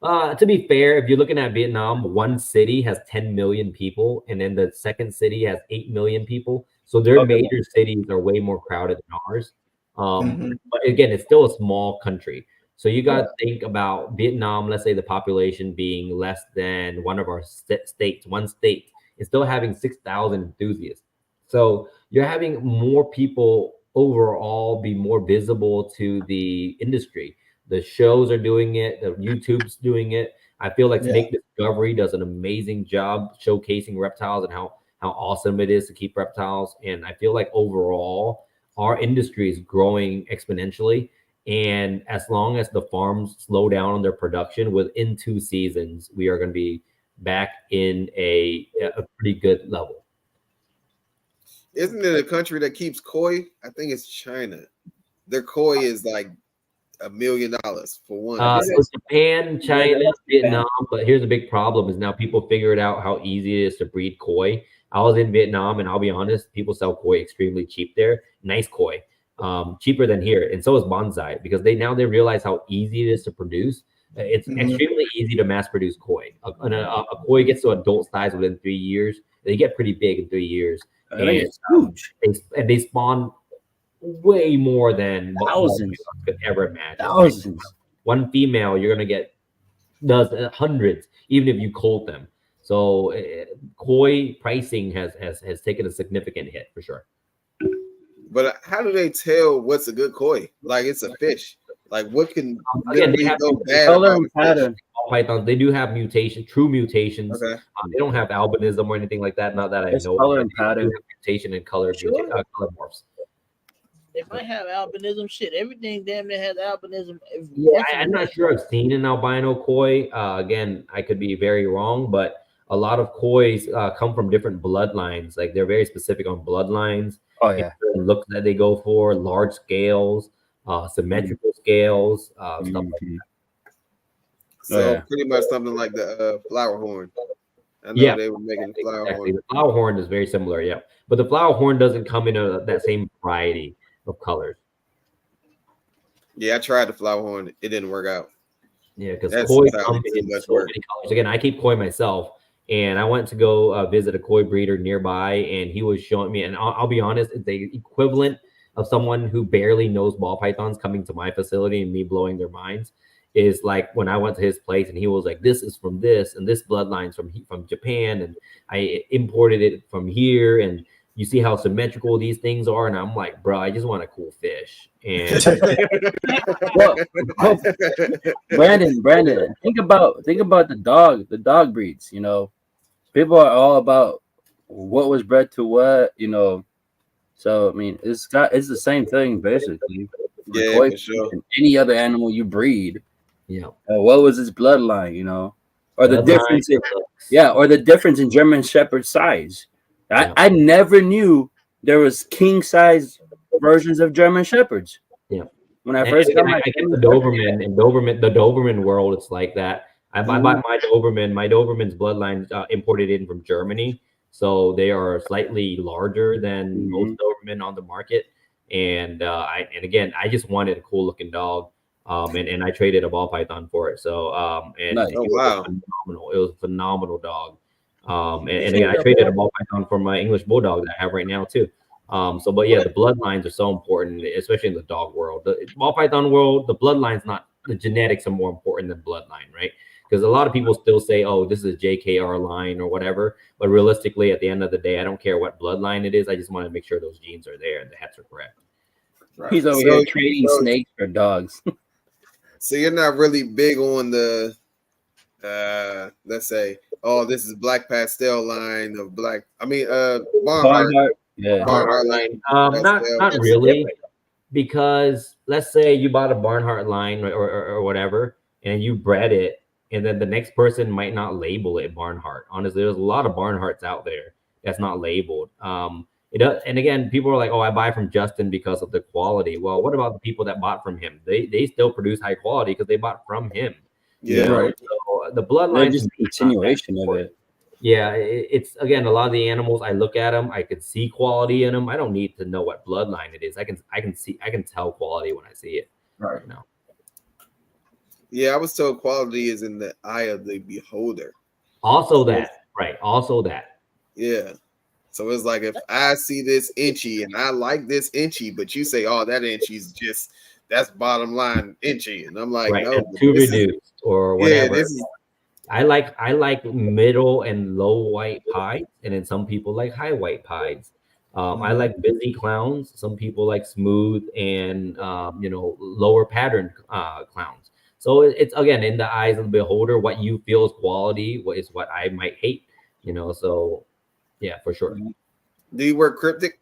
To be fair, if you're looking at Vietnam, one city has 10 million people, and then the second city has 8 million people. So their major cities are way more crowded than ours. But again, it's still a small country. So you got to think about Vietnam, let's say the population being less than one of our states, one state, is still having 6,000 enthusiasts. So you're having more people overall be more visible to the industry. The shows are doing it. The YouTube's doing it. I feel like Snake Discovery does an amazing job showcasing reptiles and how awesome it is to keep reptiles. And I feel like overall, our industry is growing exponentially. And as long as the farms slow down on their production, within 2 seasons, we are going to be back in a pretty good level. Isn't it a country that keeps koi? I think it's China. Their koi is like $1 million for one. So Japan, China, Vietnam, but here's a big problem: is now people figured out how easy it is to breed koi. I was in Vietnam, and I'll be honest, people sell koi extremely cheap there. Nice koi, cheaper than here, and so is bonsai, because they realize how easy it is to produce. It's extremely easy to mass produce koi. A koi gets to adult size within 3 years. They get pretty big in 3 years, and it's huge. They spawn way more than thousands could ever imagine. Thousands. One female, you're gonna get hundreds, even if you cold them. So koi pricing has taken a significant hit for sure. But how do they tell what's a good koi? Like, it's a fish. Like, what can again? They have color and pattern. Pythons, they do have true mutations. Okay. They don't have albinism or anything like that. Not that I know. Color and pattern. Mutation and color morphs. They might have albinism. Shit, everything damn near has albinism. Yeah, I'm not sure I've seen an albino koi. Again, I could be very wrong, but a lot of kois come from different bloodlines. Like, they're very specific on bloodlines. Oh yeah, looks that they go for, large scales, symmetrical scales, stuff like that. So pretty much something like the flower horn. I know they were making the flower horn. The flower horn is very similar, but the flower horn doesn't come in that same variety of colors. Yeah, I tried the flower horn. It didn't work out. Yeah, because koi comes in so many colors. Again, I keep koi myself, and I went to go visit a koi breeder nearby, and he was showing me, and I'll be honest, it's the equivalent of someone who barely knows ball pythons coming to my facility and me blowing their minds. Is like when I went to his place, and he was like, this is from this, and this bloodline's from Japan, and I imported it from here, and you see how symmetrical these things are, and I'm like, bro, I just want a cool fish. And Brandon, think about the dog breeds. You know, people are all about what was bred to what. You know, so I mean, it's the same thing basically. Yeah, for sure. Any other animal you breed. Yeah. What was his bloodline? You know, or the difference. Or the difference in German Shepherd size. I never knew there was king size versions of German Shepherds. Yeah. When I first got I get the Doberman, and the Doberman world, it's like that. I bought my Doberman. My Doberman's bloodline imported in from Germany. So they are slightly larger than most Doberman on the market. And again, I just wanted a cool looking dog. And I traded a ball python for it. So Nice. it was phenomenal. It was a phenomenal dog. And again, I traded a ball python for my English bulldog that I have right now too. But yeah, the bloodlines are so important, especially in the dog world. The ball python world, the bloodline's not, the genetics are more important than bloodline, right? Because a lot of people still say, oh, this is a JKR line or whatever. But realistically, at the end of the day, I don't care what bloodline it is. I just want to make sure those genes are there and the hets are correct. Right. He's over here trading snakes for dogs. So you're not really big on the, let's say, oh, this is black pastel line of black. I mean, Barnhart. Yeah. Barnhart line. Not really, because let's say you bought a Barnhart line or whatever, and you bred it, and then the next person might not label it Barnhart. Honestly, there's a lot of Barnharts out there that's not labeled. And again, people are like, oh, I buy from Justin because of the quality. Well, what about the people that bought from him? They still produce high quality because they bought from him. Yeah, right. So the bloodline is just a continuation of it. Yeah, it's again, a lot of the animals, I look at them, I could see quality in them. I don't need to know what bloodline it is. I can tell quality when I see it. Right. You know? Yeah, I was told quality is in the eye of the beholder. Also that, right? Also that. Yeah. So it's like if I see this inchy and I like this inchy, but you say, oh, that inchy's just, that's bottom line inchy. And I'm like, right. no, too reduced or whatever. Yeah, this is, I like middle and low white pies, and then some people like high white pies. I like busy clowns. Some people like smooth and lower patterned clowns. So it's again in the eyes of the beholder. What you feel is quality, what is what I might hate. So yeah, for sure. Do you work cryptic?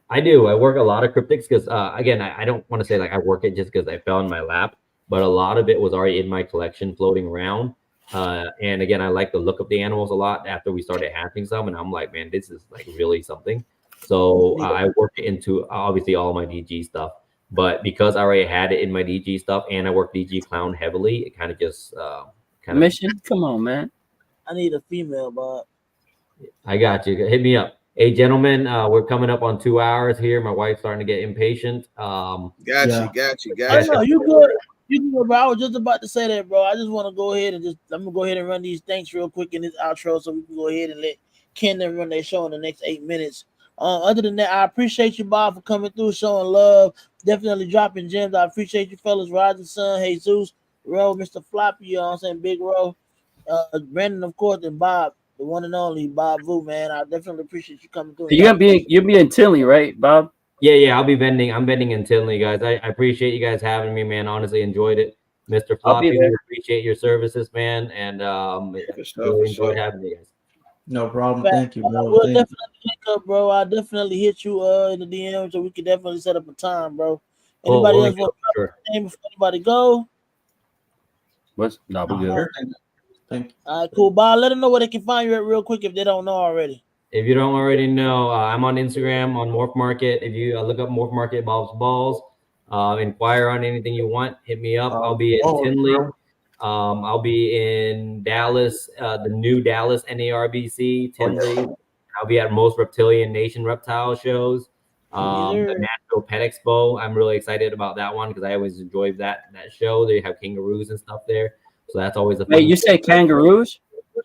I do. I work a lot of cryptics because again, I don't want to say like I work it just because I fell in my lap, but a lot of it was already in my collection floating around. And again, I like the look of the animals a lot after we started hatching some, and I'm like, man, this is like really something. So I work it into obviously all my DG stuff, but because I already had it in my DG stuff and I work DG clown heavily, it kind of just Mission. Come on, man. I need a female, Bob. I got you. Hit me up. Hey, gentlemen, we're coming up on 2 hours here. My wife's starting to get impatient. Got you. No, you good. You good, bro. I was just about to say that, bro. I just want to go ahead and I'm gonna go ahead and run these things real quick in this outro so we can go ahead and let Kendon run their show in the next 8 minutes. Other than that, I appreciate you, Bob, for coming through, showing love, definitely dropping gems. I appreciate you, fellas, Roger, Son, Jesus, Ro, Mr. Floppy, you know what I'm saying, Big Ro, Brandon, of course, and Bob, the one and only Bob Vu, man. I definitely appreciate you coming through. You'll be in Tinley, right, Bob? Yeah, I'll be vending. I'm vending in Tinley, guys. I appreciate you guys having me, man. Honestly, enjoyed it. Mr. Floppy, we appreciate your services, man. And really enjoyed having you guys. No problem. Thank you, bro. We'll definitely link up, bro. I'll definitely hit you in the DM so we can definitely set up a time, bro. Anybody else want to drop a name before anybody go? What's no, we good. Thank you. All right, cool. Bob, let them know where they can find you at real quick if they don't know already. If you don't already know, I'm on Instagram on Morph Market. If you look up Morph Market Bob's Balls, inquire on anything you want, hit me up. I'll be in Tinley. I'll be in Dallas, the new Dallas NARBC, Tinley. I'll be at most Reptilian Nation reptile shows. The Nashville Pet Expo. I'm really excited about that one because I always enjoy that show. They have kangaroos and stuff there. So that's always a fun. Hey, you say kangaroos?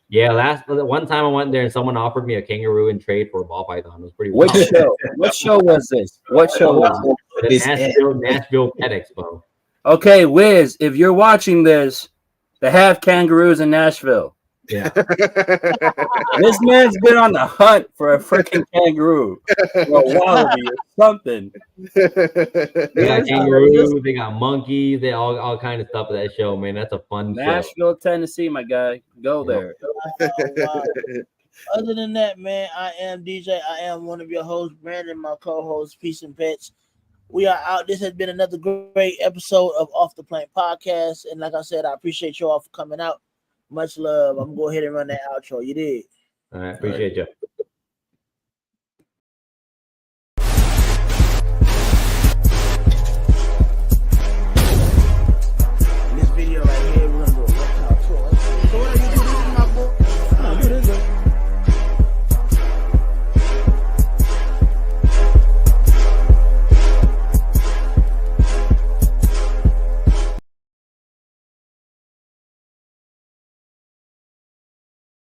Yeah, one time I went there and someone offered me a kangaroo in trade for a ball python. It was pretty wild. What show? What show was this? What show was it? The Nashville Pet Expo. Okay, Wiz, if you're watching this, they have kangaroos in Nashville. Yeah. This man's been on the hunt for a freaking kangaroo or a wallaby or something. They got kangaroos, they got monkeys, they all kind of stuff at that show, man. That's a fun Nashville, Tennessee, my guy. Go there. Wow. Other than that, man, I am DJ. I am one of your hosts, Brandon, my co-host, Peace and Pets. We are out. This has been another great episode of Off the Plane Podcast. And like I said, I appreciate you all for coming out. Much love. I'm going to go ahead and run that outro. You did. All right. Appreciate you. This video right here.